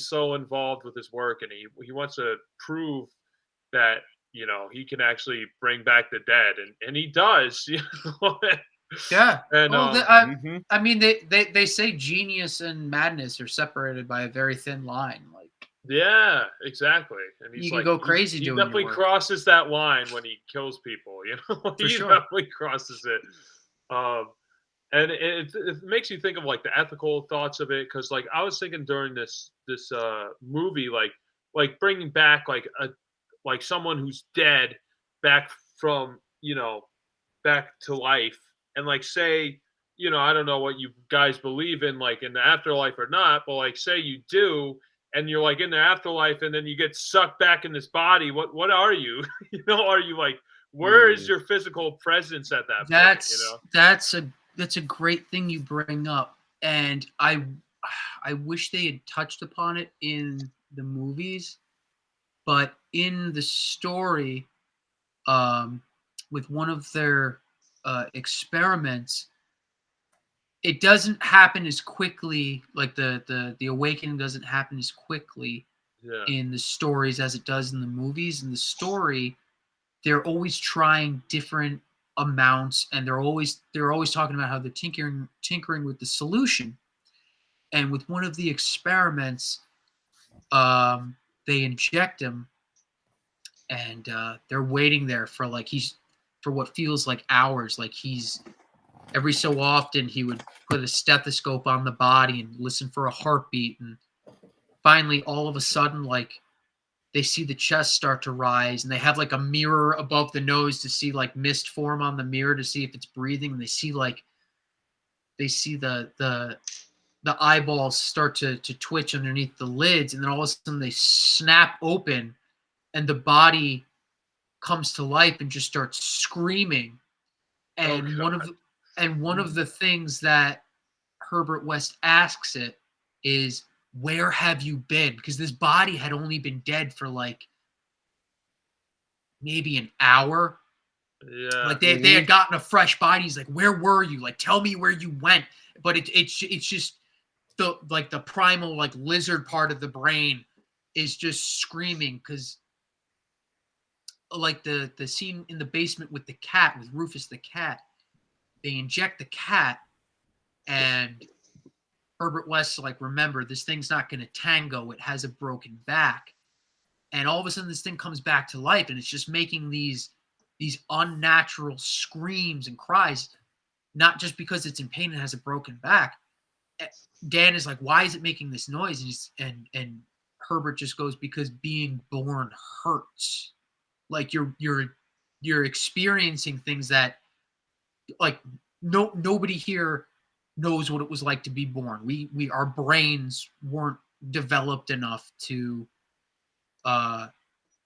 so involved with his work, and he wants to prove that he can actually bring back the dead, and he does. Yeah. And I mean, they say genius and madness are separated by a very thin line. Like, yeah, exactly. And he's you can go crazy he doing definitely your work. crosses that line when he kills people. He sure. definitely crosses it. And it makes you think of like the ethical thoughts of it, because like I was thinking during this movie, like bringing back like someone who's dead back from back to life, and like say I don't know what you guys believe in like in the afterlife or not, but like say you do, and you're like in the afterlife, and then you get sucked back in this body. What are you? Are you like where is your physical presence at that point? That's a great thing you bring up, and I wish they had touched upon it in the movies, but in the story, with one of their experiments, it doesn't happen as quickly. Like the awakening doesn't happen as quickly in the stories as it does in the movies. In the story, they're always trying different amounts, and they're always talking about how they're tinkering with the solution. And with one of the experiments, they inject him, and they're waiting there for for what feels like hours. Like he's every so often he would put a stethoscope on the body and listen for a heartbeat, and finally, all of a sudden, like they see the chest start to rise, and they have like a mirror above the nose to see like mist form on the mirror to see if it's breathing. And they see the eyeballs start to twitch underneath the lids, and then all of a sudden they snap open, and the body comes to life and just starts screaming. And one of the things that Herbert West asks it is, where have you been? Because this body had only been dead for like maybe an hour. Yeah. Like they had gotten a fresh body. He's like, where were you? Like, tell me where you went. But it's just the primal like lizard part of the brain is just screaming, because like the scene in the basement with the cat, with Rufus the cat, they inject the cat, and Herbert West's like, remember, this thing's not going to tango. It has a broken back. And all of a sudden this thing comes back to life, and it's just making these unnatural screams and cries, not just because it's in pain and has a broken back. Dan is like, why is it making this noise? And Herbert just goes, because being born hurts. Like you're experiencing things that like nobody here knows what it was like to be born. Our brains weren't developed enough to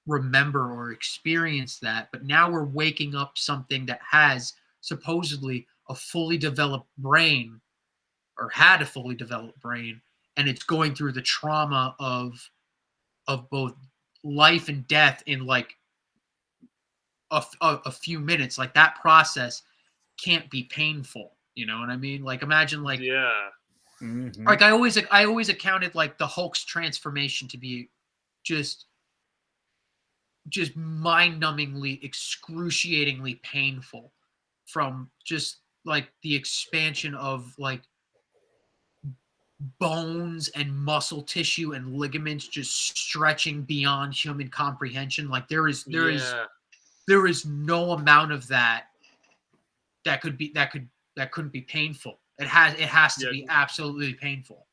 remember or experience that. But now we're waking up something that has supposedly a fully developed brain, or had a fully developed brain, and it's going through the trauma of both life and death in like a few minutes. Like that process can't be painful. You know what I mean? Like imagine like, yeah. Mm-hmm. Like I always accounted like the Hulk's transformation to be just mind-numbingly, excruciatingly painful, from just like the expansion of like bones and muscle tissue and ligaments just stretching beyond human comprehension. Like there is no amount of that couldn't be painful. It has to be absolutely painful.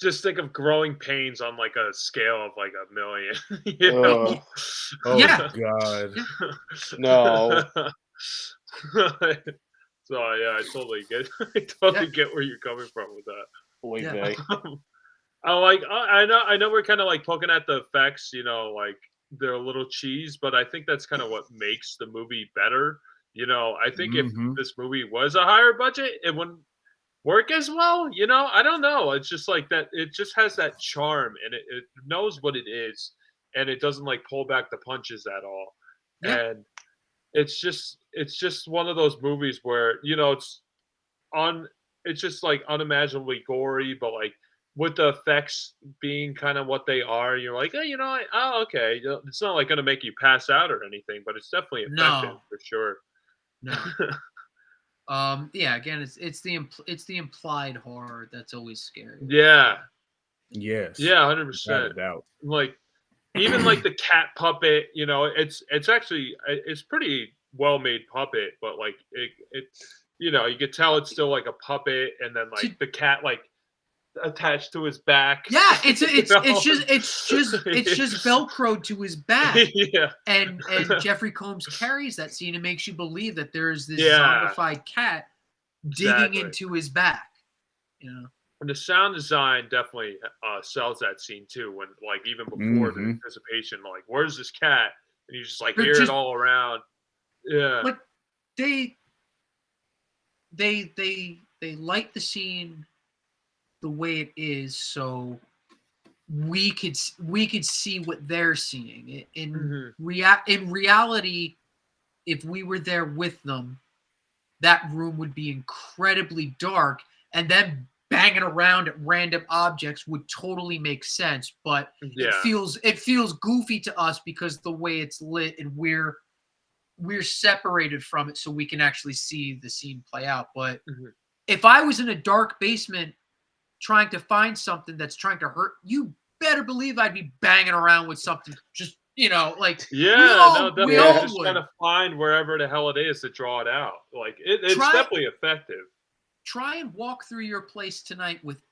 Just think of growing pains on like a scale of like 1 million. You know? Oh Yeah. God. No. So yeah, I totally get get where you're coming from with that. Wait, Yeah. I know we're kind of like poking at the effects, you know, like they're a little cheese, but I think that's kind of what makes the movie better. You know, I think if this movie was a higher budget, it wouldn't work as well. You know, I don't know. It's just like that. It just has that charm, and it knows what it is, and it doesn't like pull back the punches at all. Yeah. And it's just one of those movies where, you know, it's just like unimaginably gory, but like with the effects being kind of what they are, you're like, hey, you know, okay. It's not like going to make you pass out or anything, but it's definitely effective for sure. No. Yeah. Again, it's the implied horror that's always scary. Yeah. Yes. Yeah. 100%. Like even like the cat puppet, you know, it's actually it's pretty well made puppet, but like it you know, you could tell it's still like a puppet, and then like the cat like attached to his back. Yeah, it's just velcroed to his back. Yeah. And Jeffrey Combs carries that scene and makes you believe that there's this zombified cat digging into his back. You know. And the sound design definitely sells that scene too. When like even before the anticipation, like where's this cat? And you just like hear it all around. Yeah. Like they light the scene the way it is, so we could see what they're seeing. In reality, if we were there with them, that room would be incredibly dark, and then banging around at random objects would totally make sense. But it feels goofy to us because the way it's lit, and we're we're separated from it so we can actually see the scene play out. But Mhm. if I was in a dark basement trying to find something that's trying to hurt, you better believe I'd be banging around with something. Just like Yeah, no, we definitely. all Just would. trying to find wherever the hell it is to draw it out. Like it's Try- definitely effective. Try and walk through your place tonight with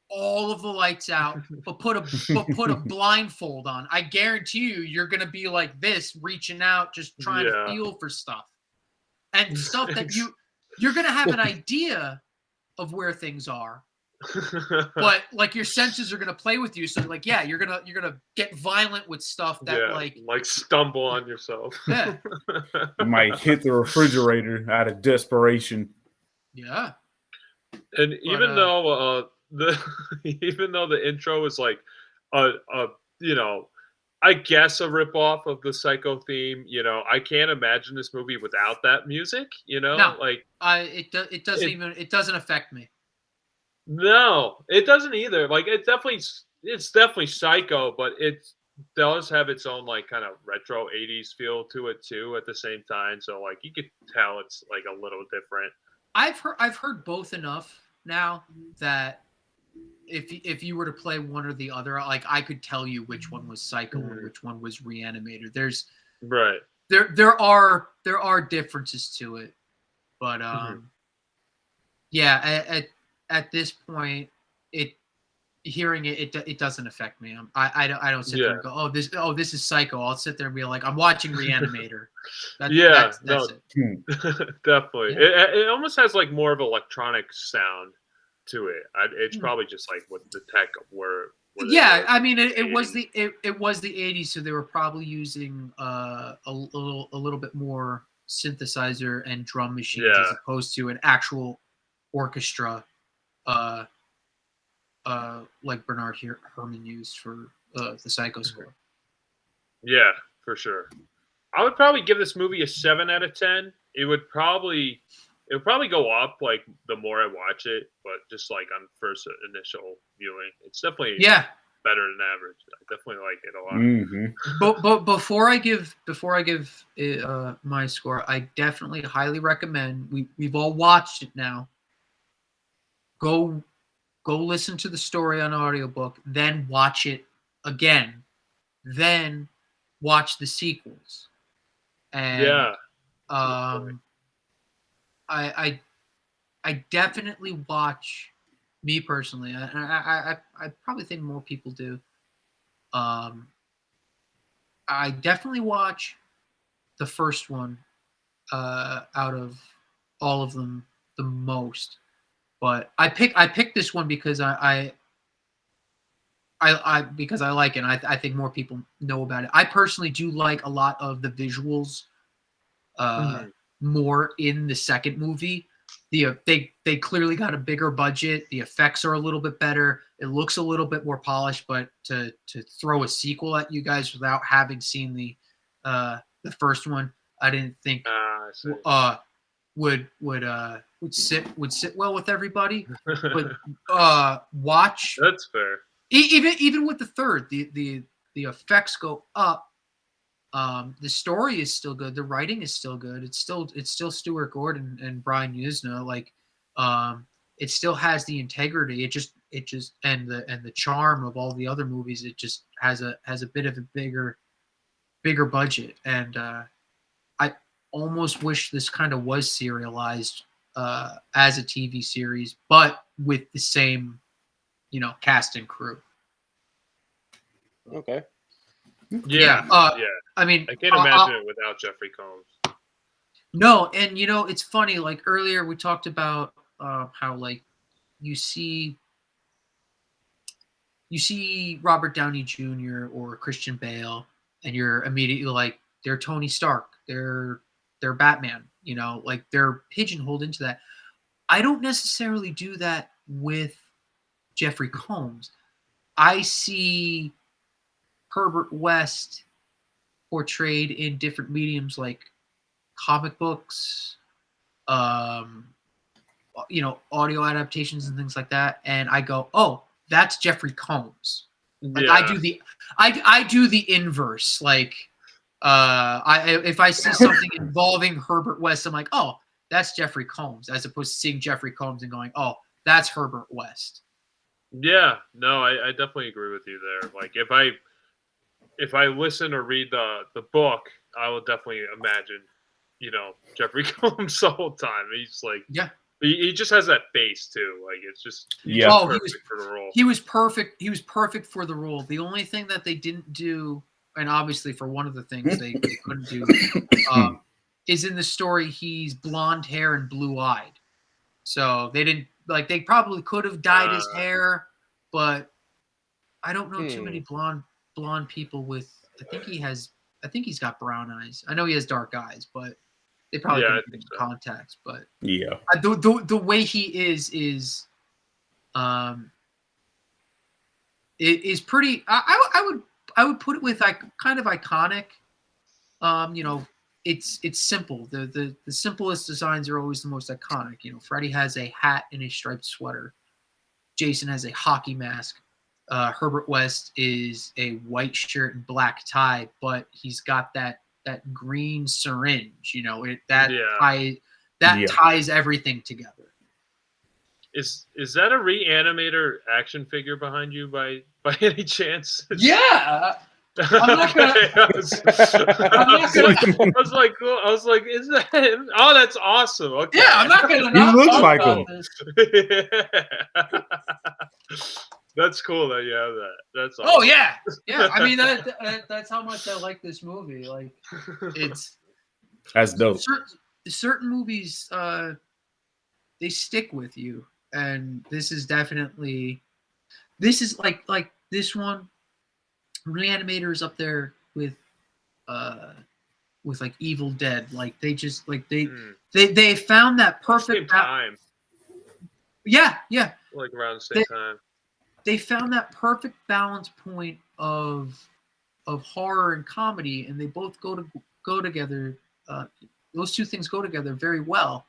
all of the lights out, but put a blindfold on. I guarantee you're gonna be like this, reaching out, just trying to feel for stuff and stuff that you're gonna have an idea of where things are, but like your senses are gonna play with you. So like, yeah, you're gonna get violent with stuff that like stumble on yourself. Yeah. You might hit the refrigerator out of desperation. Yeah. And even though even though the intro is like I guess a ripoff of the Psycho theme, I can't imagine this movie without that music, No, like it doesn't affect me. No, it doesn't either. Like it's definitely Psycho, but it does have its own like kind of retro 80s feel to it too at the same time. So like you could tell it's like a little different. I've heard both enough now that if you were to play one or the other, like I could tell you which one was Psycho and which one was Re-Animator. There's right. There are differences to it, but yeah, at this point, hearing it doesn't affect me. I don't sit there and go, this is Psycho. I'll sit there and be like, I'm watching Re-Animator. That's it. Definitely. Yeah. It almost has like more of an electronic sound to it. It's probably just like what the tech were. Yeah, I mean, it was the 80s, so they were probably using a little bit more synthesizer and drum machines as opposed to an actual orchestra, like Bernard Herrmann used for the Psycho score. Yeah, for sure. I would probably give this movie a 7 out of 10. It would probably go up like the more I watch it, but just like on first initial viewing, it's definitely better than average. I definitely like it a lot. Mm-hmm. But before I give it, my score, I definitely highly recommend. We've all watched it now. Go listen to the story on audiobook, then watch it again, then watch the sequels. And I definitely watch, me personally, and I probably think more people do. I definitely watch the first one out of all of them the most. But I picked this one because I because I like it. And I think more people know about it. I personally do like a lot of the visuals more in the second movie. They clearly got a bigger budget. The effects are a little bit better. It looks a little bit more polished. But to throw a sequel at you guys without having seen the first one, I didn't think would sit well with everybody. But watch. That's fair. Even with the third, the effects go up. The story is still good. The writing is still good. It's still Stuart Gordon and Brian Yuzna. Like, it still has the integrity. It just and the charm of all the other movies. It just has a bit of a bigger budget. And I almost wish this kind of was serialized as a TV series, but with the same, cast and crew. Okay. Yeah. I mean, I can't imagine it without Jeffrey Combs. No, and it's funny. Like earlier, we talked about how like you see Robert Downey Jr. or Christian Bale, and you're immediately like, they're Tony Stark, they're Batman. Like they're pigeonholed into that. I don't necessarily do that with Jeffrey Combs. I see Herbert West portrayed in different mediums like comic books, audio adaptations and things like that, and I go, oh, that's Jeffrey Combs. Like I do the inverse. Like If I see something involving Herbert West, I'm like, oh, that's Jeffrey Combs, as opposed to seeing Jeffrey Combs and going, oh, that's Herbert West. Yeah, no, I definitely agree with you there. Like if I listen or read the book, I will definitely imagine, Jeffrey Combs the whole time. He's like, Yeah. He just has that face too. Like it's just perfect for the role. He was perfect. He was perfect for the role. The only thing that they didn't do, and obviously for one of the things they couldn't do, is in the story he's blonde hair and blue eyed. So they didn't like. They probably could have dyed his hair, but I don't know too many blonde people with. I think he's got brown eyes. I know he has dark eyes, but. They probably could have contacts, but the way he is it is pretty. I would put it with like kind of iconic. It's simple. The simplest designs are always the most iconic. Freddy has a hat and a striped sweater. Jason has a hockey mask. Herbert West is a white shirt and black tie, but he's got that green syringe, ties everything together. Is that a Re-Animator action figure behind you by any chance? Yeah. I'm not gonna. I was like, is that him? Oh, that's awesome. Okay. Yeah, I'm not gonna. He looks like him. That's cool that you have that. That's awesome. Oh yeah. I mean that's how much I like this movie. Like, that's dope. Certain movies, they stick with you, and this is like this one. Re-Animator is up there with like Evil Dead. Like they just like they found that perfect time. Yeah. Like around the same time. They found that perfect balance point of horror and comedy, and they both go together. Those two things go together very well.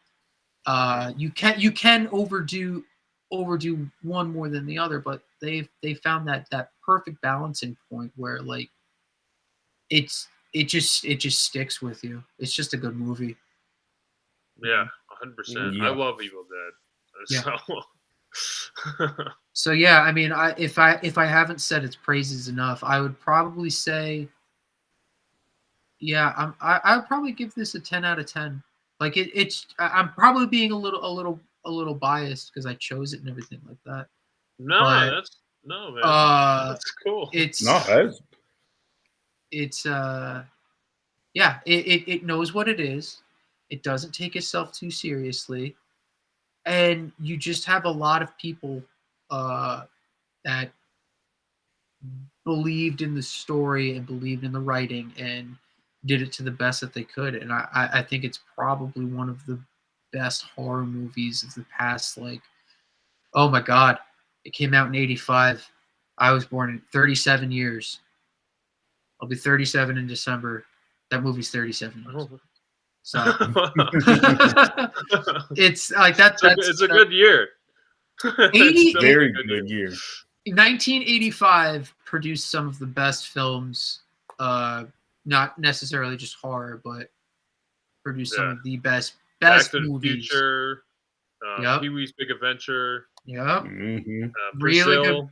You can overdo one more than the other, but they found that perfect balancing point where like it just sticks with you. It's just a good movie. Yeah, 100%. I love Evil Dead. So yeah, I mean, if I haven't said its praises enough, I would probably say, yeah, I would probably give this a 10 out of 10. Like I'm probably being a little biased because I chose it and everything like that. Man, that's cool. It knows what it is. It doesn't take itself too seriously. And you just have a lot of people that believed in the story and believed in the writing and did it to the best that they could. And I think it's probably one of the best horror movies of the past. Like, oh my God, it came out in 1985. I was born in 37 years. I'll be 37 in December. That movie's 37 years. So it's like it's a good year. Very good year. 1985 produced some of the best films, not necessarily just horror, but produced some of the best Back to movies. The Future, Pee-wee's Big Adventure. Yep. Really good.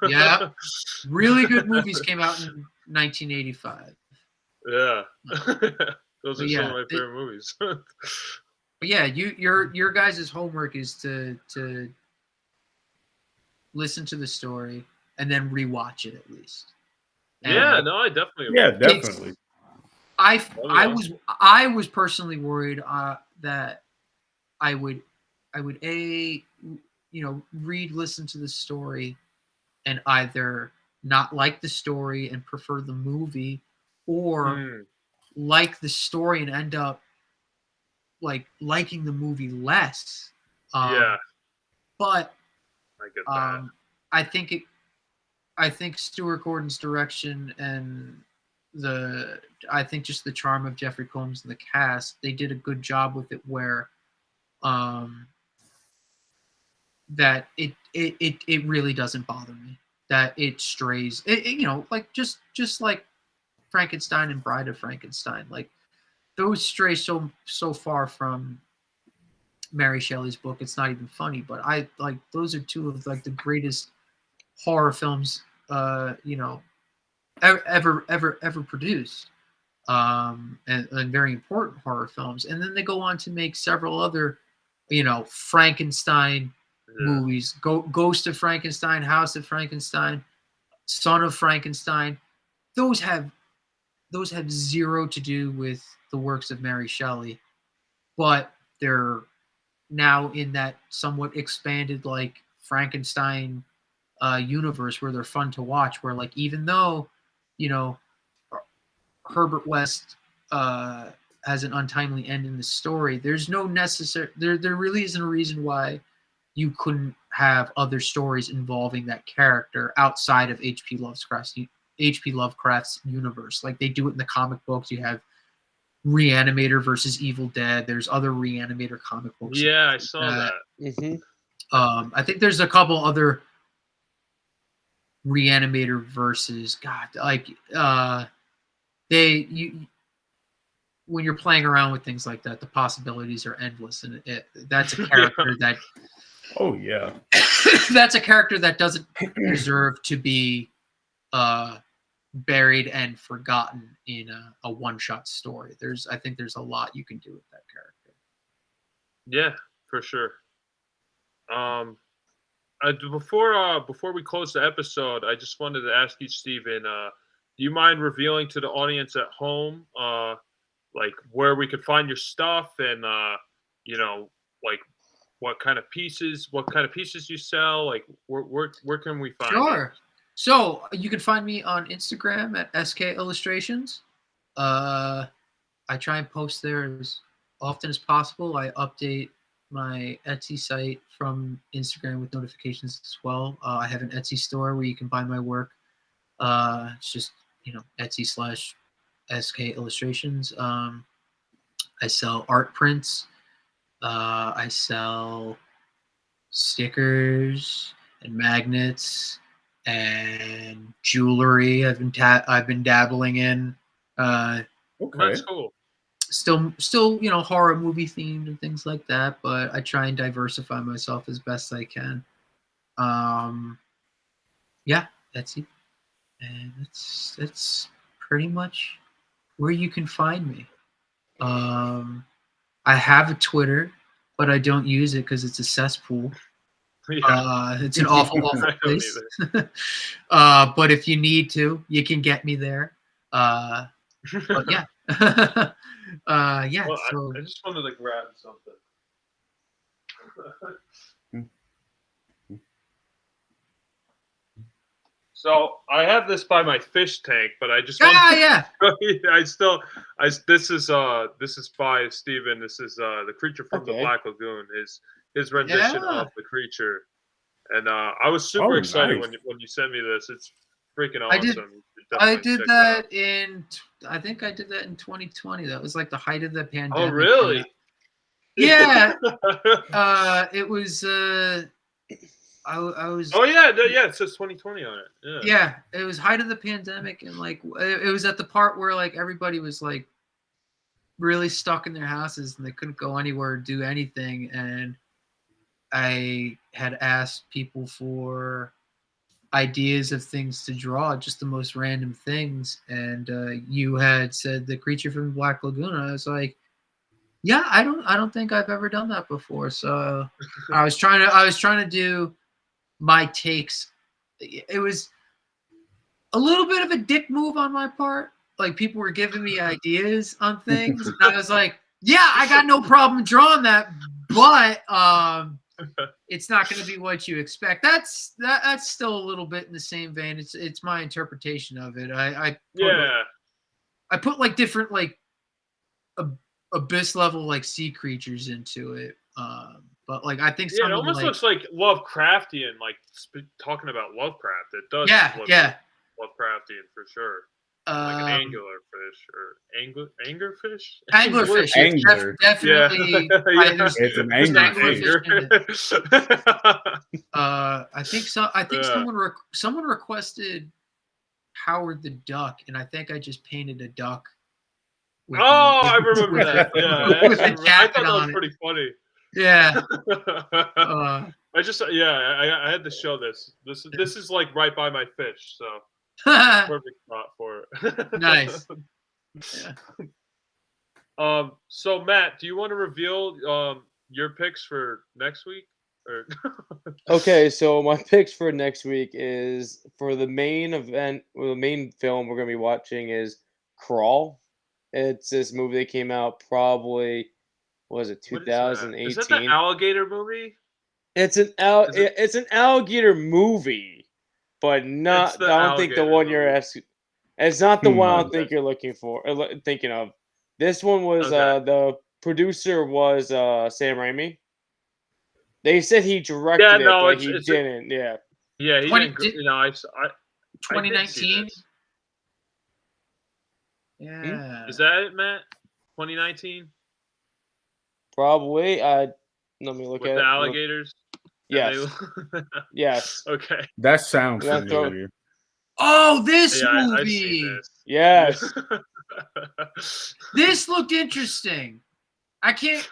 Yeah. Really good movies came out in 1985. Yeah. Those are some of my favorite movies. But yeah, your guys' homework is to listen to the story and then rewatch it at least. And I definitely. Yeah, definitely. I was personally worried that I would listen to the story and either not like the story and prefer the movie, or like the story and end up like liking the movie less. But I get that. I think Stuart Gordon's direction and I think just the charm of Jeffrey Combs and the cast, they did a good job with it where that it really doesn't bother me that it strays. Like just like Frankenstein and Bride of Frankenstein. Like those stray so far from Mary Shelley's book. It's not even funny, but I like those are two of like the greatest horror films, you know, ever produced. And very important horror films. And then they go on to make several other, you know, Frankenstein movies. Ghost of Frankenstein, House of Frankenstein, Son of Frankenstein. Those have zero to do with the works of Mary Shelley, but they're now in that somewhat expanded like Frankenstein universe where they're fun to watch. Where like even though, you know, Herbert West has an untimely end in the story, there's no necessary there really isn't a reason why you couldn't have other stories involving that character outside of H P Lovecraft's universe. Like they do it in the comic books. You have Re-Animator versus Evil Dead. There's other Re-Animator comic books. Yeah, I saw that. Mm-hmm. I think there's a couple other Re-Animator versus when you're playing around with things like that, the possibilities are endless, and that's a character that. Oh yeah, that's a character that doesn't deserve to be buried and forgotten in a one-shot story. I think there's a lot you can do with that character. Yeah, for sure. Before we close the episode, I just wanted to ask you, Steven, do you mind revealing to the audience at home, like where we could find your stuff and you know, like what kind of pieces you sell? Like where can we find Sure. it? So you can find me on Instagram at SK Illustrations. I try and post there as often as possible. I update my Etsy site from Instagram with notifications as well. I have an Etsy store where you can buy my work. It's just, you know, Etsy/SK Illustrations. I sell art prints. I sell stickers and magnets and jewelry. I've been dabbling in. okay, That's cool. Still, you know, horror movie themed and things like that. But I try and diversify myself as best I can. Yeah, that's it, and that's pretty much where you can find me. I have a Twitter, but I don't use it because it's a cesspool. Yeah. It's an awful place. But if you need to, you can get me there. But yeah. Yeah. Well, So I just wanted to grab something. So I have this by my fish tank, but I just yeah. This is by Steven. This is the creature from the Black Lagoon. His rendition of the creature, and I was super excited nice. when you sent me this. It's freaking awesome. I did that I think I did that in 2020. That was like the height of the pandemic. Oh really? Yeah. It was. I was. Oh yeah, it says 2020 on it. Yeah, it was height of the pandemic, and like it was at the part where like everybody was like really stuck in their houses and they couldn't go anywhere or do anything. And I had asked people for ideas of things to draw, just the most random things. And you had said the creature from the Black Lagoon. I was like, yeah, I don't think I've ever done that before. So I was trying to do my takes. It was a little bit of a dick move on my part. Like people were giving me ideas on things, and I was like, "Yeah, I got no problem drawing that, but it's not going to be what you expect." That's still a little bit in the same vein. It's my interpretation of it. I put like different like abyss level like sea creatures into it. But like I think it almost looks like Lovecraftian, like talking about Lovecraft. It does. Yeah. Lovecraftian for sure. Like an anglerfish or anglerfish. Anglerfish. Angler. Definitely. Yeah. It's an anglerfish. I think so. I think someone requested Howard the Duck, and I think I just painted a duck. With I remember that. Yeah, I with a thought jacket that was on it. pretty funny. Yeah. I just I had to show this. This is like right by my fish, so perfect spot for it. Nice. Yeah. So Matt, do you want to reveal your picks for next week? Or Okay, so my picks for next week is for the main event, or the main film we're gonna be watching is Crawl. It's this movie that came out probably, what was it, what is that? Is that the 2018? alligator movie? It's an Is it- it's an alligator movie, but not. the I don't think the alligator one you're movie. asking. It's not the one I don't Okay. think you're looking for, thinking of. This one was Okay. the producer was Sam Raimi. They said he directed Yeah, it, no, but it's- he it's- didn't. Yeah. Yeah, he 20 didn't. You know, I did see 2019. this. Yeah. Is that it, Matt? 2019 Probably. Let me look with at the it. alligators. Yes. They- Yes. Okay. That sounds Yeah, throw- familiar. Oh, this Yeah, I've movie. seen this. Yes. This looked interesting. I can't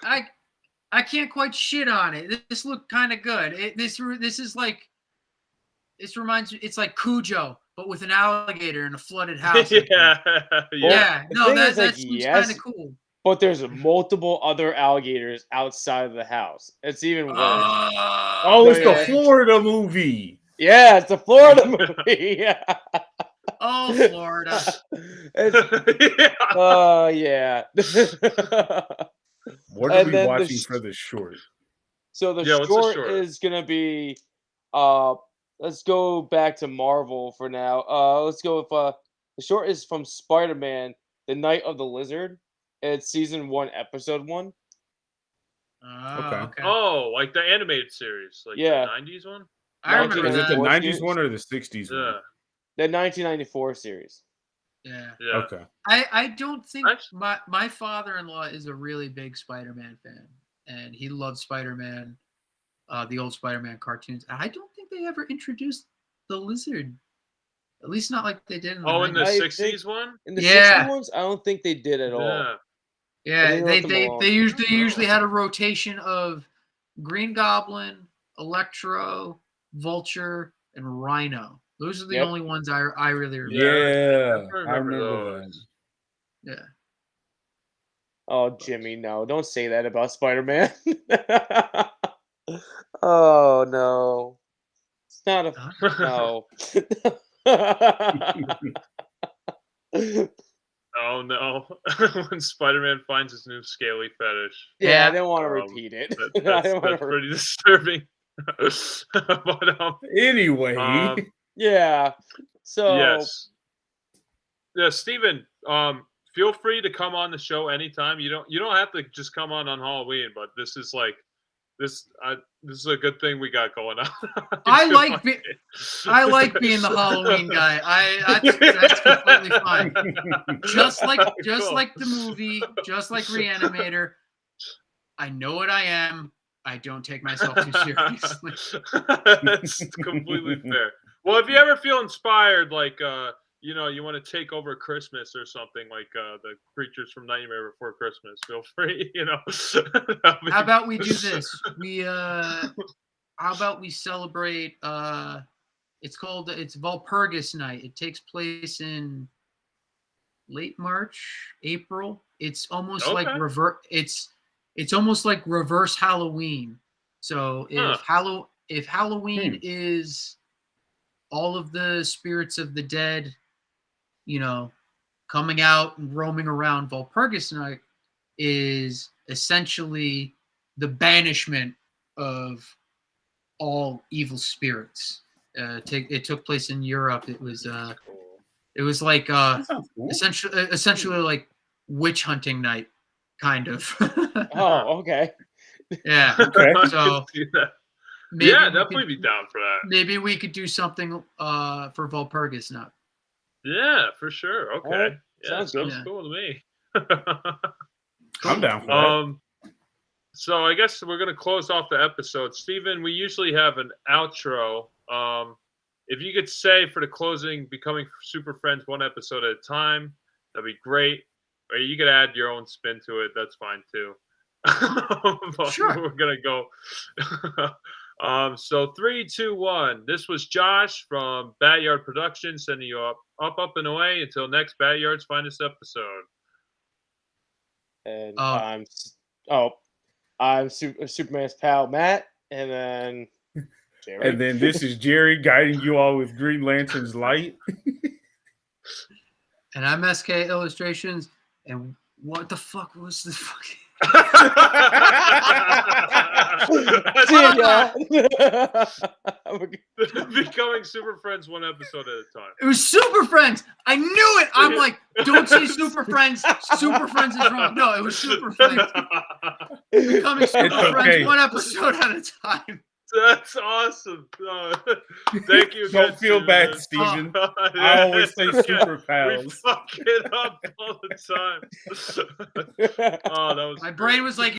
quite shit on it. This looked kind of good. This is like, this reminds me. It's like Cujo, but with an alligator in a flooded house. Yeah. Yeah. The No, thing that is, like, looks yes, kind of cool. But there's multiple other alligators outside of the house. It's even worse. Oh, it's the Okay. Florida movie. Yeah, it's a Florida movie. Yeah. Oh, Florida. Yeah. What are And we then the watching sh- for this short? So the Yeah, what's the short short? is gonna be let's go back to Marvel for now. Let's go with the short is from Spider-Man, The Night of the Lizard. It's season 1, episode 1. Oh, Okay. okay. Oh, like the animated series, like Yeah. the 90s one. I remember Is it the that. 90s one or the 60s Yeah. one? The 1994 series. Yeah. Yeah. Okay. I don't think Actually- my father-in-law is a really big Spider-Man fan, and he loves Spider-Man, the old Spider-Man cartoons. I don't think they ever introduced the lizard, at least not like they did in the Oh, in the 90s. 60s one. In the Yeah. 60 ones, I don't think they did at all. Yeah. Yeah, They left them alone. they usually had a rotation of Green Goblin, Electro, Vulture, and Rhino. Those are the Yep. only ones I really remember. Yeah, I I remember remember that. those. Yeah. Oh, Jimmy, no. Don't say that about Spider-Man. Oh, no. It's not a... No. Oh no! When Spider-Man finds his new scaly fetish, Yeah, I Yeah. didn't want to Um, repeat it. that, I that's didn't want to pretty disturbing. But Anyway, Yeah. So... yes, yeah, Steven, feel free to come on the show anytime. You don't have to just come on Halloween, but this is like this is a good thing we got going on. I like being the Halloween guy. That's completely fine. Just like Cool. like the movie, just like Re-Animator. I know what I am. I don't take myself too seriously. That's completely fair. Well, if you ever feel inspired, like you want to take over Christmas or something, like the creatures from Nightmare Before Christmas, feel free. How about we do this? How about we celebrate? It's Walpurgis Night. It takes place in late March, April. It's almost like It's almost like reverse Halloween. So if Halloween is all of the spirits of the dead, coming out and roaming around, Walpurgis Night is essentially the banishment of all evil spirits. It took place in Europe. It was like that sounds cool. essentially like witch hunting night, kind of. Oh, okay. Yeah. Okay. So maybe definitely be down for that. Maybe we could do something for Walpurgis Night. Yeah, for sure. Okay. Alright, Yeah, sounds sounds good. cool to me. I'm down for that. So I guess we're gonna close off the episode. Steven, we usually have an outro. If you could say for the closing, becoming super friends one episode at a time, that'd be great. Or you could add your own spin to it. That's fine too. But Sure. We're gonna go. So 3, 2, 1. This was Josh from BatYard Productions sending you up, and away. Until next BatYard's finest episode. And Oh. I'm Superman's pal Matt, and then Jerry. And then this is Jerry guiding you all with Green Lantern's light. And I'm SK Illustrations. And what the fuck was this fucking? See ya. Becoming super friends one episode at a time. It was Super Friends. I knew it. I'm like, don't say Super Friends. Super Friends is wrong. No, it was Super Friends. Becoming Super Friends one episode at a time. That's awesome. Thank you. Don't feel bad, Steven. I always say super pals. We fuck it up all the time. Oh, that was My brain was like,